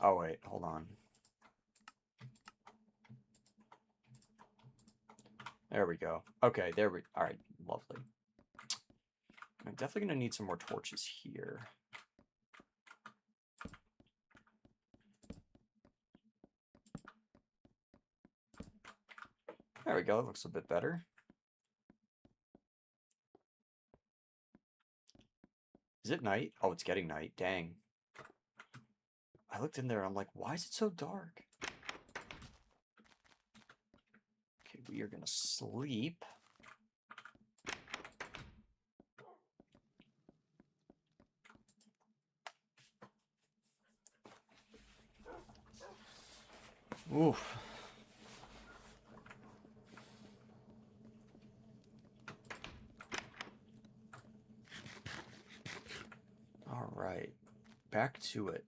Oh, wait, hold on. There we go. Okay, there we... Alright, lovely. I'm definitely going to need some more torches here. There we go, it looks a bit better. Is it night? Oh, it's getting night. Dang. I looked in there, I'm like, why is it so dark? Okay, we are going to sleep. Oof. All right, back to it.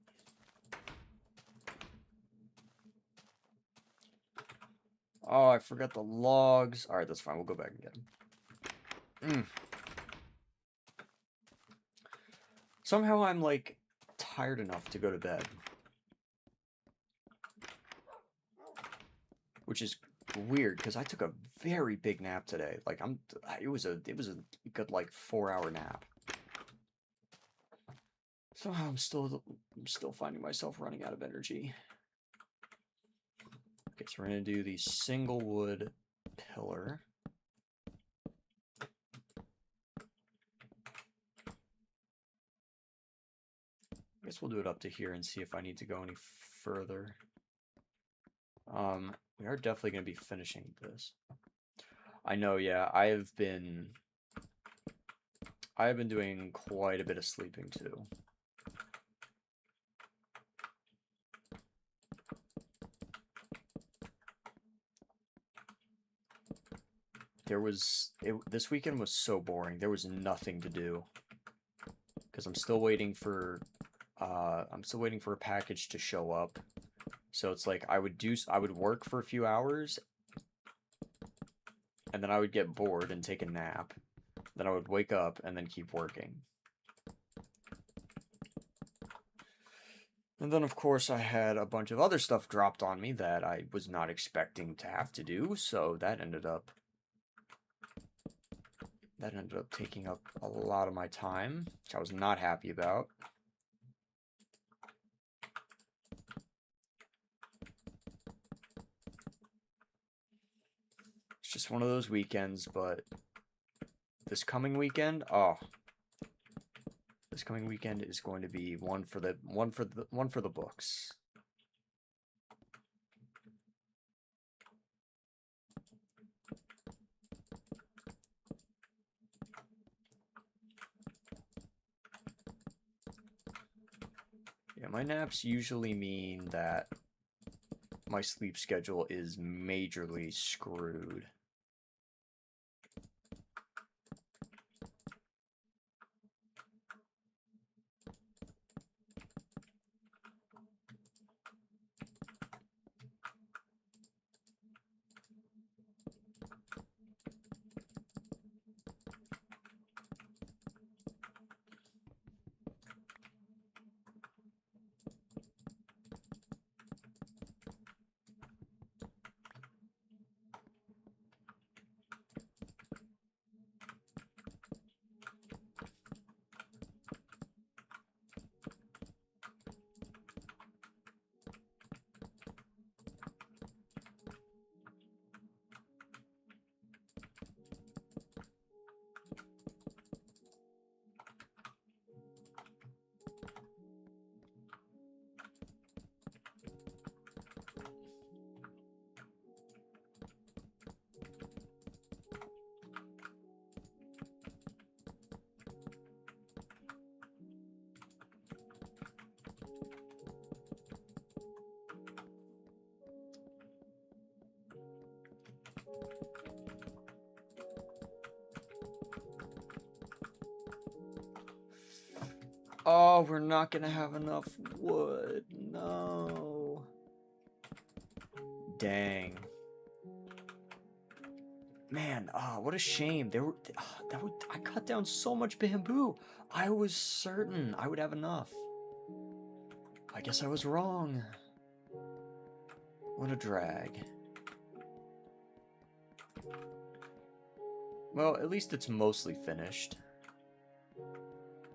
Oh, I forgot the logs. All right, that's fine. We'll go back and get them. Somehow I'm, like, tired enough to go to bed. Which is weird, because I took a very big nap today. Like, it was a good, like, 4-hour nap. Somehow I'm still finding myself running out of energy. Okay, so we're gonna do the single wood pillar. I guess we'll do it up to here and see if I need to go any further. We are definitely gonna be finishing this. I know, yeah, I have been doing quite a bit of sleeping too. This weekend was so boring. There was nothing to do. Because I'm still waiting for a package to show up. So it's like I would work for a few hours and then I would get bored and take a nap. Then I would wake up and then keep working. And then, of course, I had a bunch of other stuff dropped on me that I was not expecting to have to do, so that ended up taking up a lot of my time, which I was not happy about. It's just one of those weekends, but this coming weekend, this coming weekend is going to be one for the books. Yeah, my naps usually mean that my sleep schedule is majorly screwed. Oh, we're not gonna have enough wood. No. Dang. Man, what a shame. I cut down so much bamboo. I was certain I would have enough. I guess I was wrong. What a drag. Well, at least it's mostly finished.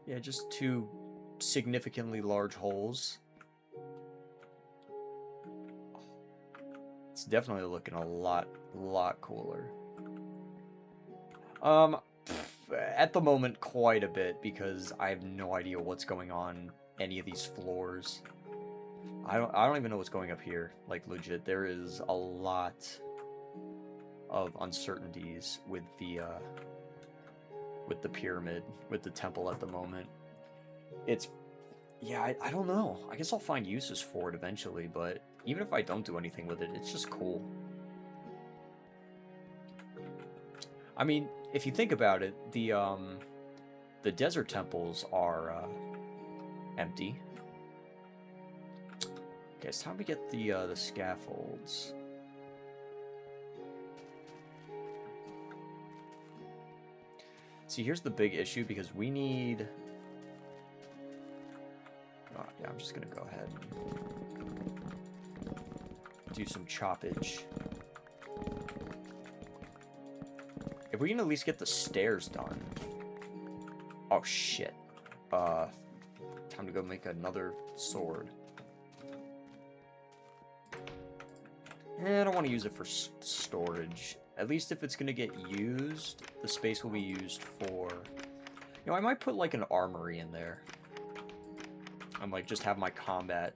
Yeah, just 2 significantly large holes. It's definitely looking a lot cooler. At the moment, quite a bit, because I have no idea what's going on any of these floors. I don't even know what's going up here. Like, legit, there is a lot of uncertainties with the pyramid, with the temple at the moment. It's, yeah, I don't know. I guess I'll find uses for it eventually, but even if I don't do anything with it, it's just cool. I mean, if you think about it, the desert temples are empty. Okay, it's time to get the scaffolds. See, here's the big issue, because we need... Oh, yeah, I'm just gonna go ahead and do some choppage. If we can at least get the stairs done... Oh, shit. Time to go make another sword. I don't want to use it for storage. At least if it's going to get used, the space will be used for... You know, I might put, like, an armory in there. And, like, just have my combat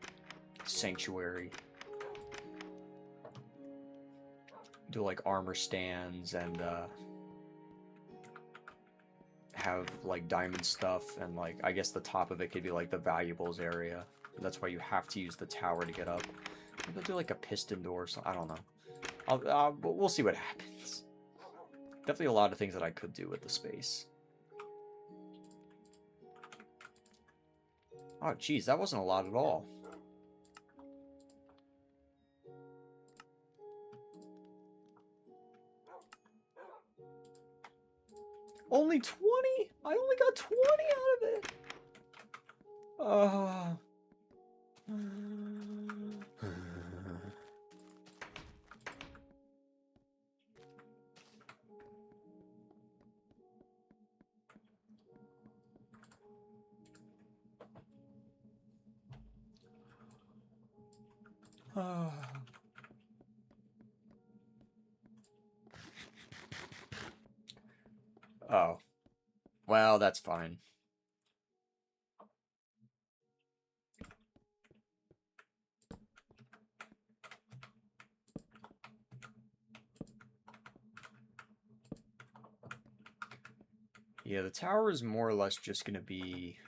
sanctuary. Do, like, armor stands and, have, like, diamond stuff. And, like, I guess the top of it could be, like, the valuables area. That's why you have to use the tower to get up. Maybe I'll do, like, a piston door or something. I don't know. We'll see what happens. Definitely a lot of things that I could do with the space. Oh, geez, that wasn't a lot at all. Only 20? I only got 20 out of it. Oh. Well, that's fine. Yeah, the tower is more or less just going to be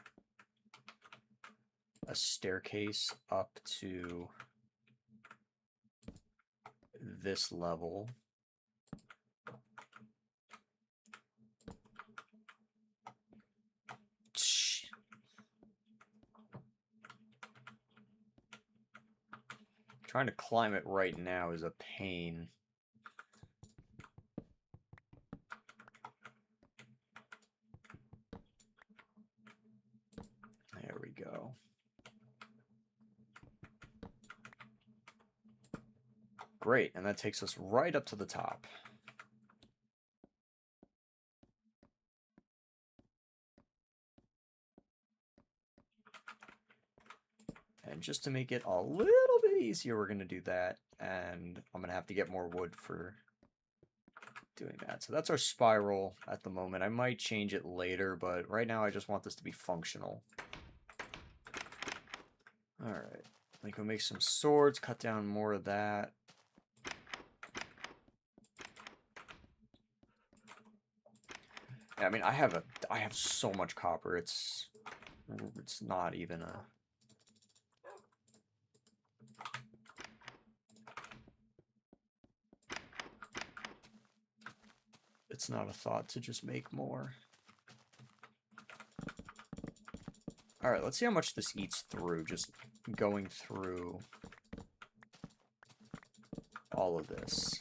a staircase up to this level. Trying to climb it right now is a pain. There we go. Great, and that takes us right up to the top. And just to make it a little bit easier, we're going to do that. And I'm going to have to get more wood for doing that. So that's our spiral at the moment. I might change it later, but right now I just want this to be functional. Alright. We can make some swords, cut down more of that. I mean, I have so much copper. It's not even a... It's not a thought to just make more. Alright, let's see how much this eats through, just going through all of this.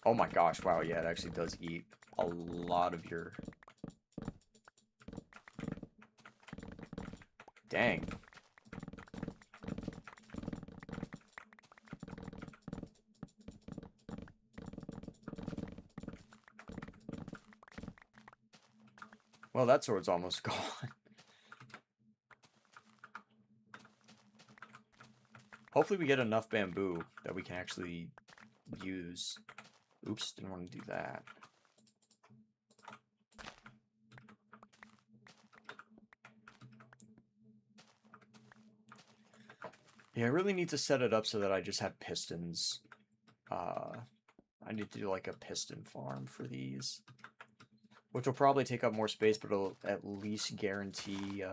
Oh my gosh, wow, yeah, it actually does eat a lot of your... Dang. Well, that sword's almost gone. Hopefully we get enough bamboo that we can actually use. Oops, didn't want to do that. Yeah, I really need to set it up so that I just have pistons. I need to do like a piston farm for these. Which will probably take up more space, but it'll at least guarantee,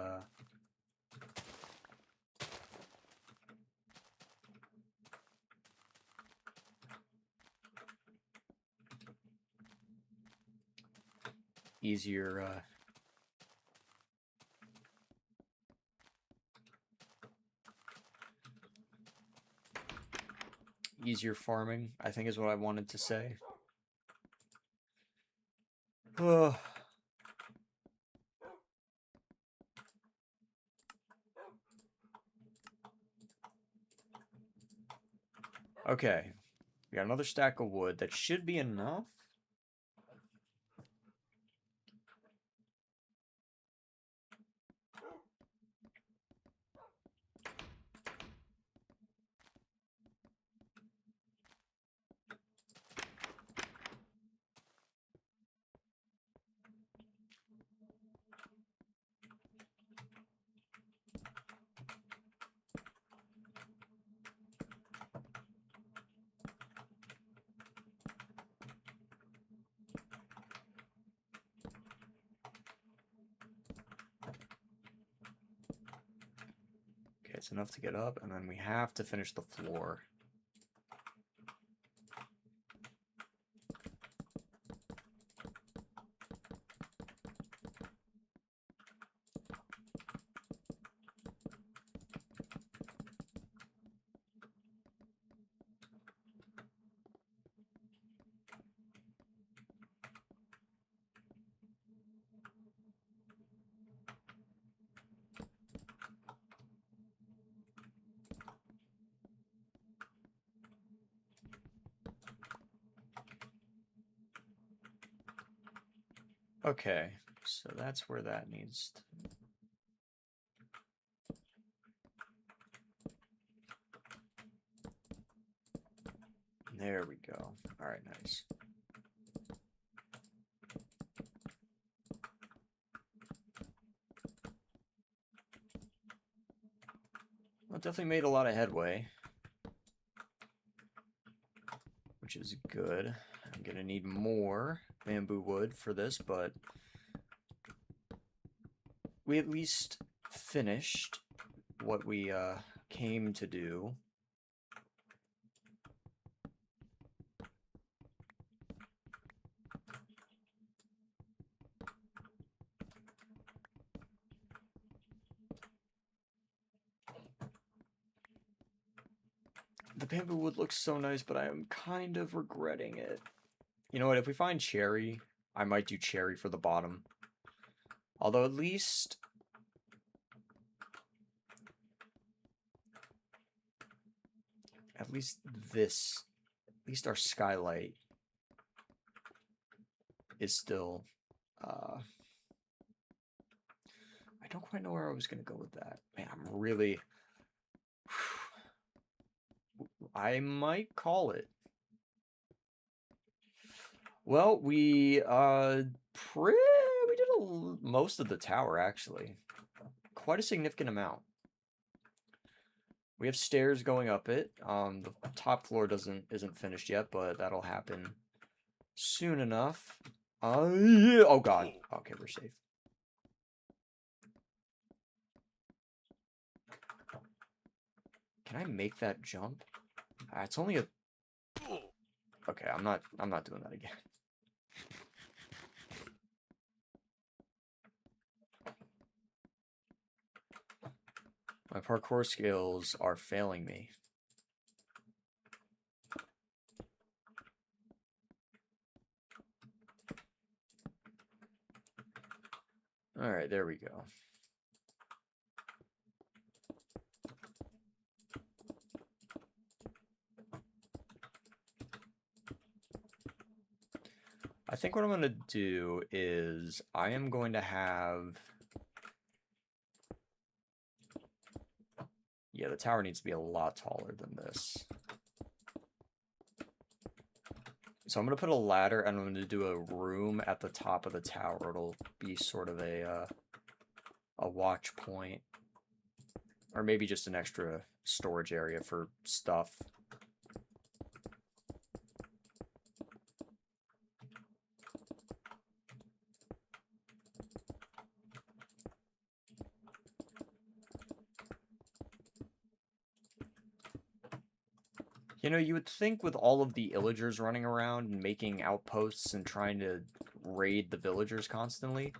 easier, easier farming, I think is what I wanted to say. Okay, we got another stack of wood. That should be enough. Okay, it's enough to get up, and then we have to finish the floor. Okay, so that's where that needs to... There we go. Alright, nice. Well, definitely made a lot of headway, which is good. I'm gonna need more bamboo wood for this, but we at least finished what we came to do. The bamboo wood looks so nice, but I am kind of regretting it. You know what, if we find cherry, I might do cherry for the bottom. Although at least this, at least our skylight is still, I don't quite know where I was going to go with that. Man, I'm really, I might call it. Well, we did most of the tower, actually. Quite a significant amount. We have stairs going up it. The top floor isn't finished yet, but that'll happen soon enough. Yeah. Oh god. Okay, we're safe. Can I make that jump? It's only a... Okay, I'm not doing that again. My parkour skills are failing me. Alright, there we go. I think what I'm going to do is I am going to have... Yeah, the tower needs to be a lot taller than this. So I'm going to put a ladder and I'm going to do a room at the top of the tower. It'll be sort of a watch point. Or maybe just an extra storage area for stuff. You know, you would think with all of the illagers running around and making outposts and trying to raid the villagers constantly,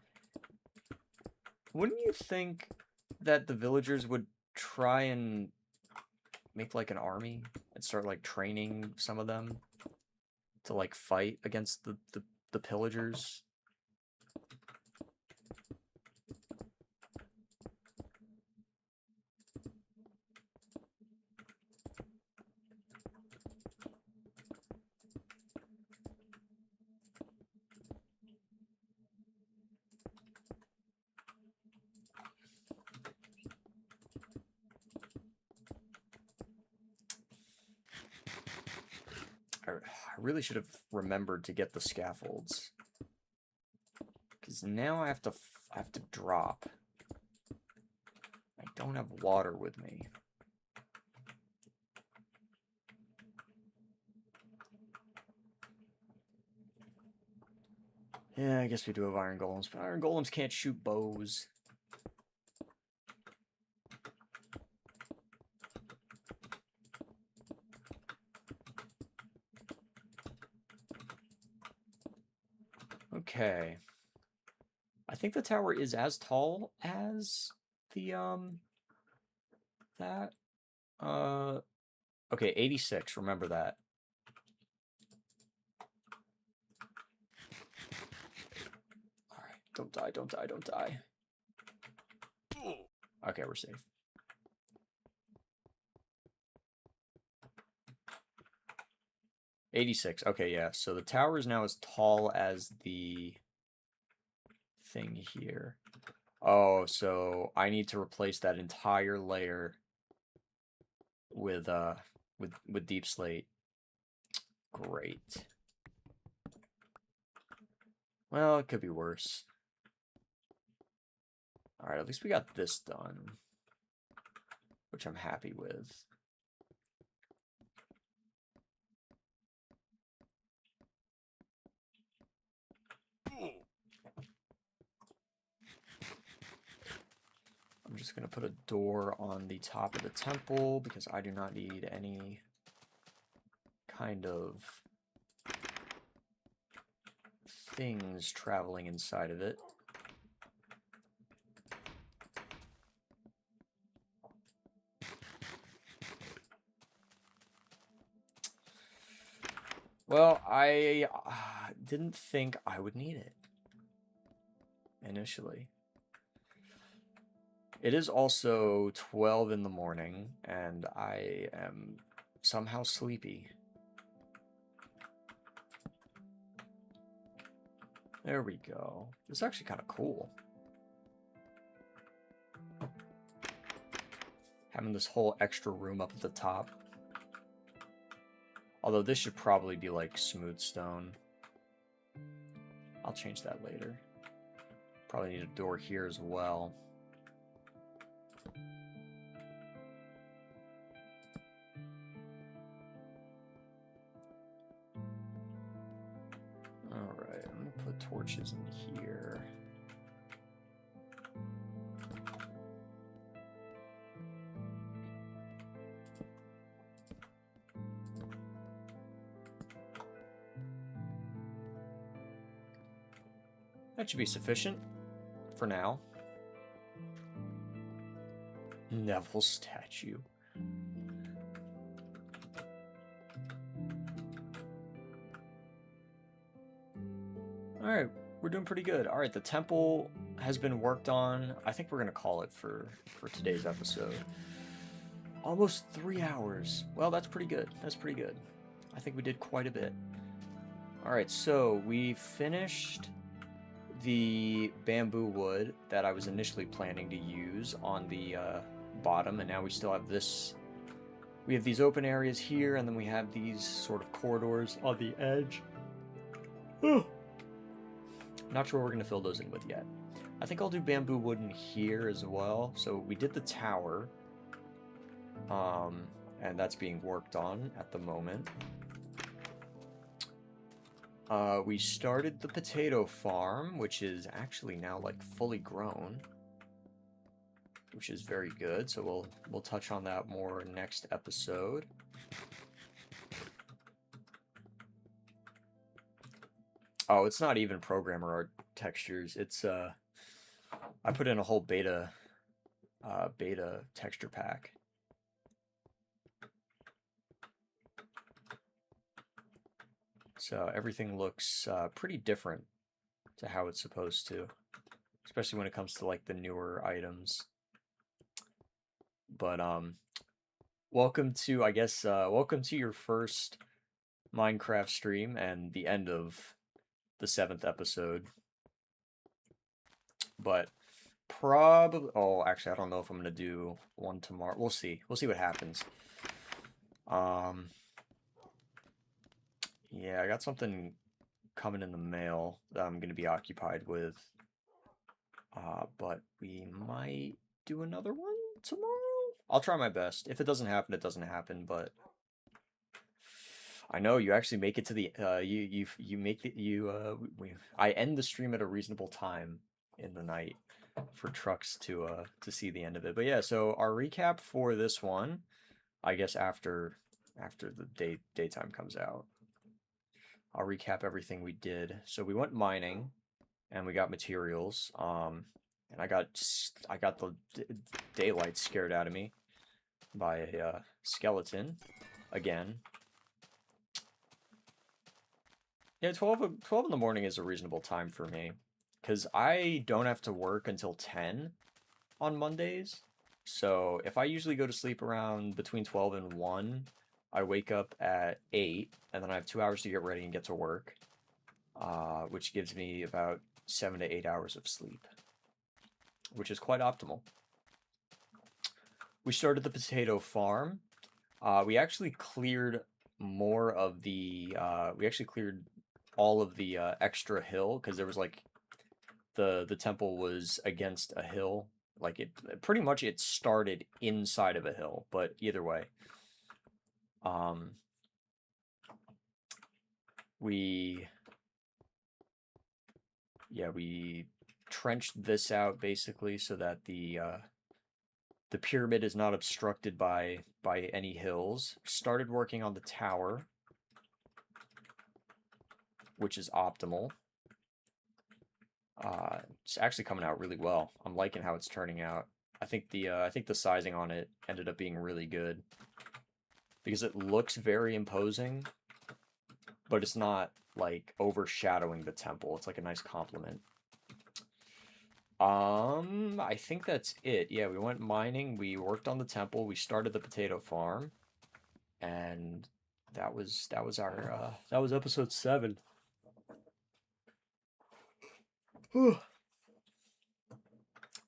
wouldn't you think that the villagers would try and make like an army and start like training some of them to like fight against the pillagers? I really should have remembered to get the scaffolds. Because now I have to drop. I don't have water with me. Yeah, I guess we do have iron golems, but iron golems can't shoot bows. Okay. I think the tower is as tall as the, that. Okay, 86, remember that. Alright, don't die, don't die, don't die. Okay, we're safe. '86. Okay, yeah. So the tower is now as tall as the thing here. Oh, so I need to replace that entire layer with deep slate. Great. Well, it could be worse. All right, at least we got this done, which I'm happy with. I'm just going to put a door on the top of the temple because I do not need any kind of things traveling inside of it. Well, I didn't think I would need it initially. It is also 12 in the morning, and I am somehow sleepy. There we go. This is actually kind of cool. Having this whole extra room up at the top. Although this should probably be like smooth stone. I'll change that later. Probably need a door here as well. Alright, I'm gonna put torches in here. That should be sufficient for now. Neville statue. Alright, we're doing pretty good. Alright, the temple has been worked on. I think we're going to call it for today's episode. Almost 3 hours. Well, that's pretty good. That's pretty good. I think we did quite a bit. Alright, so we finished the bamboo wood that I was initially planning to use on the bottom, and now we still have this. We have these open areas here, and then we have these sort of corridors on the edge. Not sure what we're going to fill those in with yet. I think I'll do bamboo wood in here as well. So we did the tower. And that's being worked on at the moment. We started the potato farm, which is actually now like fully grown, which is very good. So we'll touch on that more next episode. Oh, it's not even programmer art textures. It's I put in a whole beta texture pack. So everything looks pretty different to how it's supposed to, especially when it comes to like the newer items. But welcome to, I guess, welcome to your first Minecraft stream and the end of the 7th episode. But probably, oh, actually, I don't know if I'm gonna do one tomorrow. We'll see. We'll see what happens. Yeah, I got something coming in the mail that I'm gonna be occupied with. But we might do another one tomorrow. I'll try my best. If it doesn't happen, it doesn't happen. But I know you actually make it to the you make the I end the stream at a reasonable time in the night for trucks to see the end of it. But yeah, so our recap for this one, I guess after the daytime comes out, I'll recap everything we did. So we went mining, and we got materials. And I got the daylight scared out of me by a skeleton again. Yeah, 12 in the morning is a reasonable time for me, because I don't have to work until 10 on Mondays. So if I usually go to sleep around between 12 and 1, I wake up at 8, and then I have 2 hours to get ready and get to work, which gives me about 7 to 8 hours of sleep, which is quite optimal. We started the potato farm. We actually cleared more of the, we actually cleared all of the extra hill, because there was like, the temple was against a hill. Like it pretty much it started inside of a hill, but either way. We trenched this out basically so that the pyramid is not obstructed by any hills. Started working on the tower, which is optimal. It's actually coming out really well. I'm liking how it's turning out. I think the sizing on it ended up being really good, because it looks very imposing, but it's not like overshadowing the temple. It's like a nice compliment. I think that's it. Yeah, we went mining, we worked on the temple, we started the potato farm, and that was our that was episode 7.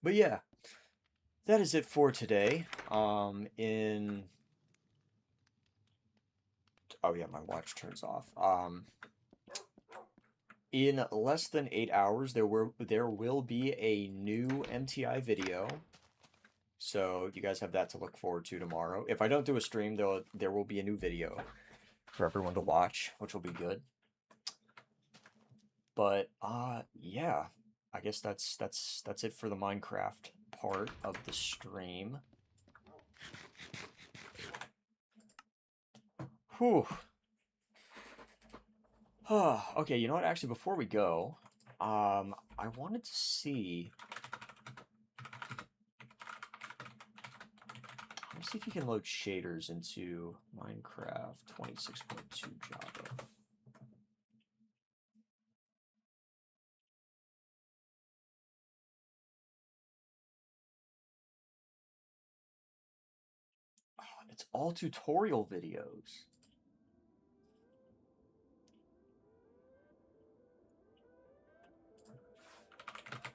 But yeah, that is it for today. Oh yeah, my watch turns off. In less than 8 hours, there will be a new MTI video. So you guys have that to look forward to tomorrow. If I don't do a stream, there will be a new video for everyone to watch, which will be good. But yeah, I guess that's it for the Minecraft part of the stream. Whew. Okay, you know what? Actually, before we go, I wanted to see. see if you can load shaders into Minecraft 26.2 Java. Oh, it's all tutorial videos.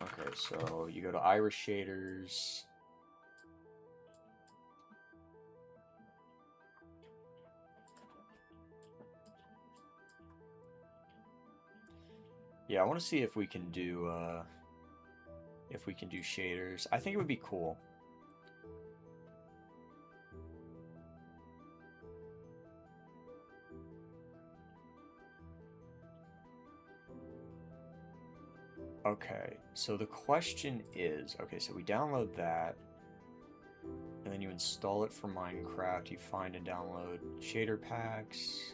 Okay, so you go to Iris Shaders. Yeah, I want to see if we can do shaders. I think it would be cool. Okay, so the question is, okay, so we download that, and then you install it for Minecraft. You find and download shader packs.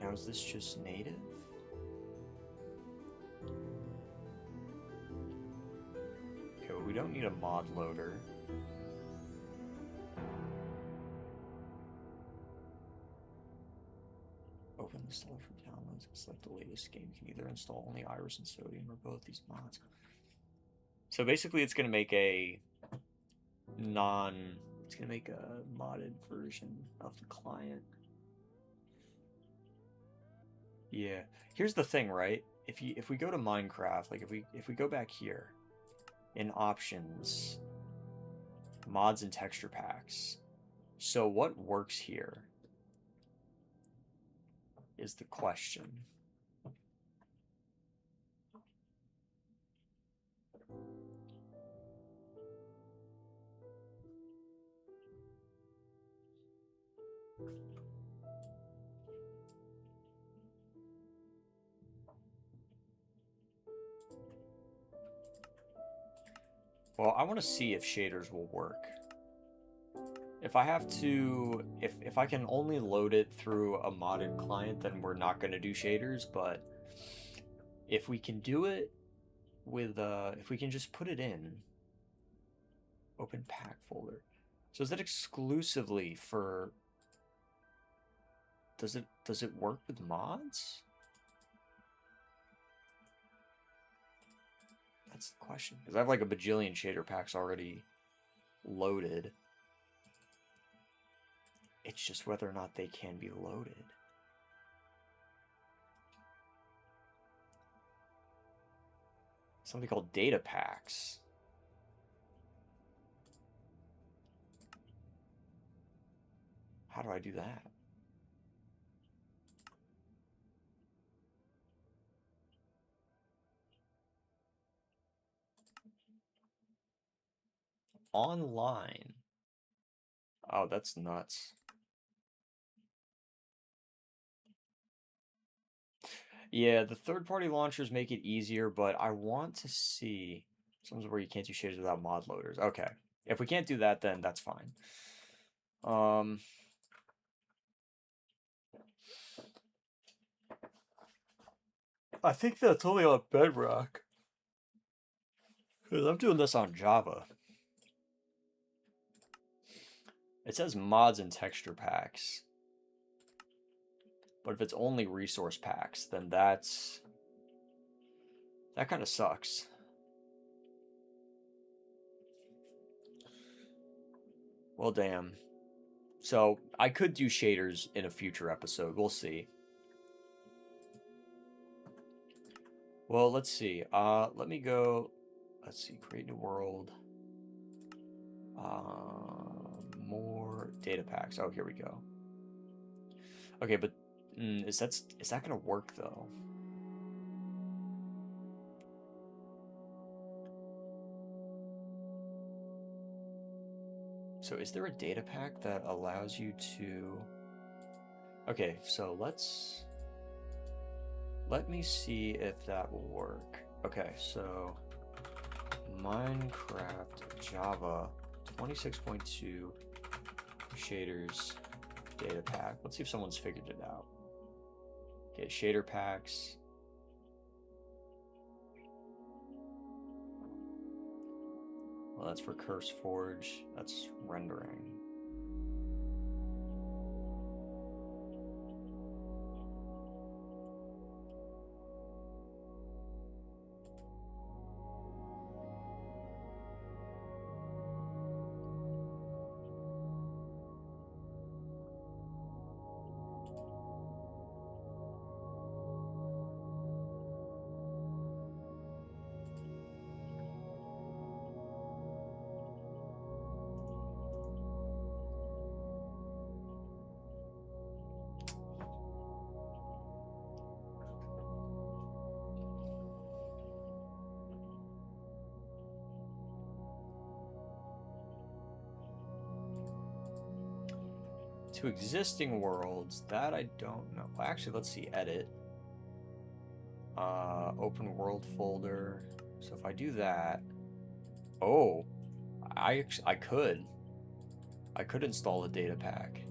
Now, is this just native? Okay, well, we don't need a mod loader. Open the installer for downloads and select the latest game. You can either install only Iris and Sodium or both these mods. So basically, it's going to make a it's going to make a modded version of the client. Yeah. Here's the thing, right? If we go to Minecraft, like if we go back here in options, mods and texture packs. So what works here is the question. Well, I want to see if shaders will work. If I have to, if I can only load it through a modded client, then we're not going to do shaders, but if we can do it with, if we can just put it in, open pack folder. So is that exclusively for, does it work with mods? That's the question. Because I have like a bajillion shader packs already loaded. It's just whether or not they can be loaded. Something called data packs. How do I do that? Online. Oh, that's nuts. Yeah, the third-party launchers make it easier, but I want to see something where you can't do shaders without mod loaders. Okay. If we can't do that, then that's fine. I think that's only on Bedrock. Because I'm doing this on Java. It says mods and texture packs. But if it's only resource packs, then that kind of sucks. Well, damn. So I could do shaders in a future episode. We'll see. Well, let's see. Let me go. Let's see. Create new world. More data packs. Oh, here we go. Okay, but is that gonna work though? So is there a data pack that allows you to... Okay, so let me see if that will work. Okay, so Minecraft Java 26.2 shaders data pack. Let's see if someone's figured it out. Okay, shader packs. Well, that's for Curse Forge. That's rendering. To existing worlds, that I don't know. Well, actually, let's see, edit. Open world folder. So if I do that, oh, I could install a data pack.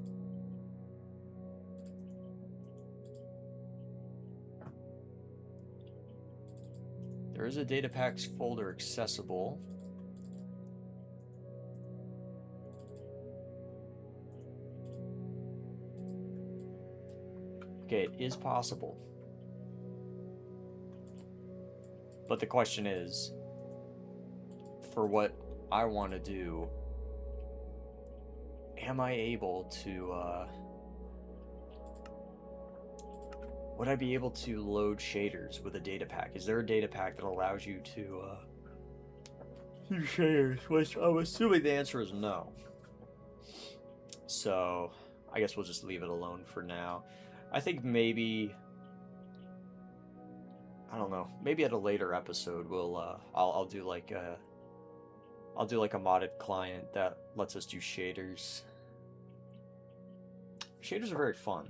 There is a data packs folder accessible. Okay, it is possible. But the question is, for what I want to do, am I able to, would I be able to load shaders with a data pack? Is there a data pack that allows you to, do shaders? Which I'm assuming the answer is no. So, I guess we'll just leave it alone for now. I think maybe, I don't know, maybe at a later episode we'll, I'll do like a modded client that lets us do shaders. Shaders are very fun,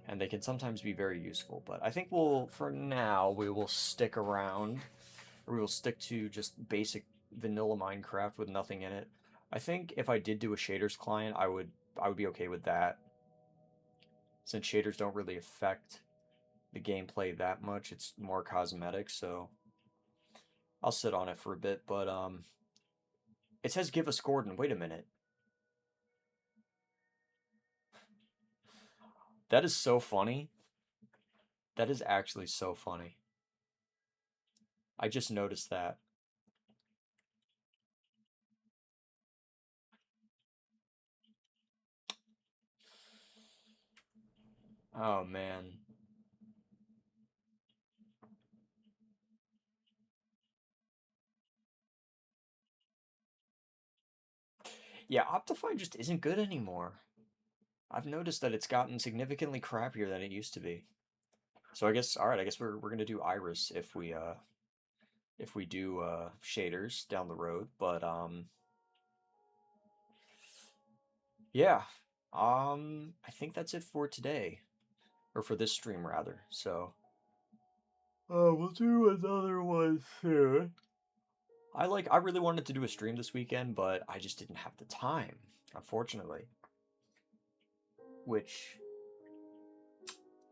and they can sometimes be very useful, but I think for now, we will stick around, or we will stick to just basic vanilla Minecraft with nothing in it. I think if I did do a shaders client, I would be okay with that, since shaders don't really affect the gameplay that much. It's more cosmetic, so I'll sit on it for a bit, but it says give us Gordon. Wait a minute. That is so funny. That is actually so funny. I just noticed that. Oh, man. Yeah, Optifine just isn't good anymore. I've noticed that it's gotten significantly crappier than it used to be. So I guess, all right, I guess we're gonna do Iris if we do shaders down the road, but yeah. I think that's it for today, or for this stream rather. So we'll do another one soon. I really wanted to do a stream this weekend, but I just didn't have the time, unfortunately. Which,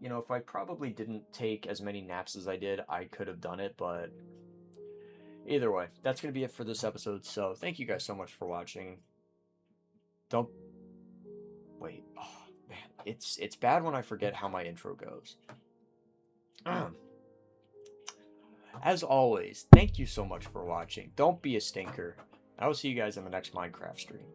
you know, if I probably didn't take as many naps as I did, I could have done it, but either way, that's going to be it for this episode. So thank you guys so much for watching. Don't wait. Oh, man, it's bad when I forget how my intro goes. As always, thank you so much for watching. Don't be a stinker. I will see you guys in the next Minecraft stream.